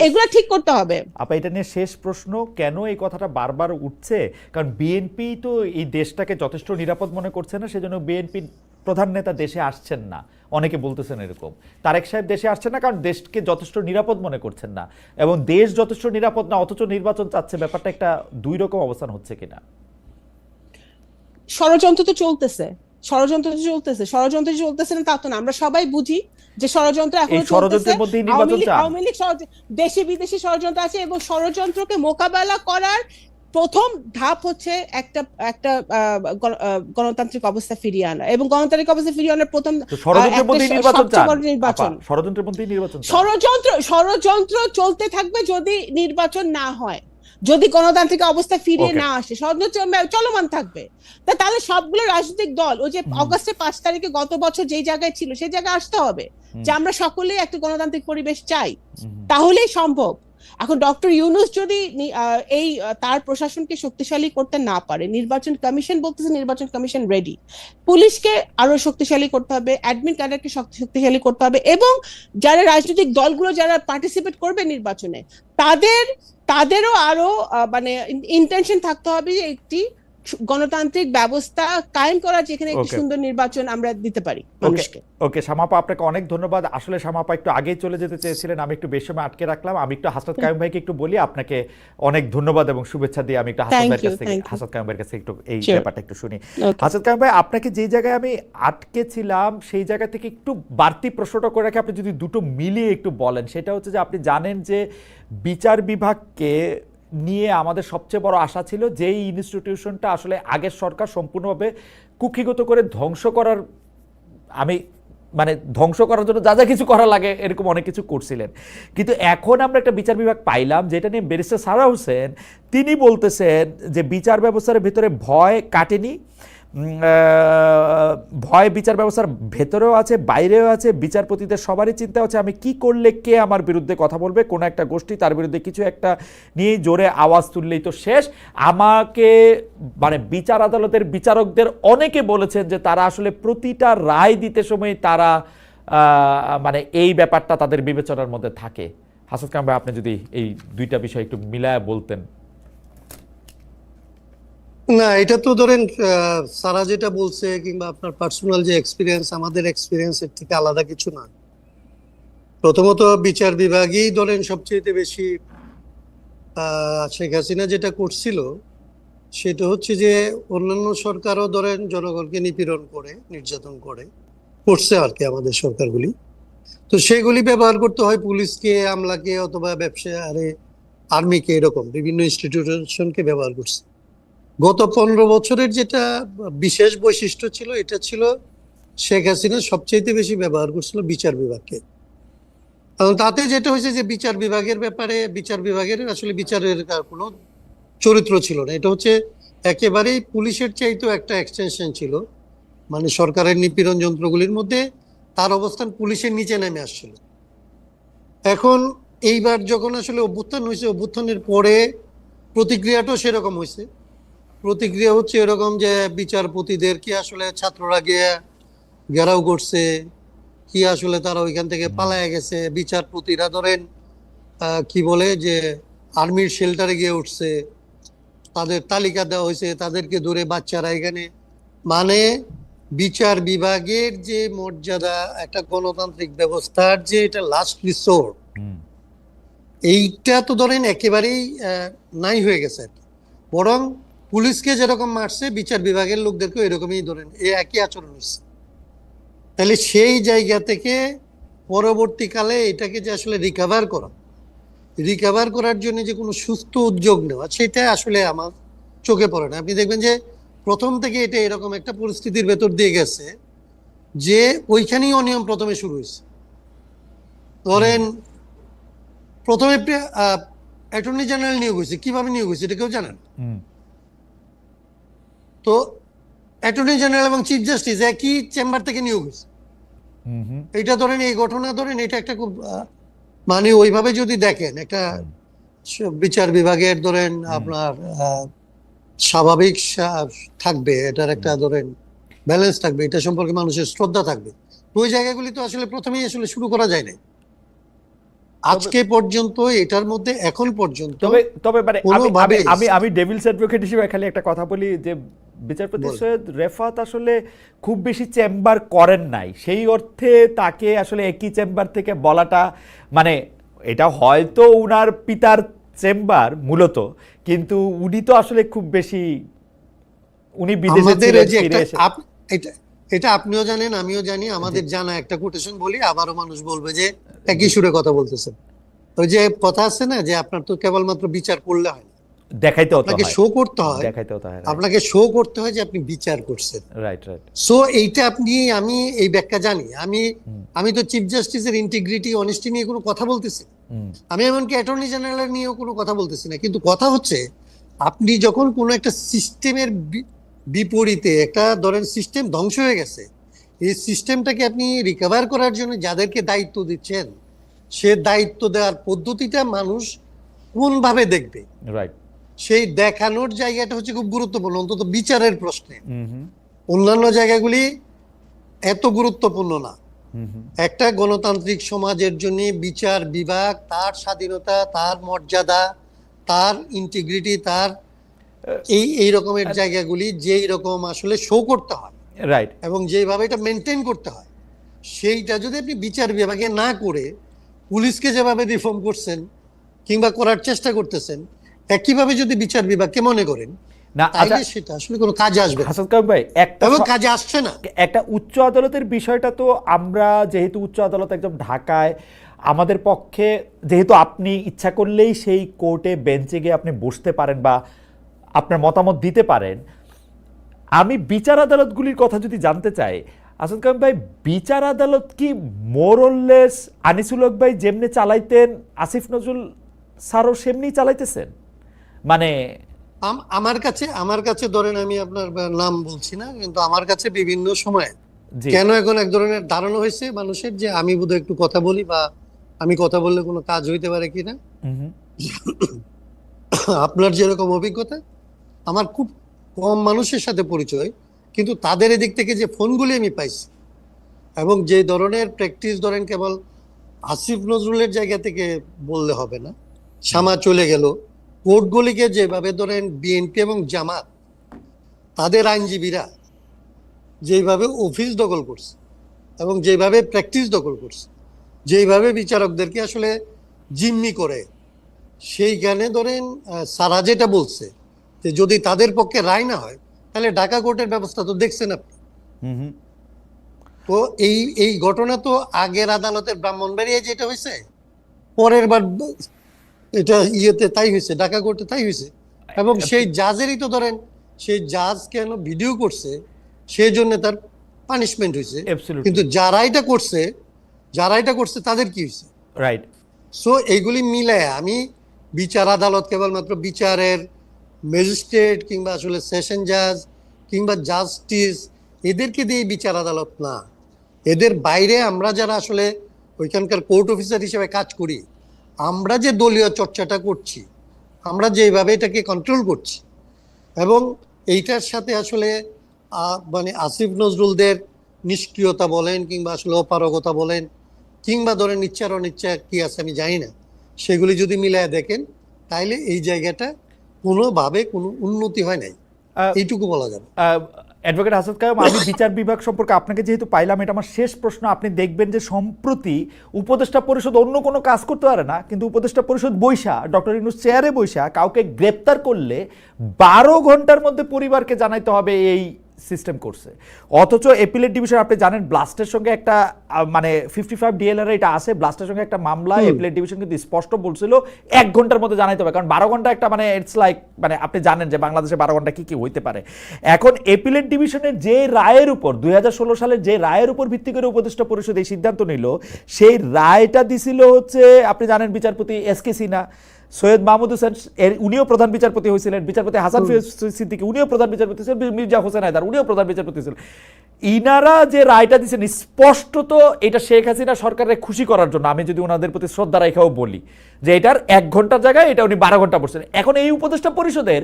এগুলো ঠিক করতে হবে। আপা, এটা নিয়ে শেষ প্রশ্ন, কেন এই কথাটা বারবার উঠছে? কারণ বিএনপি তো এই দেশটাকে যথেষ্ট নিরাপদ মনে করছে না, সেজন্য বিএনপি প্রধান নেতা দেশে আসছেন না, অনেকে বলতেছেন এরকম। তারেক সাহেব দেশে আসছেন না কারণ দেশকে যথেষ্ট নিরাপদ মনে করছেন না, এবং দেশ যথেষ্ট নিরাপদ না অথচ নির্বাচন চাচ্ছে। ব্যাপারটা একটা দুই রকম অবস্থান হচ্ছে কিনা? ষড়যন্ত্র চলতেছে না তা তো না, আমরা সবাই বুঝি যে ষড়যন্ত্র এখন চলতেছে। আওয়ামী লীগ দেশি বিদেশি ষড়যন্ত্র আছে, এবং ষড়যন্ত্রকে মোকাবেলা করার প্রথম ধাপ হচ্ছে একটা গণতান্ত্রিক অবস্থা ফিরিয়ে আনা, এবং গণতান্ত্রিক অবস্থা ফিরিয়ে আনার প্রথম ষড়যন্ত্র চলতে থাকবে যদি নির্বাচন না হয়, যদি গণতান্ত্রিক অবস্থা ফিরিয়ে না আসে, ষড়যন্ত্র চলমান থাকবে। তাহলে সবগুলো রাজনৈতিক দল ওই যে অগাস্টের 5 তারিখে গত বছর যেই জায়গায় ছিল সেই জায়গায় আসতে হবে, যে আমরা সকলেই একটা গণতান্ত্রিক পরিবেশ চাই, তাহলেই সম্ভব। এখন ডক্টর ইউনূস যদি তার প্রশাসনকে শক্তিশালী করতে না পারে, নির্বাচন কমিশন বলতেছে নির্বাচন কমিশন রেডি, পুলিশকে আরো শক্তিশালী করতে হবে, অ্যাডমিন ক্যাডারকে শক্তিশালী করতে হবে, এবং যারা রাজনৈতিক দলগুলো যারা পার্টিসিপেট করবে নির্বাচনে তাদেরও আরো মানে ইন্টেনশন থাকতে হবে যে একটি গণতান্ত্রিক ব্যবস্থা কায়েম করা, যেখানে একটি সুন্দর নির্বাচন আমরা দিতে পারি মানুষকে। ওকে শামাপা, আপনাকে অনেক ধন্যবাদ। আসলে শামাপা একটু আগেই চলে যেতে চেয়েছিলেন, আমি একটু বেশি সময় আটকে রাখলাম। আমি একটু হাসনাত কায়ুম ভাইকে একটু বলি, আপনাকে অনেক ধন্যবাদ এবং শুভেচ্ছা দিয়ে আমি একটু হাসনাত কায়ুম ভাইয়ের কাছে একটু এই ব্যাপারটা একটু শুনি। হাসনাত কায়ুম ভাই, আপনাকে যে জায়গায় আমি আটকে ছিলাম সেই জায়গা থেকে একটু বাড়তি প্রশ্নটা করে রাখি, আপনি যদি দুটো মিলিয়ে একটু বলেন। সেটা হচ্ছে যে আপনি জানেন যে বিচার বিভাগকে নিয়ে আমাদের সবচেয়ে বড় আশা ছিল যেই ইনস্টিটিউশনটা আসলে আগের সরকার সম্পূর্ণভাবে কুক্ষিগত করে ধ্বংস করার, মানে ধ্বংস করার জন্য যা যা কিছু করা লাগে এরকম অনেক কিছু করছিলেন। কিন্তু এখন আমরা একটা বিচার বিভাগ পাইলাম যেটা নিয়ে ব্যারিস্টার সারা হোসেন তিনি বলতেছেন যে বিচার ব্যবস্থার ভেতরে ভয় কাটেনি, ভয় বিচার ব্যবস্থার ভেতরেও আছে বাইরেও আছে, বিচারপতিদের সবারই চিন্তা হচ্ছে আমি কি করলে কে আমার বিরুদ্ধে কথা বলবে, কোনো একটা গোষ্ঠী তার বিরুদ্ধে কিছু একটা নিয়ে জোরে আওয়াজ তুললেই তো শেষ। আমাকে মানে বিচার আদালতের বিচারকদের অনেকে বলেছেন যে তারা আসলে প্রতিটা রায় দিতে সময় তারা মানে এই ব্যাপারটা তাদের বিবেচনার মধ্যে থাকে। হাসান কাম ভাই, আপনি যদি এই দুইটা বিষয় একটু মিলায় বলতেন। না, এটা তো ধরেন সারা যেটা বলছে কিংবা আপনার পার্সোনাল যে এক্সপিরিয়েন্স, আমাদের এক্সপিরিয়েন্সের থেকে আলাদা কিছু না। প্রথমত বিচার বিভাগেই ধরেন সবচেয়ে বেশি শেখ হাসিনা যেটা করছিল সেটা হচ্ছে যে অন্যান্য সরকারও ধরেন জনগণকে নিপীড়ন করে নির্যাতন করছে আর কি আমাদের সরকারগুলি। তো সেগুলি ব্যবহার করতে হয় পুলিশকে, আমলাকে, অথবা ব্যবসায় আর্মিকে, এরকম বিভিন্ন ইনস্টিটিউশনকে ব্যবহার করছে। গত 15 বছরের যেটা বিশেষ বৈশিষ্ট্য ছিল, এটা ছিল শেখ হাসিনা সবচেয়ে বেশি ব্যবহার করছিল বিচার বিভাগকে। কারণ তাতে যেটা হয়েছে যে বিচার বিভাগের ব্যাপারে বিচার বিভাগের আসলে বিচারের কোনো চরিত্র ছিল না। এটা হচ্ছে একেবারেই পুলিশের চাইতেও একটা এক্সটেনশন ছিল, মানে সরকারের নিপীড়ন যন্ত্রগুলির মধ্যে তার অবস্থান পুলিশের নিচে নেমে আসছিল। এখন এইবার যখন আসলে অভ্যুত্থান হয়েছে, অভ্যুত্থানের পরে প্রতিক্রিয়াটাও সেরকম হয়েছে। প্রতিক্রিয়া হচ্ছে এরকম যে বিচারপতিদেরকে আসলে ছাত্ররা গিয়ে ঘেরাও করছে, কি আসলে তারা ওইখান থেকে পালায় গেছে। বিচারপতিরা ধরেন কি বলে যে আর্মির শেল্টারে গিয়ে উঠছে, তাদের তালিকা দেওয়া হয়েছে, তাদেরকে ধরে বাচ্চারা এখানে, মানে বিচার বিভাগের যে মর্যাদা, একটা গণতান্ত্রিক ব্যবস্থার যে এটা লাস্ট রিসোর্ট, এইটা তো ধরেন একেবারেই নাই হয়ে গেছে আর কি। বরং পুলিশকে যেরকম মারছে বিচার বিভাগের লোকদেরকে এরকমই ধরেন এই একই আচরণ হচ্ছে। তাহলে সেই জায়গা থেকে পরবর্তীকালে এটাকে যে আসলে রিকভার করার জন্য যে কোনো সুস্থ উদ্যোগ নেওয়া, সেটা আসলে আমার চোখে পড়ে না। আপনি দেখবেন যে প্রথম থেকে এটা এরকম একটা পরিস্থিতির ভেতর দিয়ে গেছে যে ওইখানেই অনিয়ম প্রথমে শুরু হয়েছে। ধরেন প্রথমে অ্যাটর্নি জেনারেল নিয়োগ হয়েছে, কিভাবে নিয়োগ হয়েছে এটা কেউ জানেন? তো অ্যাটর্নি জেনারেল এবং চিফ জাস্টিস একই চেম্বার থেকে নিয়োগ হয়েছে। এটা ধরেন এই ঘটনা ধরেন এটা একটা খুব মানে ওইভাবে যদি দেখেন একটা বিচার বিভাগের ধরেন আপনার স্বাভাবিক থাকবে, এটার একটা ধরেন ব্যালেন্স থাকবে, এটা সম্পর্কে মানুষের শ্রদ্ধা থাকবে। ওই জায়গাগুলি তো আসলে প্রথমেই আসলে শুরু করা যায় না আজকে পর্যন্ত, এটার মধ্যে এখন পর্যন্ত। তবে মানে আমি ডেভিলস অ্যাডভোকেট হিসেবে খালি একটা কথা বলি যে বিচারপতি সৈয়দ রেফাত আসলে খুব বেশি চেম্বার করেন নাই, সেই অর্থে তাকে আসলে একই চেম্বার থেকে বলাটা, মানে এটা হয়তো উনার পিতার চেম্বার মূলত, কিন্তু উনি তো আসলে খুব বেশি, উনি বিদেশে এটা আপনিও জানেন আমিও জানি, আমাদের জানা একটা কোটেশন বলি, আবারও মানুষ বলবে যে একই সুরে কথা বলতেছেন। ওই যে কথা আছে না যে আপনার তো কেবলমাত্র বিচার করলে হয় না, আপনাকে শো করতে হয়, আপনাকে শো করতে হয় যে আপনি বিচার করছেন। সো এইটা আমি এই ব্যাখ্যা জানি। আমি তো চিফ জাস্টিসের ইন্টিগ্রিটি অনেস্টি নিয়ে কোনো কথা বলতেছি, আমি এমনকি অ্যাটর্নি জেনারেল নিয়েও কোনো কথা বলতেছি না। কিন্তু কথা হচ্ছে আপনি যখন কোনো একটা সিস্টেমের বিপরীতে, একটা ধরেন সিস্টেম ধ্বংস হয়ে গেছে, এই সিস্টেমটাকে আপনি রিকভার করার জন্য যাদেরকে দায়িত্ব দিচ্ছেন, সে দায়িত্ব দেওয়ার পদ্ধতিটা মানুষ কোন ভাবে দেখবে, রাইট। সেই দেখানোর জায়গাটা হচ্ছে খুব গুরুত্বপূর্ণ, অন্তত বিচারের প্রশ্নে। অন্যান্য জায়গাগুলি এত গুরুত্বপূর্ণ না। একটা গণতান্ত্রিক সমাজের জন্য বিচার বিভাগ তার স্বাধীনতা, তার মর্যাদা, তার ইন্টিগ্রিটি, তার এই রকমের জায়গাগুলি যেই রকম আসলে শো করতে হয়, রাইট, এবং যেভাবে এটা মেনটেন করতে হয়, সেইটা যদি আপনি বিচার বিভাগে না করে পুলিশকে যেভাবে রিফর্ম করছেন কিংবা করার চেষ্টা করতেছেন, একইভাবে যদি বিচার বিভাগকে মনে করেন, না তাইলে সেটা আসলে কোনো কাজে আসবে না, হাসান কামাল ভাই, এবং কাজে আসছে না। একটা উচ্চ আদালতের বিষয়টা তো আমরা যেহেতু উচ্চ আদালত একদম ঢাকায়, আমাদের পক্ষে যেহেতু আপনি ইচ্ছা করলেই সেই কোর্টে বেঞ্চে গিয়ে আপনি বসতে পারেন বা আপনার মতামত দিতে পারেন। আমি বিচার আদালতগুলির কথা যদি জানতে চাই, আসাদ কামাল ভাই, বিচার আদালত কি মোরলেস আনিসুল হক ভাই যেমনি চালাইতেন আসিফ নজরুল স্যারও সেমনি চালাইতেছেন? মানে আমার কাছে ধরেন, আমি আপনার নাম বলছি না, কিন্তু আমার কাছে বিভিন্ন সময় জি, কেন এখন এক ধরনের ধারণা হয়েছে মানুষের যে আমি বোধহয় একটু কথা বলি, বা আমি কথা বললে কোনো কাজ হইতে পারে কিনা। আপনার যেরকম অভিজ্ঞতা, আমার খুব কম মানুষের সাথে পরিচয়, কিন্তু তাদের এদিক থেকে যে ফোনগুলি আমি পাইছি এবং যে ধরনের প্র্যাকটিস, ধরেন কেবল আসিফ নজরুলের জায়গা থেকে বললে হবে না, শামা চলে গেল, কোর্টগুলিকে যেভাবে ধরেন বিএনপি এবং জামাত তাদের আইনজীবীরা যেভাবে অফিস দখল করছে এবং যেভাবে প্র্যাকটিস দখল করছে, যেভাবে বিচারকদেরকে আসলে জিম্মি করে, সেইখানে ধরেন সারা যেটা বলছে যে যদি তাদের পক্ষে রায় না হয় তাহলে ঢাকা কোর্টের ব্যবস্থা তো দেখছেন আপনি। তো এই ঘটনা তো আগের আদালতের ব্রাহ্মণবাড়িয়ায় যেটা হয়েছে, পরের বার এটা ইয়েতে তাই হয়েছে, ঢাকা কোর্টে তাই হয়েছে। এবং সেই জাজেরই তো ধরেন, সেই জাজ কেন ভিডিও করছে সেই জন্য তার পানিশমেন্ট হয়েছে, কিন্তু যারা এটা করছে তাদের কি হয়েছে? রাইট। সো এইগুলি মিলায় আমি বিচার আদালত কেবলমাত্র বিচারের ম্যাজিস্ট্রেট কিংবা আসলে সেশন জাজ কিংবা জাস্টিস এদেরকে দিয়ে বিচার আদালত না, এদের বাইরে আমরা যারা আসলে ওইখানকার কোর্ট অফিসার হিসেবে কাজ করি, আমরা যে দলীয় চর্চাটা করছি, আমরা যেভাবে এটাকে কন্ট্রোল করছি, এবং এইটার সাথে আসলে মানে আসিফ নজরুলদের নিষ্ক্রিয়তা বলেন কিংবা আসলে অপারগতা বলেন কিংবা ধরেন ইচ্ছার অনিচ্ছা কি আছে আমি জানি না, সেগুলি যদি মিলায় দেখেন তাইলে এই জায়গাটা কোনোভাবে কোনো উন্নতি হয় নাই, এইটুকু বলা যাবে। অ্যাডভোকেট আসাদ কায়ুম, আমি বিচার বিভাগ সম্পর্কে আপনাকে যেহেতু পাইলাম, এটা আমার শেষ প্রশ্ন। আপনি দেখবেন যে সম্প্রতি উপদেষ্টা পরিষদ অন্য কোনো কাজ করতে পারে না, কিন্তু উপদেষ্টা পরিষদ বৈশা, ডক্টর ইউনূস চেয়ারে বৈশা কাউকে গ্রেপ্তার করলে 12 ঘন্টার মধ্যে পরিবারকে জানাইতে হবে, এই সিস্টেম করছে। অথচ এপিলেট ডিভিশন আপনি জানেন ব্লাস্টের সঙ্গে একটা মানে 55 ডিএলআর এটা আছে, ব্লাস্টের সঙ্গে একটা মামলা, এপিলেট ডিভিশন কিন্তু স্পষ্ট বলছিল 1 ঘন্টার মধ্যে জানাইতে হবে, কারণ 12 ঘন্টা একটা মানে ইটস লাইক, মানে আপনি জানেন যে বাংলাদেশে 12 ঘন্টা কি কি হইতে পারে। এখন এপিলেট ডিভিশনের যে রায়ের উপর 2016 সালের যে রায়ের উপর ভিত্তি করে উপদেষ্টা পরিষদ এই সিদ্ধান্ত নিল, সেই রায়টা দিছিল হচ্ছে আপনি জানেন বিচারপতি এসকে সিনহা, সৈয়দ মাহমুদ হোসেন উনিও প্রধান বিচারপতি হয়েছিলেন, বিচারপতি হাসান ফিরোজ সিদ্দিকী উনিও প্রধান বিচারপতি ছিলেন, মির্জা হোসেন হায়দার উনিও প্রধান বিচারপতি ছিলেন। ইনারা যে রায়টা দিচ্ছেন স্পষ্টত এটা শেখ হাসিনা সরকারের খুশি করার জন্য, আমি যদি ওনাদের প্রতি শ্রদ্ধা রেখাও বলি যে এটার 1 ঘন্টার জায়গায় এটা উনি 12 ঘন্টা পড়ছেন। এখন এই উপদেষ্টা পরিষদের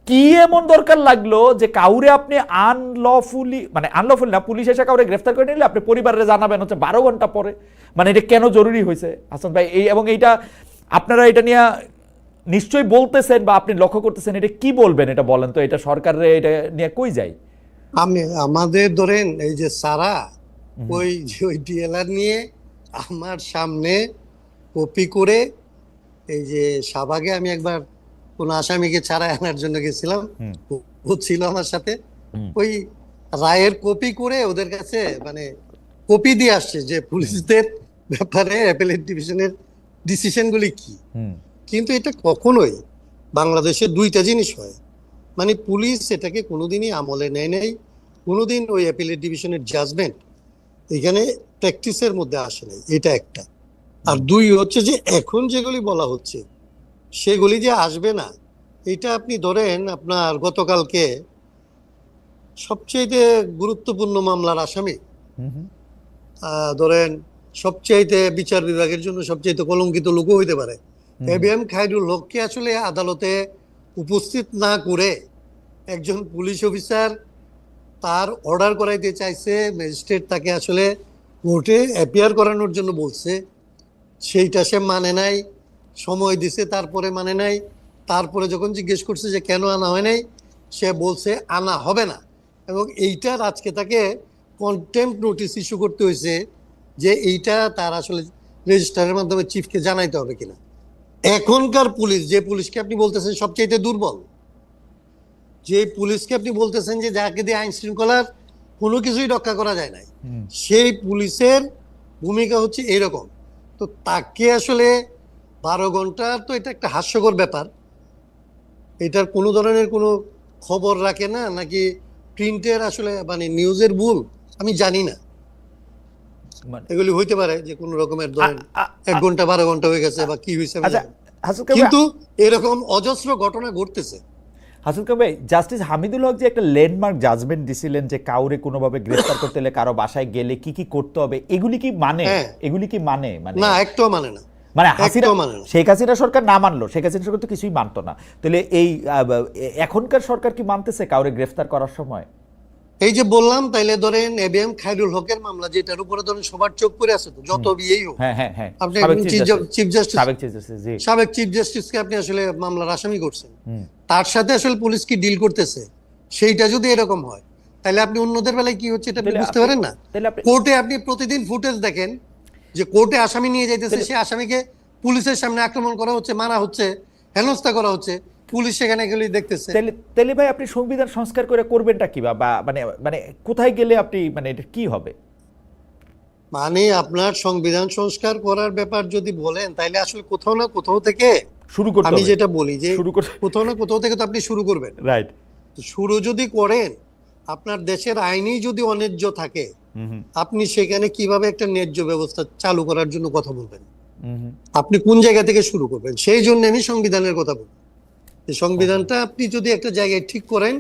কি এমন দরকার লাগলো যে কাউরে আপনি আনলফুলি, মানে আনলফুলি না, পুলিশ এসে কাউরে গ্রেফতার করে নিলে আপনি পরিবারে জানাবেন হচ্ছে 12 ঘন্টা পরে? মানে এটা কেন জরুরি হয়েছে হাসান ভাই? এবং এইটা আপনারা এটা নিয়ে নিশ্চয়ই বলতেছেন বা আপনি লক্ষ্য করতেছেন, এটা কি বলবেন এটা বলেন তো, এটা সরকারের এটা নিয়ে কই যায়? আমাদের ধরেন এই যে সারা ওই ডিএলআর নিয়ে আমার সামনে কপি করে, এই যে শাহবাগে আমি একবার কোন আসামিকে ছাড়াই আনার জন্য গেছিলাম, ও ছিল আমার সাথে, ওই রায়ের কপি করে ওদের কাছে মানে কপি দিয়ে আসছে যে পুলিশদের ব্যাপারে অ্যাপেলেট ডিভিশনের ডিসিশনগুলি কি। কিন্তু এটা কখনোই বাংলাদেশে দুইটা জিনিস হয়, মানে পুলিশ এটাকে কোনোদিনই আমলে নেয় নাই, কোনোদিন ওই অ্যাপিলেট ডিভিশনের জাজমেন্ট এখানে প্র্যাকটিসের মধ্যে আসে নাই, এটা একটা। আর দুই হচ্ছে যে এখন যেগুলি বলা হচ্ছে সেগুলি যে আসবে না, এটা আপনি ধরেন আপনার গতকালকে সবচেয়ে গুরুত্বপূর্ণ মামলার আসামি, ধরেন সবচেয়ে বিচার বিভাগের জন্য সবচেয়ে কলঙ্কিত লোকও হইতে পারে, এবিএম খায়রুল হককে আসলে আদালতে উপস্থিত না করে একজন পুলিশ অফিসার তার অর্ডার করাইতে চাইছে, ম্যাজিস্ট্রেট তাকে আসলে কোর্টে অ্যাপিয়ার করানোর জন্য বলছে, সেইটা সে মানে নাই, সময় দিছে তারপরে মানে নাই, তারপরে যখন জিজ্ঞেস করছে যে কেন আনা হয় নাই, সে বলছে আনা হবে না। এবং এইটার আজকে তাকে কন্টেম্পট নোটিশ ইস্যু করতে হয়েছে যে এইটা তার আসলে রেজিস্ট্রারের মাধ্যমে চিফকে জানাইতে হবে কিনা। এখনকার পুলিশ, যে পুলিশকে আপনি বলতেছেন সবচেয়ে দুর্বল, যে পুলিশকে আপনি বলতেছেন যে যাকে দিয়ে আইন শৃঙ্খলার কোনো কিছুই রক্ষা করা যায় নাই, সেই পুলিশের ভূমিকা হচ্ছে এরকম। তো তাকে আসলে 12 ঘন্টা, তো এটা একটা হাস্যকর ব্যাপার। এটার কোনো ধরনের কোনো খবর রাখে না নাকি প্রিন্টের আসলে মানে নিউজের ভুল আমি জানি না। এগুলি হইতে পারে যে কোনো রকমের ধরেন 1 ঘন্টা 12 ঘন্টা হয়ে গেছে বা কি হয়েছে, কিন্তু এরকম অজস্র ঘটনা ঘটতেছে। হাসিল ভাই, জাস্টিস হামিদুল হক যে একটা ল্যান্ডমার্ক জাজমেন্ট দিছিলেন যে কাউরে কোনোভাবে গ্রেফতার করতে হলে কারো বাসায় গেলে কি কি করতে হবে, এগুলি কি মানে? এগুলি কি মানে? না, একটাও মানে না। মানে শেখ হাসিনা সরকার না মানলো, শেখ হাসিনা সরকার তো কিছুই মানতো না, তাহলে এই এখনকার সরকার কি মানতেছে কাউরে গ্রেফতার করার সময়? এই যে বললাম, তাইলে ধরেন এবিএম খায়রুল হকের মামলা, যেটার উপরে ধরেন সবার চোখ পড়ে আছে, তো যত বিয়েই হোক, আপনি সাবেক চিফ জাস্টিসকে আপনি আসলে মামলার আসামি করছেন, তার সাথে আসলে পুলিশ কি ডিল করতেছে, সেইটা যদি এরকম হয় তাহলে আপনি অন্যদের বেলায় কি হচ্ছে এটা আপনি বুঝতে পারেন না। কোর্টে আপনি প্রতিদিন ফুটেজ দেখেন যে কোর্টে আসামি নিয়ে যাইতেছে, সেই আসামিকে পুলিশের সামনে আক্রমণ করা হচ্ছে, মারা হচ্ছে, হেনস্থা করা হচ্ছে, পুলিশ সেখানে গেলে দেখতেছে। তাহলে ভাই আপনি সংবিধান সংস্কার করে করবেনটা কি, বা মানে মানে কোথায় গেলে আপনি মানে এটা কি হবে? মানে আপনার সংবিধান সংস্কার করার ব্যাপার যদি বলেন তাহলে আসলে কোথাও না কোথাও থেকে শুরু করতে হবে। আমি যেটা বলি যে কোথাও না কোথাও থেকে তো আপনি শুরু করবেন, রাইট? শুরু যদি করেন, আপনার দেশের আইনেই যদি অন্যায্য থাকে, আপনি সেখানে কিভাবে একটা ন্যায্য ব্যবস্থা চালু করার জন্য কথা বলবেন? আপনি কোন জায়গা থেকে শুরু করবেন? সেই জন্য আমি সংবিধানের কথা বলি। সংবিধানটা আপনি যদি একটা জায়গায় ঠিক করেন,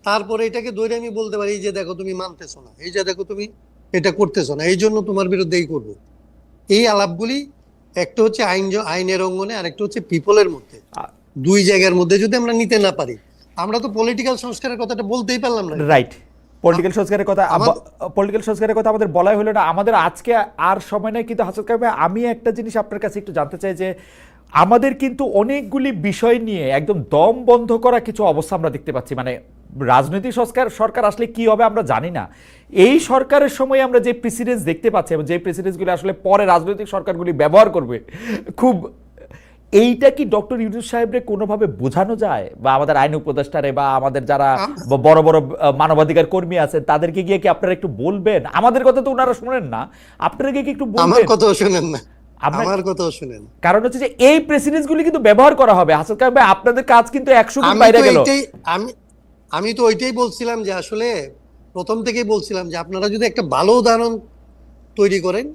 তারপরে এটাকে ধরে আমি বলতে পারি যে দেখো তুমি মানতেছো না, এই যে দেখো তুমি এটা করতেছো না, এই জন্য তোমার বিরুদ্ধে এই করবো। এই আলাপগুলি একটা হচ্ছে আইনের অঙ্গনে, আর একটা হচ্ছে পিপলের মধ্যে, দুই জায়গার মধ্যে যদি আমরা নিতে না পারি, আমরা তো পলিটিক্যাল সংস্কারের কথাটা বলতেই পারলাম না। রাইট, পলিটিক্যাল সংস্কারের কথা আমাদের বলাই হলো না। আমাদের আজকে আর সময় নেই, কিন্তু হাসান কাইম ভাই, আমি একটা জিনিস আপনার কাছে একটু জানতে চাই যে আমাদের কিন্তু অনেকগুলি বিষয় নিয়ে একদম দম বন্ধ করা কিছু অবস্থা আমরা দেখতে পাচ্ছি। মানে রাজনৈতিক সরকার আসলে কি হবে আমরা জানি না। এই সরকারের সময় আমরা যে প্রেসিডেন্স দেখতে পাচ্ছি এবং যে প্রেসিডেন্সগুলি আসলে পরে রাজনৈতিক সরকারগুলি ব্যবহার করবে, খুব এইটা কি ডক্টর ইউনূস সাহেবরে কোনোভাবে বোঝানো যায়, বা আমাদের আইন উপদেষ্টারে বা আমাদের যারা বড় বড় মানবাধিকার কর্মী আছেন তাদেরকে গিয়ে কি আপনারা একটু বলবেন? আমাদের কথা তো ওনারা শুনেন না, আপনারা গিয়ে কি একটু বলবেন? আমার কথাও শুনেন না, আমার কথাও শুনেন। কারণ হচ্ছে যে এই প্রেসিডেন্সগুলি কিন্তু ব্যবহার করা হবে। হাসান কাইম ভাই, আপনাদের কাজ কিন্তু 100 গুণ বাইরে গেল। আমি তো ওইটাই বলছিলাম যে আসলে প্রথম থেকেই বলছিলাম যে আপনারা যদি একটা ভালো উদাহরণ তৈরি করেন,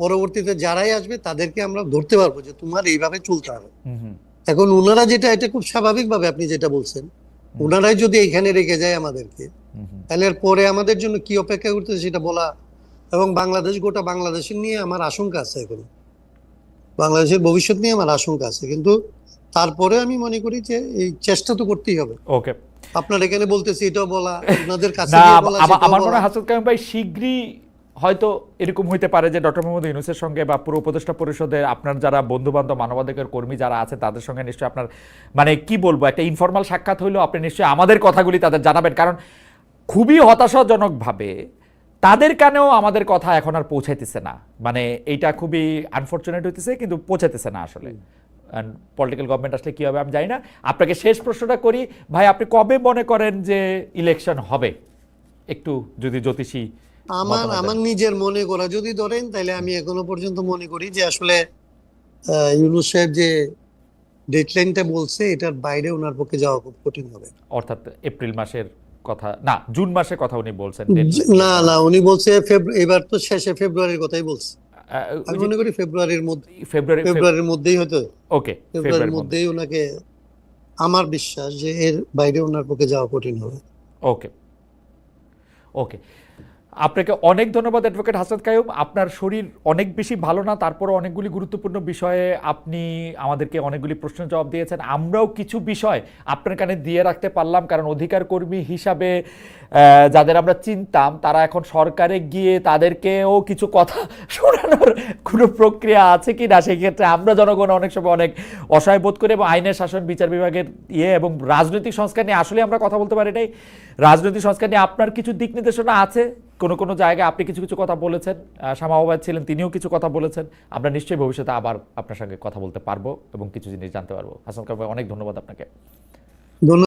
পরবর্তীতে যারাই আসবে তাদেরকে আমরা ধরতে পারবো যে তোমার এইভাবে চলতে হবে। এখন ওনারা যেটা, এটা খুব স্বাভাবিকভাবে আপনি যেটা বলছেন, ওনারাই যদি এখানে রেখে যায় আমাদেরকে, তাহলে পরে আমাদের জন্য কি অপেক্ষা করতেছে সেটা বলা, এবং বাংলাদেশ, গোটা বাংলাদেশের নিয়ে আমার আশঙ্কা আছে, এখন বাংলাদেশের ভবিষ্যৎ নিয়ে আমার আশঙ্কা আছে। কিন্তু তারপরে আমি মনে করি যে এই চেষ্টা তো করতেই হবে। ওকে, আপনার এখানে বলতেছি এটাও বলা, আপনাদের কাছে আমার মনে হয় হাসান কাইম ভাই শীঘ্রই হয়তো এরকম হইতে পারে যে ডক্টর মোহাম্মদ ইউনূসের সঙ্গে বা পুরো উপদেষ্টা পরিষদের আপনার যারা বন্ধু বান্ধব মানবাধিকার কর্মী যারা আছে তাদের সঙ্গে নিশ্চয়ই আপনার মানে কি বলবো একটা ইনফর্মাল সাক্ষাৎ হইলেও আপনি নিশ্চয়ই আমাদের কথাগুলি তাদের জানাবেন। কারণ খুবই হতাশাজনকভাবে তাদের কানেও আমাদের কথা এখন আর পৌঁছাইতেছে না। মানে এইটা খুবই আনফরচুনেট হইতেছে, কিন্তু পৌঁছাইতেছে না আসলে। পলিটিক্যাল গভর্নমেন্ট আসলে কি হবে আমি জানি না। আপনাকে শেষ প্রশ্নটা করি ভাই, আপনি কবে মনে করেন যে ইলেকশন হবে? একটু যদি জ্যোতিষী আমার নিজের মনে করা যদি ধরেন, তাহলে আমি এখনো পর্যন্ত মনে করি যে আসলে ইউনূস সাহেব যে ডেডলাইনটা বলছে এটার বাইরে ওনার পক্ষে যাওয়া খুব কঠিন হবে। অর্থাৎ এপ্রিল মাসের কথা না, জুন মাসের কথা উনি বলছেন। না, উনি বলছে এবার তো শেষে ফেব্রুয়ারির কথাই বলছে। আমি মনে করি ফেব্রুয়ারির মধ্যেই হয়তো। ওকে, ফেব্রুয়ারির মধ্যেই ওনাকে, আমার বিশ্বাস যে এর বাইরে ওনার পক্ষে যাওয়া কঠিন হবে। ওকে ওকে আপনাকে অনেক ধন্যবাদ অ্যাডভোকেট হাসান কাইয়ুম। আপনার শরীর অনেক বেশি ভালো না, তারপরও অনেকগুলি গুরুত্বপূর্ণ বিষয়ে আপনি আমাদেরকে অনেকগুলি প্রশ্নের জবাব দিয়েছেন। আমরাও কিছু বিষয় আপনার কানে দিয়ে রাখতে পারলাম, কারণ অধিকার কর্মী হিসাবে যাদের আমরা চিনতাম তারা এখন সরকারে গিয়ে তাদেরকেও কিছু কথা শোনানোর কোনো প্রক্রিয়া আছে কি না, সেই ক্ষেত্রে আমরা জনগণ অনেক সময় অনেক অসহায় বোধ করি, এবং আইনের শাসন, বিচার বিভাগের এবং রাজনৈতিক সংস্কার নিয়ে আসলে আমরা কথা বলতে পারি নাই। রাজনৈতিক সংস্কার নিয়ে আপনার কিছু দিক নির্দেশনা আছে, কোনো কোনো জায়গায় আপনি কিছু কিছু কথা বলেছেন, শামা ওবায়দ ছিলেন, তিনিও কিছু কথা বলেছেন। আমরা নিশ্চয়ই ভবিষ্যতে আবার আপনার সঙ্গে কথা বলতে পারবো এবং কিছু জিনিস জানতে পারবো। হাসান কাইয়ুম ভাই, অনেক ধন্যবাদ আপনাকে। ধন্যবাদ।